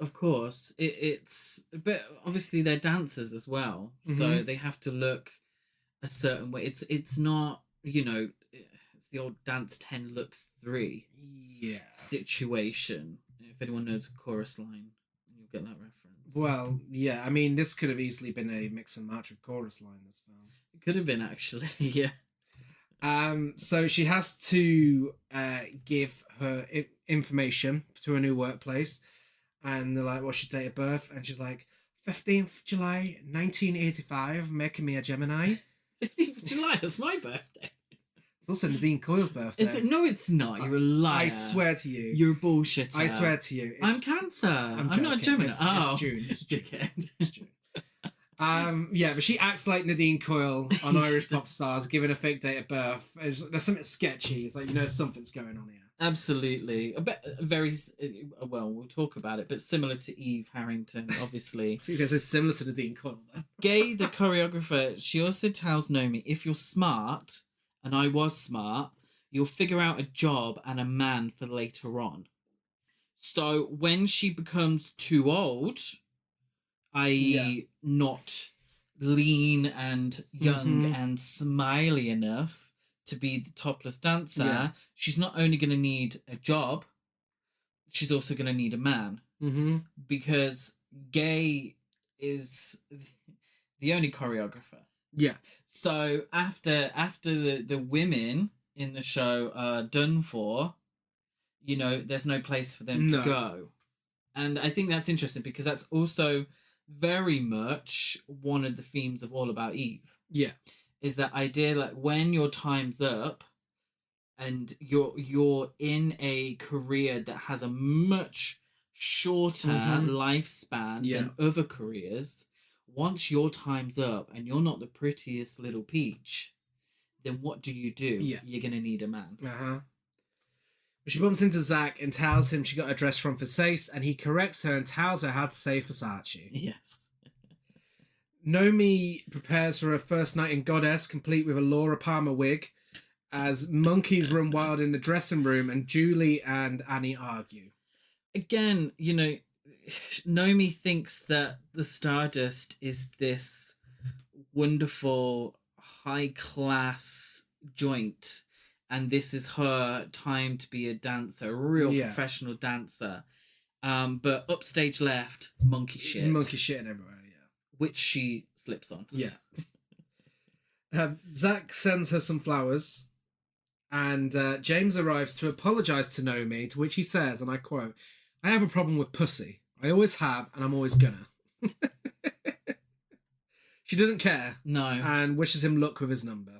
It's, but obviously they're dancers as well, so they have to look a certain way. It's not, it's the old dance 10 looks 3 situation. If anyone knows a chorus line, you'll get that reference. Well, yeah, I mean, this could have easily been a mix and match with chorus line, this film. It could have been, actually. Yeah. So she has to give her information to her new workplace, and they're like, "What's your date of birth?" And she's like, 15th July 1985, making me a Gemini. 15th of July, that's my birthday. It's also Nadine Coyle's birthday. Is it? No, it's not. You're a liar. I swear to you. You're a bullshitter. I swear to you. I'm Cancer. I'm not a Gemini. It's June. It's June. Yeah, but she acts like Nadine Coyle on Irish Pop Stars, giving a fake date of birth. There's something sketchy. It's like, something's going on here. Absolutely. Well, we'll talk about it, but similar to Eve Harrington, obviously. Because it's similar to Nadine Coyle, though. Gay, the choreographer, she also tells Nomi, if you're smart, and I was smart, you'll figure out a job and a man for later on. So when she becomes too old, i.e. not lean and young and smiley enough to be the topless dancer, she's not only going to need a job, she's also going to need a man. Because Gay is the only choreographer. Yeah. So after the women in the show are done for, there's no place for them to go. And I think that's interesting because that's also very much one of the themes of All About Eve. Yeah. Is that idea like when your time's up and you're in a career that has a much shorter lifespan than other careers, once your time's up and you're not the prettiest little peach, then what do? Yeah. You're gonna need a man. She bumps into Zach and tells him she got a dress from Versace, and he corrects her and tells her how to say Versace. Yes. Nomi prepares for her first night in Goddess, complete with a Laura Palmer wig, as monkeys run wild in the dressing room and Julie and Annie argue. Again, Nomi thinks that the Stardust is this wonderful high-class joint, and this is her time to be a dancer, a real professional dancer. But upstage left, monkey shit everywhere, which she slips on. Zach sends her some flowers, and James arrives to apologise to Nomi, to which he says, and I quote, "I have a problem with pussy. I always have, and I'm always gonna." She doesn't care. No. And wishes him luck with his number.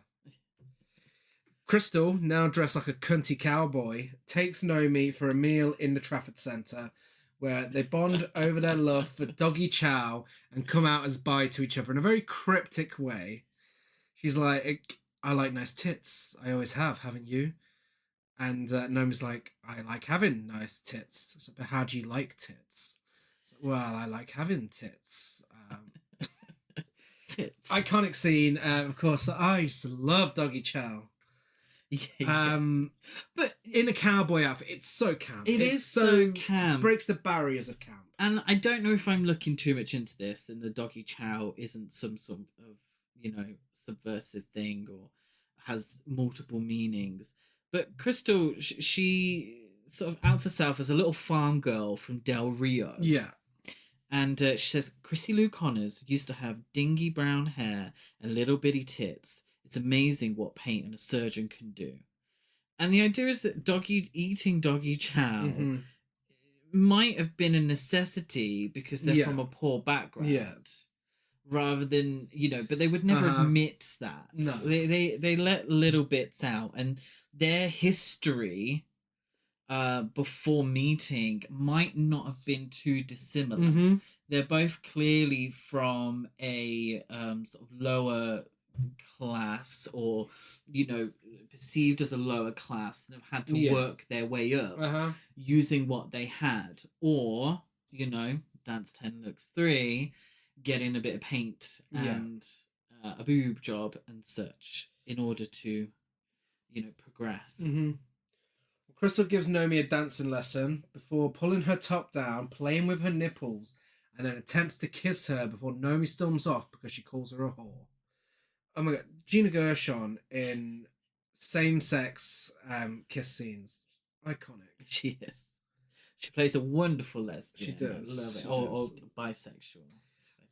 Crystal, now dressed like a cunty cowboy, takes Nomi for a meal in the Trafford Centre, where they bond over their love for doggy chow and come out as bi to each other in a very cryptic way. She's like, "I like nice tits. I always have, haven't you?" And Nomi's like, "I like having nice tits." So, "But how do you like tits?" So, "Well, I like having tits." Tits. Iconic scene, of course. I used to love doggy chow. But in a cowboy outfit, it's so camp. It's so camp. Breaks the barriers of camp. And I don't know if I'm looking too much into this, and the doggy chow isn't some sort of, subversive thing or has multiple meanings. But Crystal, she sort of outs herself as a little farm girl from Del Rio. Yeah. And she says, "Chrissy Lou Connors used to have dingy brown hair and little bitty tits. It's amazing what paint and a surgeon can do." And the idea is that eating doggy chow might have been a necessity because they're from a poor background. Yeah. Rather than, but they would never admit that. No. They let little bits out, and their history before meeting might not have been too dissimilar. They're both clearly from a sort of lower class, or perceived as a lower class, and have had to work their way up using what they had, or Dance 10 Looks 3, getting a bit of paint and a boob job and such in order to progress. Crystal gives Nomi a dancing lesson before pulling her top down, playing with her nipples, and then attempts to kiss her before Nomi storms off because she calls her a whore. Oh my god, Gina Gershon in same-sex kiss scenes. Iconic. She is. She plays a wonderful lesbian. She does. I love it. Or bisexual, should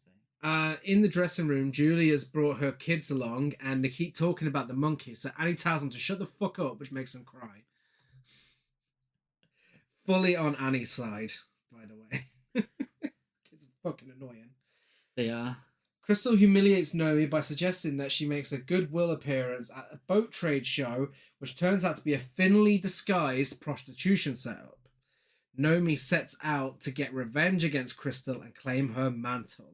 I say. In the dressing room, Julie has brought her kids along, and they keep talking about the monkeys, so Annie tells them to shut the fuck up, which makes them cry. Fully on Annie's side, by the way. Kids are fucking annoying. They are. Crystal humiliates Nomi by suggesting that she makes a goodwill appearance at a boat trade show, which turns out to be a thinly disguised prostitution setup. Nomi sets out to get revenge against Crystal and claim her mantle.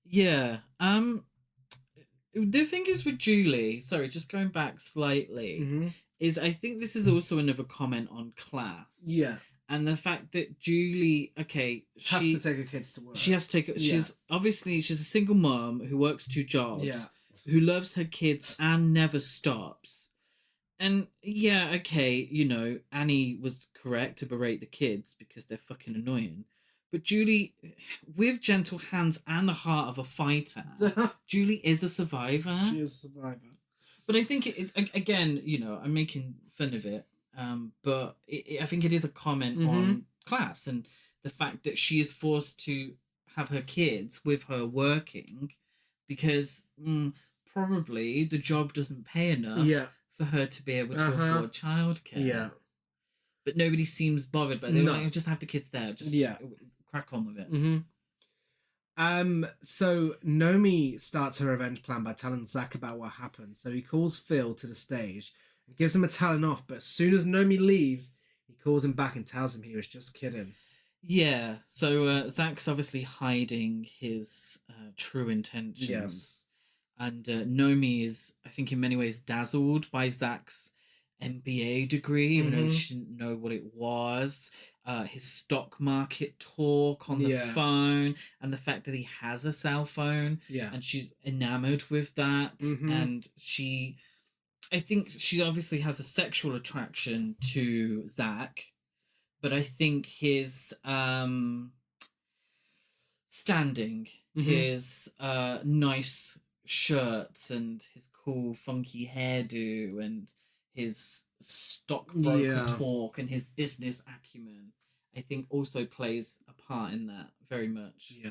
Yeah. The thing is with Julie, sorry, just going back slightly, is I think this is also another comment on class. Yeah. And the fact that Julie, has to take her kids to work. She has to take. She's a single mom who works 2 jobs. Yeah. Who loves her kids and never stops. And Annie was correct to berate the kids because they're fucking annoying. But Julie, with gentle hands and the heart of a fighter, Julie is a survivor. She is a survivor. But I think again, I'm making fun of it. But I think it is a comment on class and the fact that she is forced to have her kids with her working because probably the job doesn't pay enough for her to be able to afford childcare. Yeah. But nobody seems bothered by it. They were like, just have the kids there. Just crack on with it. So Nomi starts her revenge plan by telling Zach about what happened. So he calls Phil to the stage and gives him a telling off. But as soon as Nomi leaves, he calls him back and tells him he was just kidding. Yeah. So Zach's obviously hiding his true intentions. Yes. And Nomi is, I think, in many ways dazzled by Zach's MBA degree, even though she didn't know what it was. His stock market talk on the phone, and the fact that he has a cell phone. Yeah. And she's enamored with that. And I think she obviously has a sexual attraction to Zach, but I think his standing, his nice shirts and his cool funky hairdo and his stockbroker talk and his business acumen, I think also plays a part in that very much. Yeah.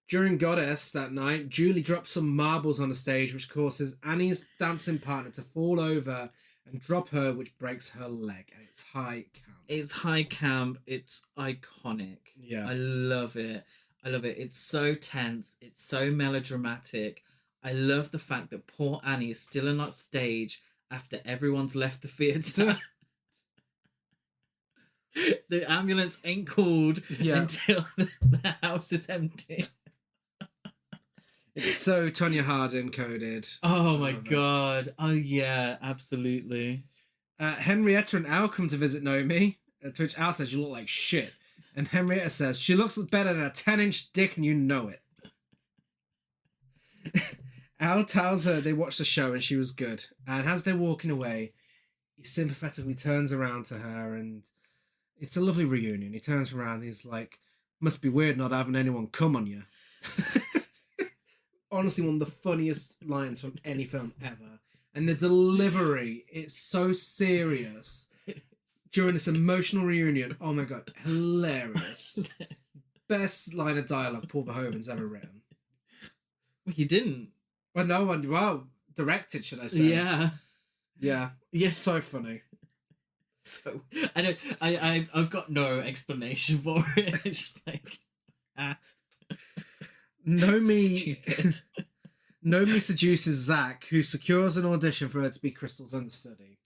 During Goddess that night, Julie drops some marbles on the stage, which causes Annie's dancing partner to fall over and drop her, which breaks her leg. And it's high camp. It's high camp. It's iconic. Yeah. I love it. I love it. It's so tense. It's so melodramatic. I love the fact that poor Annie is still on that stage after everyone's left the theatre. The ambulance ain't called until the house is empty. It's so Tonya Harding coded. Oh my god. Oh yeah, absolutely. Henrietta and Al come to visit Nomi, to which Al says, "You look like shit." And Henrietta says, "She looks better than a 10-inch dick and you know it." Al tells her they watched the show and she was good. And as they're walking away, he sympathetically turns around to her, and it's a lovely reunion. He turns around and he's like, "Must be weird not having anyone come on you." Honestly, one of the funniest lines from any film ever. And the delivery, it's so serious during this emotional reunion. Oh my god, hilarious. Best line of dialogue Paul Verhoeven's ever written. Well, you didn't. Well, no one, well, directed, should I say. Yeah. Yeah. Yes. So funny. So, I've got no explanation for it. It's just like, Nomi stupid. Nomi seduces Zach, who secures an audition for her to be Crystal's understudy.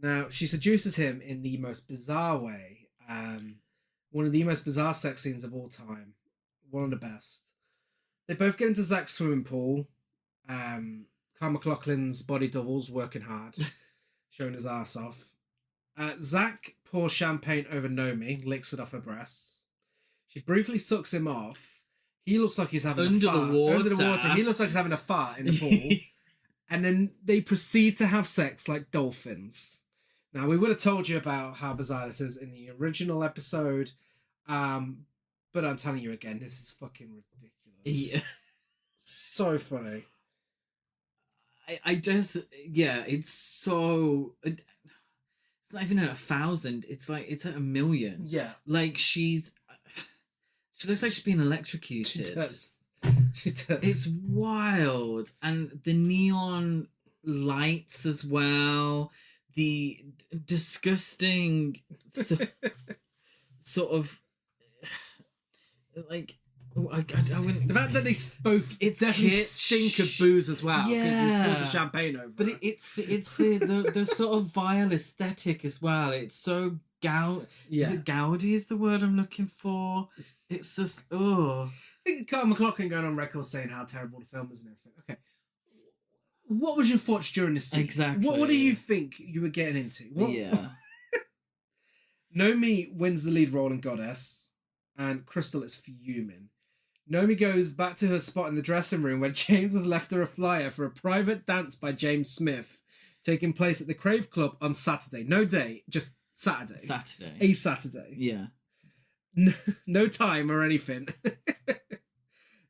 Now, she seduces him in the most bizarre way. One of the most bizarre sex scenes of all time. One of the best. They both get into Zach's swimming pool. Carl McLaughlin's body doubles working hard, showing his ass off. Zach pours champagne over Nomi, licks it off her breasts. She briefly sucks him off. He looks like he's having a fart. Under the water. He looks like he's having a fart in the pool. And then they proceed to have sex like dolphins. Now, we would have told you about how bizarre this is in the original episode. But I'm telling you again, this is fucking ridiculous. Yeah. So funny. I just, it's so... It's not even at 1,000. It's like, it's at 1,000,000. Yeah. Like, she looks like she's been electrocuted. She does. She does. It's wild. And the neon lights as well. The disgusting sort of like... I wouldn't... The fact that they both definitely stink of booze as well, because he's poured the champagne over. But it's the sort of vile aesthetic as well. It's so Is it gaudy is the word I'm looking for? It's just I think Carl McLaughlin going on record saying how terrible the film is and everything. Okay, what was your thoughts during this scene? Exactly. What do you think you were getting into? Yeah. Nomi wins the lead role in Goddess, and Crystal is fuming. Nomi goes back to her spot in the dressing room where James has left her a flyer for a private dance by James Smith taking place at the Crave Club on Saturday. No date, just Saturday. A Saturday. Yeah. No time or anything.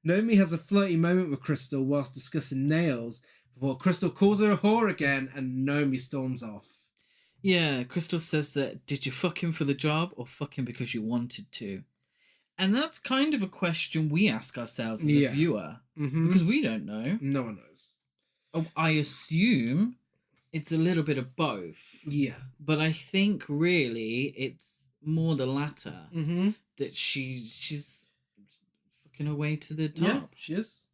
Nomi has a flirty moment with Crystal whilst discussing nails before Crystal calls her a whore again and Nomi storms off. Yeah, Crystal says that, did you fuck him for the job or fuck him because you wanted to? And that's kind of a question we ask ourselves as Yeah. a viewer. Mm-hmm. Because we don't know. No one knows. I assume it's a little bit of both. Yeah. But I think really it's more the latter. Mm-hmm. That she's fucking her way to the top. Yeah, she is.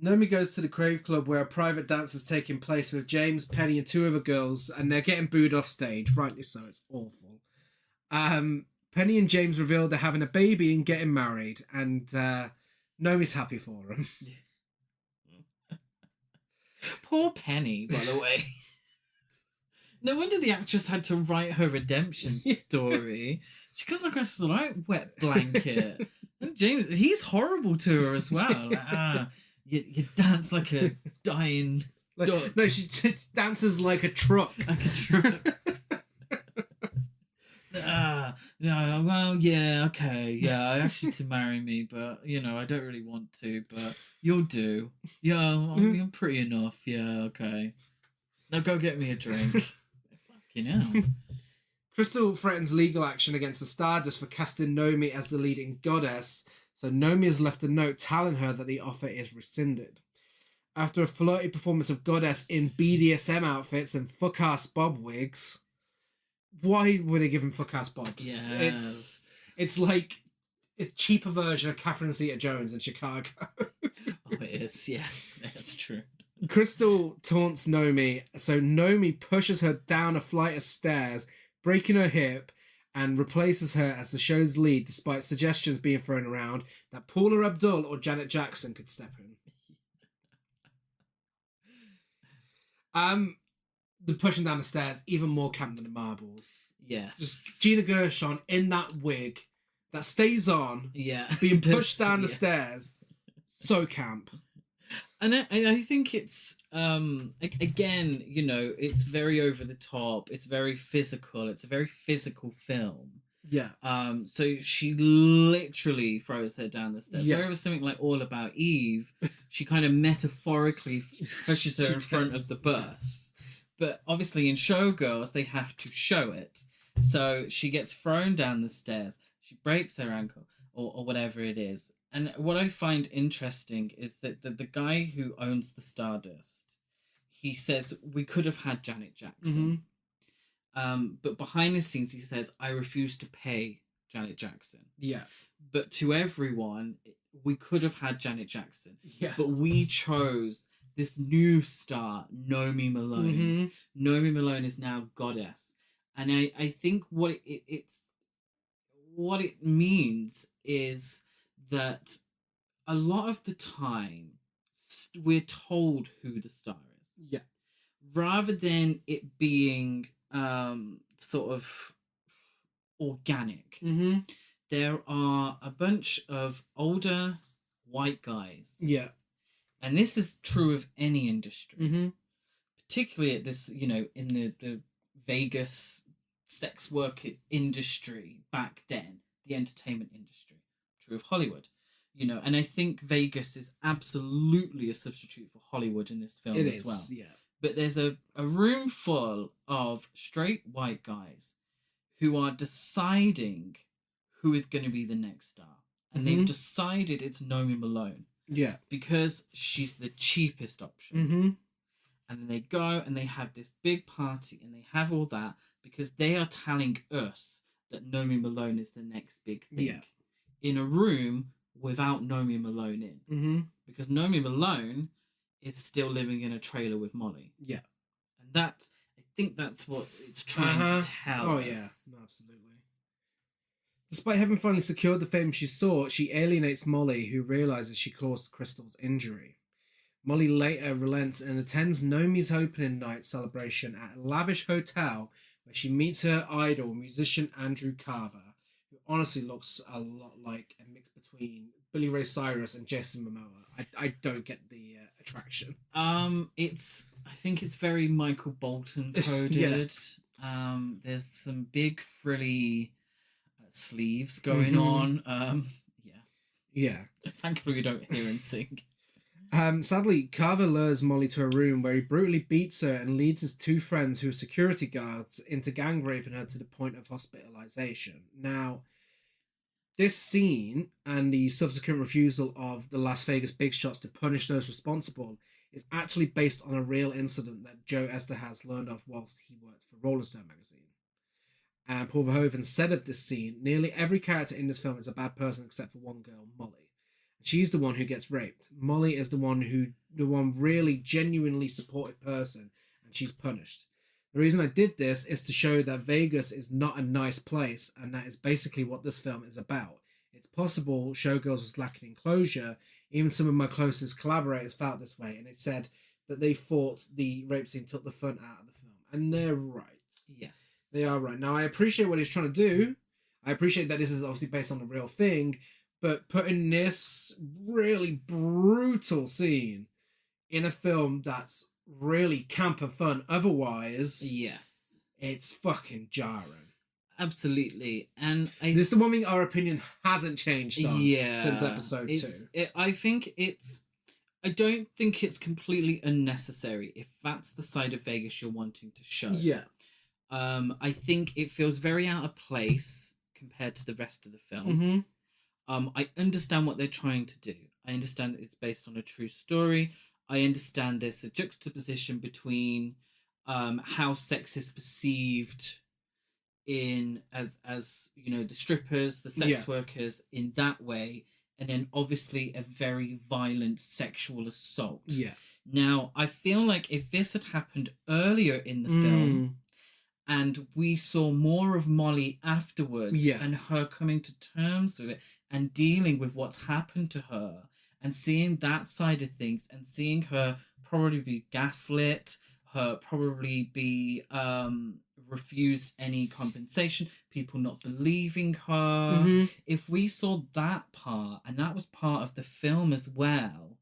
Nomi goes to the Crave Club where a private dance is taking place with James, Penny, and 2 other girls, and they're getting booed off stage. Rightly so, it's awful. Penny and James reveal they're having a baby and getting married, and Nomi's happy for them. Poor Penny, by the way. No wonder the actress had to write her redemption story. She comes across as a right wet blanket. And James, he's horrible to her as well. Like, you dance like a dying dog. No, she dances like a truck. Like a truck. No, well, yeah, okay, yeah, I asked you to marry me, but, you know, I don't really want to, but you'll do. Yeah, I'm pretty enough, yeah, okay. Now go get me a drink. Fucking hell. Crystal threatens legal action against the Stardust for casting Nomi as the leading goddess, so Nomi has left a note telling her that the offer is rescinded. After a flirty performance of Goddess in BDSM outfits and fuck-ass bob wigs... Why were they giving fuck-ass bobs? Yes. It's like a cheaper version of Catherine Zeta-Jones in Chicago. Oh, it is, yeah, that's true. Crystal taunts Nomi, so Nomi pushes her down a flight of stairs, breaking her hip, and replaces her as the show's lead, despite suggestions being thrown around that Paula Abdul or Janet Jackson could step in. The pushing down the stairs, even more camp than the Marbles. Yes. Just Gina Gershon in that wig that stays on, being pushed down the stairs. So camp. And I think it's, again, you know, it's very over the top. It's very physical. It's a very physical film. Yeah. So she literally throws her down the stairs. Yeah. Whereas something like All About Eve, she kind of metaphorically pushes her in front of the bus. But obviously in Showgirls, they have to show it. So she gets thrown down the stairs. She breaks her ankle or whatever it is. And what I find interesting is that the guy who owns the Stardust, he says, we could have had Janet Jackson. Mm-hmm. But behind the scenes, he says, I refuse to pay Janet Jackson. Yeah. But to everyone, we could have had Janet Jackson. Yeah. But we chose this new star, Nomi Malone. Mm-hmm. Nomi Malone is now goddess. And I think what it means is that a lot of the time we're told who the star is. Yeah. Rather than it being sort of organic. Mm-hmm. There are a bunch of older white guys. Yeah. And this is true of any industry, particularly at this, you know, in the Vegas sex work industry back then, the entertainment industry, true of Hollywood, you know, and I think Vegas is absolutely a substitute for Hollywood in this film as well. Yeah. But there's a room full of straight white guys who are deciding who is going to be the next star. And they've decided it's Nomi Malone. Yeah. Because she's the cheapest option. And then they go and they have this big party and they have all that because they are telling us that Nomi Malone is the next big thing. Yeah. In a room without Nomi Malone in. Because Nomi Malone is still living in a trailer with Molly. Yeah. And I think that's what it's trying to tell us. Oh, yeah. No, absolutely. Despite having finally secured the fame she sought, she alienates Molly, who realizes she caused Crystal's injury. Molly later relents and attends Nomi's opening night celebration at a lavish hotel where she meets her idol, musician Andrew Carver, who honestly looks a lot like a mix between Billy Ray Cyrus and Jason Momoa. I don't get the attraction. I think it's very Michael Bolton coded. There's some big frilly sleeves going on. Yeah. Thankfully, we don't hear him sing. Sadly, Carver lures Molly to a room where he brutally beats her and leads his 2 friends, who are security guards, into gang raping her to the point of hospitalization. Now, This scene and the subsequent refusal of the Las Vegas big shots to punish those responsible is actually based on a real incident that Joe Esterhaz learned of whilst he worked for Rolling Stone magazine. And Paul Verhoeven said of this scene, nearly every character in this film is a bad person except for one girl, Molly. She's the one who gets raped. Molly is the one really genuinely supportive person, and she's punished. The reason I did this is to show that Vegas is not a nice place, and that is basically what this film is about. It's possible Showgirls was lacking in closure. Even some of my closest collaborators felt this way, and it said that they thought the rape scene took the fun out of the film. And they're right. Yes. They are right. Now, I appreciate what he's trying to do. I appreciate that this is obviously based on the real thing, but putting this really brutal scene in a film that's really camp and fun otherwise, yes, it's fucking jarring. Absolutely. And this is the one thing our opinion hasn't changed on since episode 2. I don't think it's completely unnecessary if that's the side of Vegas you're wanting to show. Yeah. I think it feels very out of place compared to the rest of the film. Mm-hmm. I understand what they're trying to do. I understand that it's based on a true story. I understand there's a juxtaposition between how sex is perceived as you know, the strippers, the sex workers in that way, and then obviously a very violent sexual assault. Yeah. Now, I feel like if this had happened earlier in the film, and we saw more of Molly afterwards, and her coming to terms with it and dealing with what's happened to her, and seeing that side of things, and seeing her probably be gaslit, her probably be refused any compensation, people not believing her. If we saw that part, and that was part of the film as well,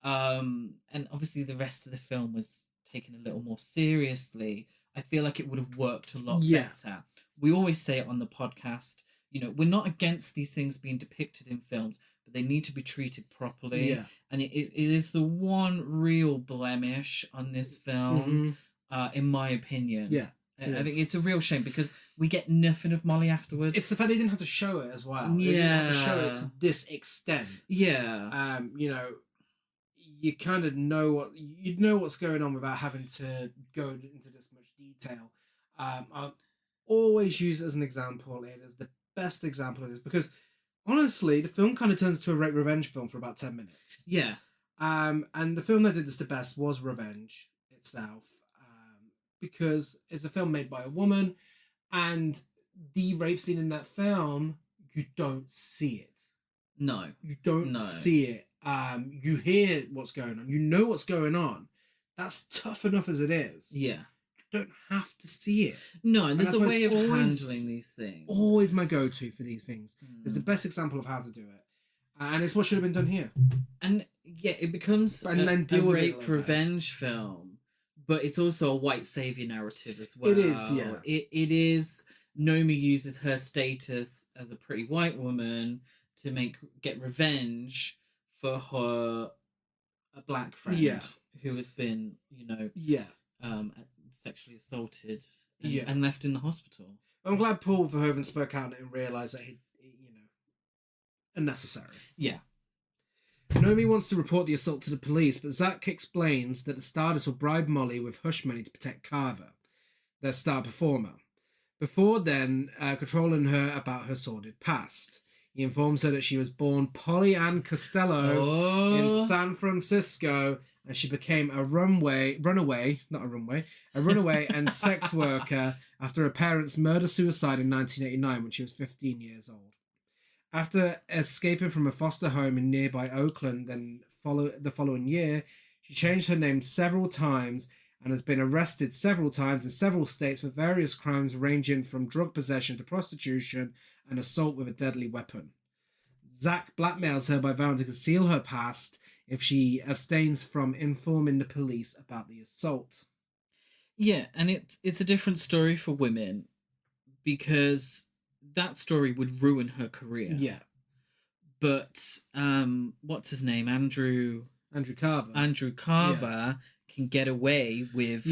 and obviously the rest of the film was taken a little more seriously, I feel like it would have worked a lot better. We always say it on the podcast, you know, we're not against these things being depicted in films, but they need to be treated properly. Yeah. And it is the one real blemish on this film, in my opinion. Yeah. I think it's a real shame because we get nothing of Molly afterwards. It's the fact they didn't have to show it as well. Yeah. They didn't have to show it to this extent. Yeah. You know, you kind of know what's going on without having to go into this much detail. I'll always use it as an example. It is the best example of this because honestly, the film kind of turns to a rape revenge film for about 10 minutes. Yeah. And the film that did this the best was Revenge itself, because it's a film made by a woman, and the rape scene in that film, you don't see it. No. You don't see it. You hear what's going on. You know what's going on. That's tough enough as it is. Yeah. You don't have to see it. No, there's a way of handling these things. Always my go-to for these things. It's the best example of how to do it. And it's what should have been done here. And yeah, it becomes a rape revenge film, but it's also a white savior narrative as well. It is, yeah. It is. Nomi uses her status as a pretty white woman to get revenge for a black friend who has been, you know, sexually assaulted and left in the hospital. I'm glad Paul Verhoeven spoke out and realised that he you know, unnecessary. Yeah. Nomi wants to report the assault to the police, but Zach explains that the stardust will bribe Molly with hush money to protect Carver, their star performer. Before then, controlling her about her sordid past. He informs her that she was born Polly Ann Costello in San Francisco, and she became a runaway and sex worker after her parents' murder-suicide in 1989 when she was 15 years old. After escaping from a foster home in nearby Oakland the following year, she changed her name several times and has been arrested several times in several states for various crimes ranging from drug possession to prostitution and assault with a deadly weapon. Zach blackmails her by vowing to conceal her past if she abstains from informing the police about the assault. Yeah, and it's a different story for women because that story would ruin her career. Yeah. But what's his name? Andrew Carver can get away with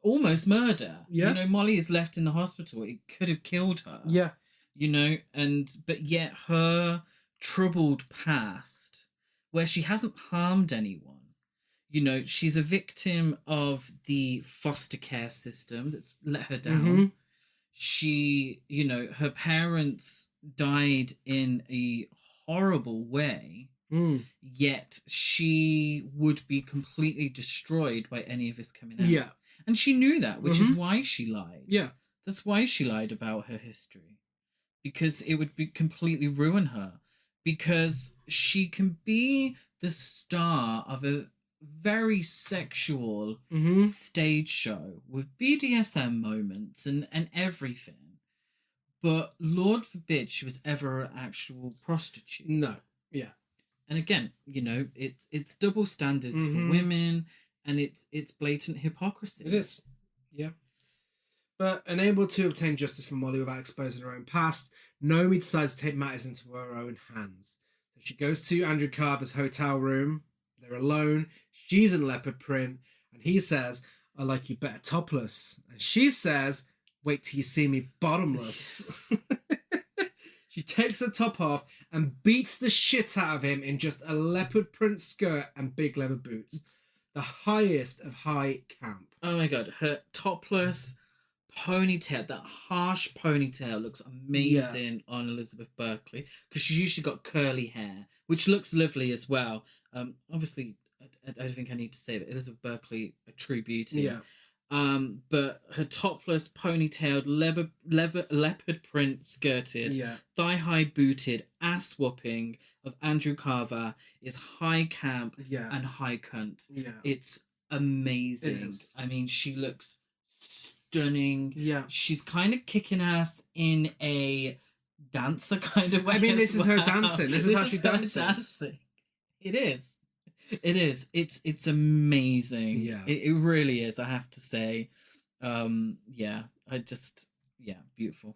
almost murder. Yeah. You know, Molly is left in the hospital. It could have killed her. Yeah. you know, but yet her troubled past, where she hasn't harmed anyone. You know, she's a victim of the foster care system that's let her down. Mm-hmm. She, you know, her parents died in a horrible way, yet she would be completely destroyed by any of this coming out. Yeah. And she knew that, which is why she lied. Yeah. That's why she lied about her history. Because it would be completely ruin her. Because she can be the star of a very sexual stage show with BDSM moments and everything. But Lord forbid she was ever an actual prostitute. No. Yeah. And again, you know, it's double standards for women, and it's blatant hypocrisy. It is. Yeah. But unable to obtain justice for Molly without exposing her own past, Naomi decides to take matters into her own hands. So she goes to Andrew Carver's hotel room. They're alone. She's in leopard print. And he says, I like you better topless. And she says, wait till you see me bottomless. She takes her top off and beats the shit out of him in just a leopard print skirt and big leather boots. The highest of high camp. Oh my God. Her topless ponytail, that harsh ponytail, looks amazing on Elizabeth Berkley, because she's usually got curly hair, which looks lovely as well. Obviously, I don't think I need to say that Elizabeth Berkley, a true beauty. Yeah. But her topless, ponytailed, leopard print skirted, thigh-high booted, ass-whooping of Andrew Carver is high camp and high cunt. Yeah. It's amazing. I mean, she looks stunning. Yeah. She's kind of kicking ass in a dancer kind of way. I mean, this is her dancing. This is how she dances. Dancing. It is. It is. It's amazing. Yeah. It really is, I have to say. Beautiful.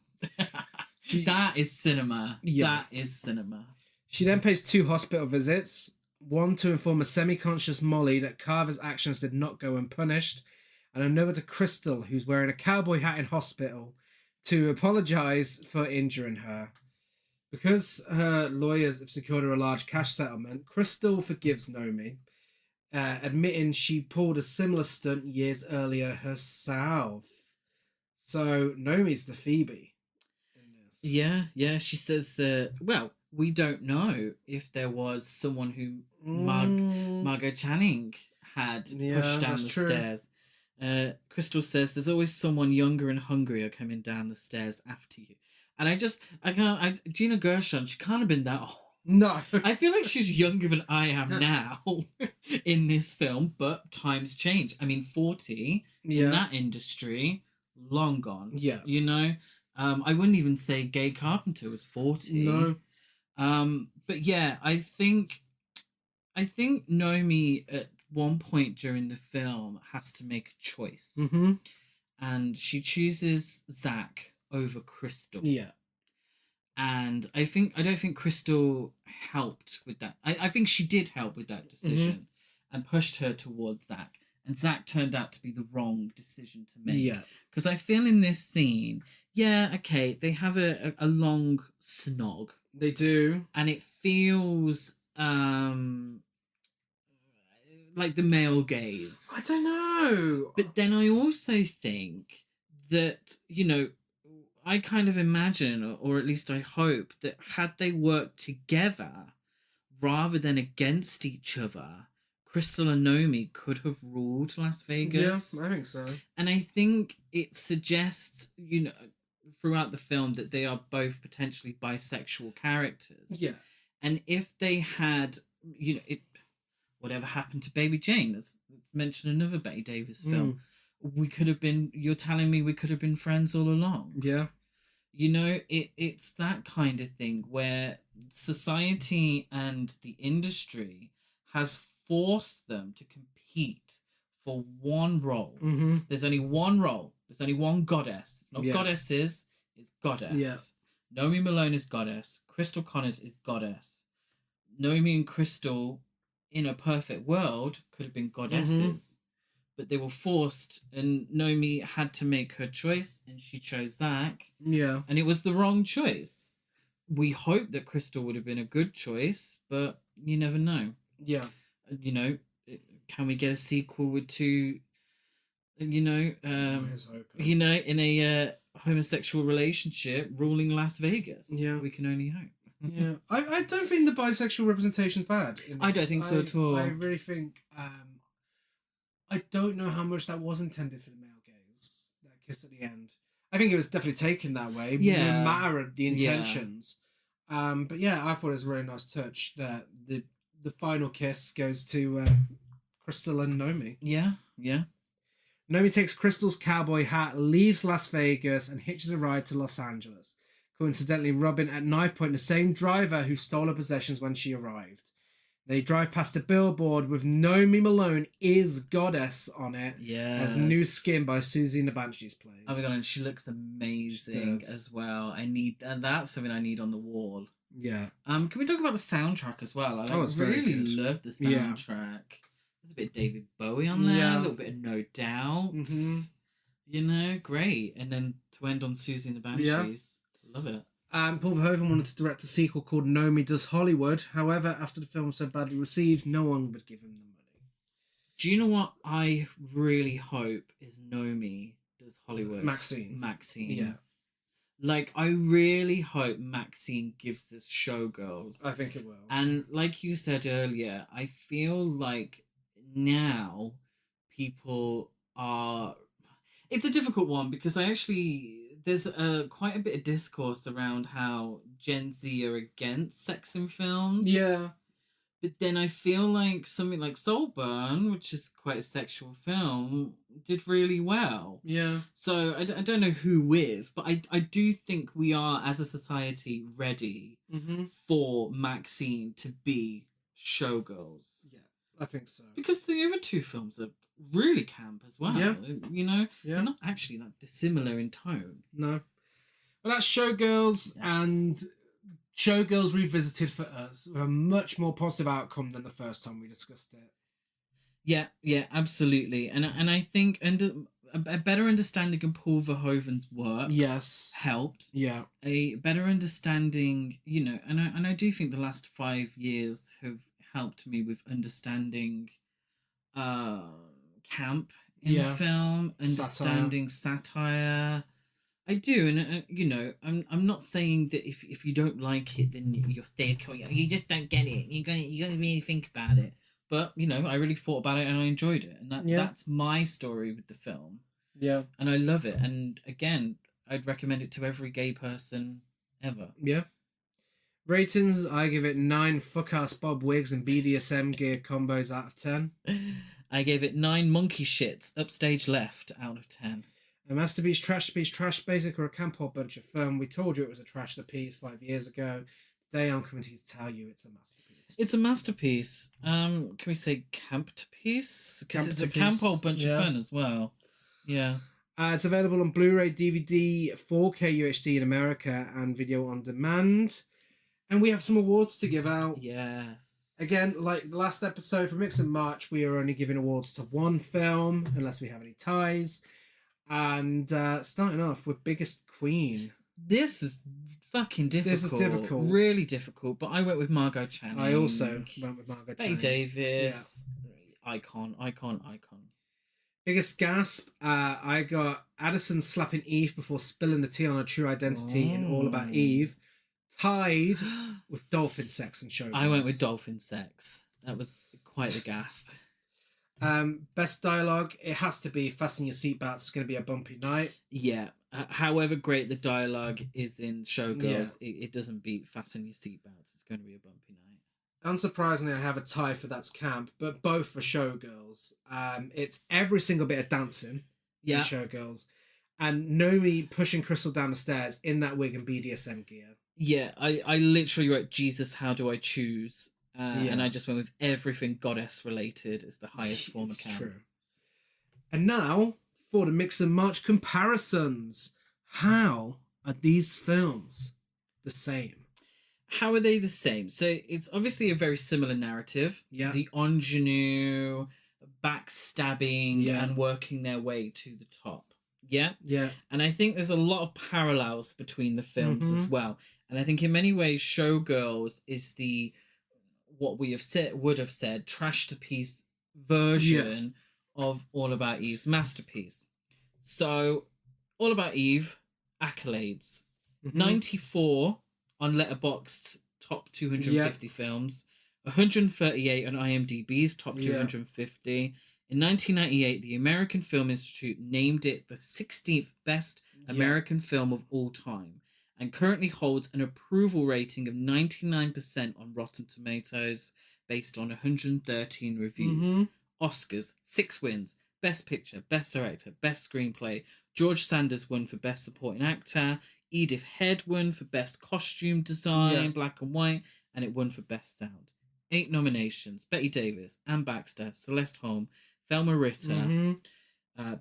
That is cinema. Yeah. That is cinema. She then pays 2 hospital visits, one to inform a semi-conscious Molly that Carver's actions did not go unpunished, and another to Crystal, who's wearing a cowboy hat in hospital, to apologise for injuring her. Because her lawyers have secured her a large cash settlement, Crystal forgives Naomi, admitting she pulled a similar stunt years earlier herself. So Naomi's the Phoebe in this. Yeah, she says that, well, we don't know if there was someone who Margot Channing had pushed down the stairs. Crystal says there's always someone younger and hungrier coming down the stairs after you. And Gina Gershon, she can't have been that old. No. I feel like she's younger than I am now in this film, but times change. I mean, 40 in that industry, long gone. Yeah. You know? I wouldn't even say Gay Carpenter was 40. No. But yeah, I think Naomi at one point during the film has to make a choice. And she chooses Zach over Crystal. Yeah. And I don't think Crystal helped with that. I think she did help with that decision and pushed her towards Zach. And Zach turned out to be the wrong decision to make. Yeah. Because I feel in this scene, they have a long snog. They do. And it feels like the male gaze. I don't know. But then I also think that, you know, I kind of imagine, or at least I hope, that had they worked together rather than against each other, Crystal and Naomi could have ruled Las Vegas. Yeah, I think so. And I think it suggests, you know, throughout the film that they are both potentially bisexual characters. Yeah. And if they had, you know, whatever happened to Baby Jane, let's mention another Bette Davis film. You're telling me we could have been friends all along. Yeah. You know, it's that kind of thing where society and the industry has forced them to compete for one role. There's only one role. There's only one goddess. It's not goddesses, it's goddess. Yeah. Naomi Malone is goddess. Crystal Connors is goddess. Naomi and Crystal, in a perfect world, could have been goddesses. but they were forced, and Naomi had to make her choice, and she chose Zach, Yeah. and it was the wrong choice. We hope that Crystal would have been a good choice, but you never know. Yeah. You know, can we get a sequel with two, you know, in a homosexual relationship ruling Las Vegas? Yeah. We can only hope. Yeah, I don't think the bisexual representation is bad. I don't think so at all. I really think I don't know how much that was intended for the male gaze. That kiss at the end. I think it was definitely taken that way. Yeah. No matter the intentions. But yeah, I thought it was a really nice touch that the final kiss goes to Crystal and Naomi. Yeah. Naomi takes Crystal's cowboy hat, leaves Las Vegas, and hitches a ride to Los Angeles, coincidentally rubbing at knife point the same driver who stole her possessions when she arrived. They drive past a billboard with Naomi Malone is Goddess on it. Yeah. As new skin by Susie and the Banshees plays. Oh my god, and she looks amazing as well. That's something I need on the wall. Yeah. Can we talk about the soundtrack as well? I it's very really good. love the soundtrack. There's a bit of David Bowie on there, a little bit of No Doubt. Mm-hmm. You know, great. And then to end on Susie and the Banshees. Love it. Paul Verhoeven wanted to direct a sequel called Naomi Does Hollywood. However, after the film was so badly received, no one would give him the money. Do you know what I really hope is Naomi Does Hollywood? Maxine. Yeah. Like, I really hope Maxine gives us Showgirls. I think it will. And like you said earlier, I feel like now people are... It's a difficult one because there's quite a bit of discourse around how Gen Z are against sex in films. Yeah. But then I feel like something like Saltburn, which is quite a sexual film, did really well. Yeah. So I don't know who with, but I do think we are, as a society, ready for Maxine to be Showgirls. Yeah, I think so. Because the other two films are really camp as well. Yeah. You know? Yeah. They're not actually that dissimilar in tone. No. Well, that's Showgirls, and Showgirls revisited for us with a much more positive outcome than the first time we discussed it. Yeah, absolutely. And I think a better understanding of Paul Verhoeven's work helped. Yeah. A better understanding, you know, and I do think the last 5 years have helped me with understanding camp in film, understanding satire. I do, and you know, I'm not saying that if you don't like it, then you're thick or you just don't get it. You gotta really think about it. But you know, I really thought about it and I enjoyed it, and that's my story with the film. Yeah, and I love it. And again, I'd recommend it to every gay person ever. Yeah. Ratings: I give it 9 fuck-ass bob wigs and BDSM gear combos out of 10. I gave it 9 monkey shits upstage left out of 10. A masterpiece, trash basic, or a camp hole bunch of fun. We told you it was a trash piece 5 years ago. Today I'm coming to you to tell you it's a masterpiece. It's a masterpiece. Can we say camped piece? Because it's a camp hole bunch of fun as well. Yeah. It's available on Blu-ray, DVD, 4K UHD in America, and video on demand. And we have some awards to give out. Yes. Again, like the last episode for Mix and March, we are only giving awards to one film, unless we have any ties. And starting off with Biggest Queen. This is fucking difficult. This is difficult. Really difficult. But I went with Margot Channing. I also went with Margot Channing. Bette Davis. Yeah. Icon. Biggest gasp. I got Addison slapping Eve before spilling the tea on her true identity in All About Eve. Tied with dolphin sex and Showgirls. I went with dolphin sex. That was quite the gasp. Best dialogue, it has to be fasten your seatbelts, it's going to be a bumpy night. Yeah. However great the dialogue is in Showgirls, it doesn't beat fasten your seatbelts. It's going to be a bumpy night. Unsurprisingly, I have a tie for That's Camp, but both for Showgirls. It's every single bit of dancing in Showgirls, and Naomi pushing Crystal down the stairs in that wig and BDSM gear. Yeah, I literally wrote, Jesus, how do I choose? And I just went with everything goddess related as the highest form of camp. True. And now for the Mix and March comparisons. How are these films the same? How are they the same? So it's obviously a very similar narrative. Yeah. The ingenue, backstabbing and working their way to the top. Yeah? Yeah. And I think there's a lot of parallels between the films as well. And I think in many ways, Showgirls is the, what we would have said, trash to piece version of All About Eve's masterpiece. So, All About Eve, accolades. 94 on Letterboxd's top 250 films. 138 on IMDb's top 250. In 1998, the American Film Institute named it the 16th best American film of all time, and currently holds an approval rating of 99% on Rotten Tomatoes based on 113 reviews. Oscars, 6 wins. Best Picture, Best Director, Best Screenplay. George Sanders won for Best Supporting Actor. Edith Head won for Best Costume Design, Black and White, and it won for Best Sound. 8 nominations: Bette Davis, Anne Baxter, Celeste Holm, Thelma Ritter,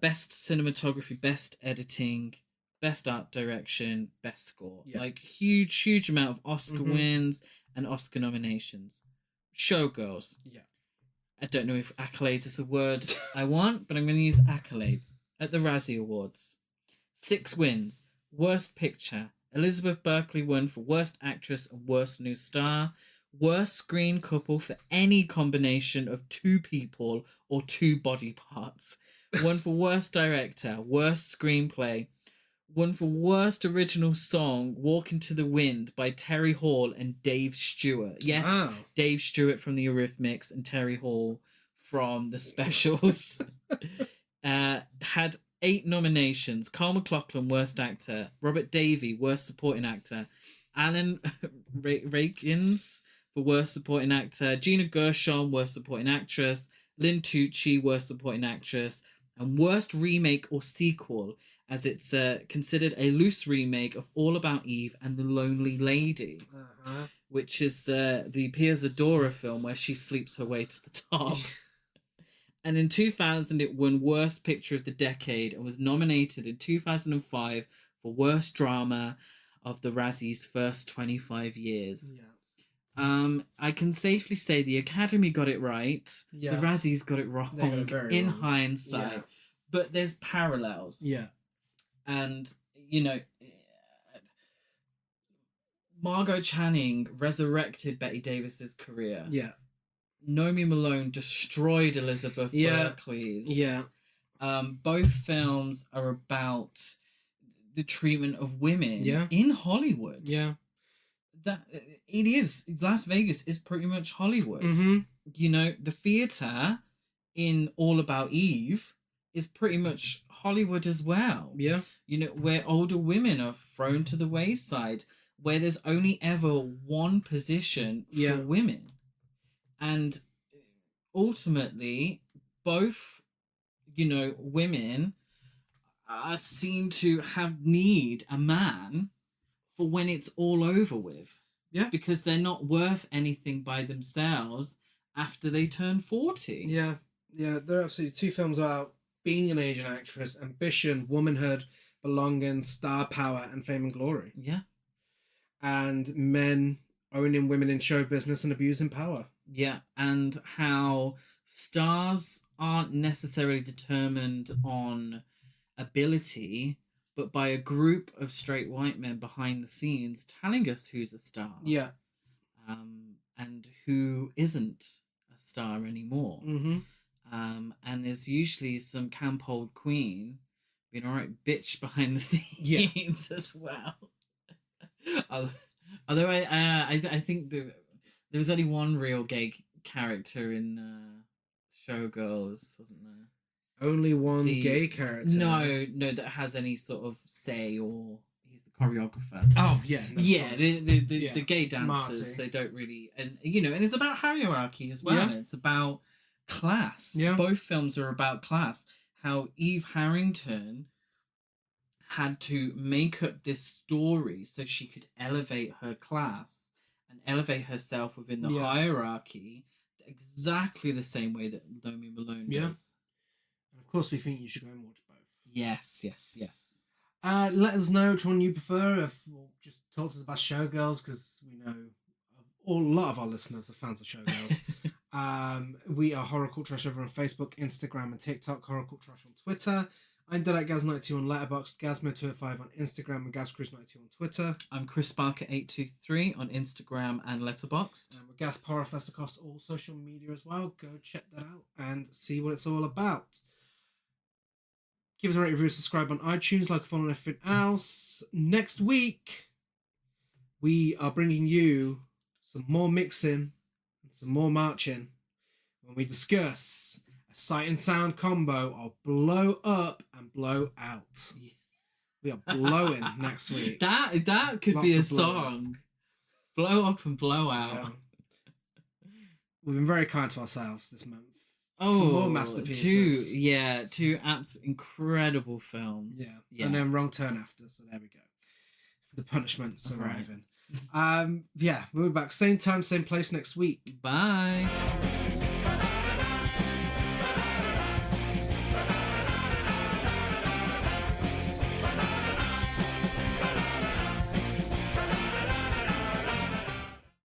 Best Cinematography, Best Editing, Best Art Direction, Best Score. Like, huge amount of Oscar wins and Oscar nominations. Showgirls. I don't know if accolades is the word I want, but I'm going to use accolades. At the Razzie Awards, 6 wins. Worst Picture: Elizabeth Berkley won for Worst Actress and Worst New Star. Worst Screen Couple for any combination of 2 people or 2 body parts. One for Worst Director, Worst Screenplay. One for Worst Original Song, Walk Into the Wind by Terry Hall and Dave Stewart. Yes, Dave Stewart from the Eurythmics and Terry Hall from the Specials. Had 8 nominations. Carl McLachlan, Worst Actor. Robert Davey, Worst Supporting Actor. Alan Rakins for Worst Supporting Actor. Gina Gershon, Worst Supporting Actress. Lynn Tucci, Worst Supporting Actress. And Worst Remake or Sequel, as it's considered a loose remake of All About Eve and The Lonely Lady, which is the Pia Zadora film where she sleeps her way to the top. And in 2000, it won Worst Picture of the Decade and was nominated in 2005 for Worst Drama of the Razzie's first 25 years. I can safely say the Academy got it right. The Razzies got it wrong in hindsight. But there's parallels. And, you know, Margot Channing resurrected Bette Davis's career. Nomi Malone destroyed Elizabeth Berkley's. Both films are about the treatment of women in Hollywood. That it is. Las Vegas is pretty much Hollywood. You know, the theater in All About Eve is pretty much Hollywood as well. You know, where older women are thrown to the wayside, where there's only ever one position for women. And ultimately, both, you know, women seem to need a man for when it's all over with. Because they're not worth anything by themselves after they turn 40. They're absolutely 2 films about being an Asian actress, ambition, womanhood, belonging, star power, and fame and glory. And men owning women in show business and abusing power. And how stars aren't necessarily determined on ability, but by a group of straight white men behind the scenes telling us who's a star. And who isn't a star anymore. And there's usually some camp old queen being alright bitch behind the scenes as well. Although I think there was only one real gay character in Showgirls, wasn't there? Only one gay character? No, that has any sort of say, or he's the choreographer. The gay dancers, Marty. They don't really, and you know, and it's about hierarchy as well. And it's about class. Both films are about class. How Eve Harrington had to make up this story so she could elevate her class and elevate herself within the hierarchy, exactly the same way that Nomi Malone does. And of course, we think you should go and watch both. Yes. Let us know which one you prefer. Just talk to us about Showgirls, because we know a lot of our listeners are fans of Showgirls. We are Horror Cult Trash over on Facebook, Instagram, and TikTok. Horror Cult Trash on Twitter. I'm Gaz92 on Letterboxd, Gazmo205 on Instagram, and GazCruise92 on Twitter. I'm Chris Barker823 on Instagram and Letterboxd. We're Gas Porrafest across all social media as well. Go check that out and see what it's all about. Give us a rate, review, subscribe on iTunes, like, follow, and everything else. Next week, we are bringing you some more mixing and some more marching when we discuss a sight and sound combo of Blow Up and Blow Out. We are blowing next week. That could Lots be a of blowing. song. Blow Up and Blow Out. Yeah. We've been very kind to ourselves this month. Oh, some more masterpieces. Two incredible films. Yeah. And then Wrong Turn after, so there we go. The punishment's arriving. We'll be back same time, same place next week. Bye.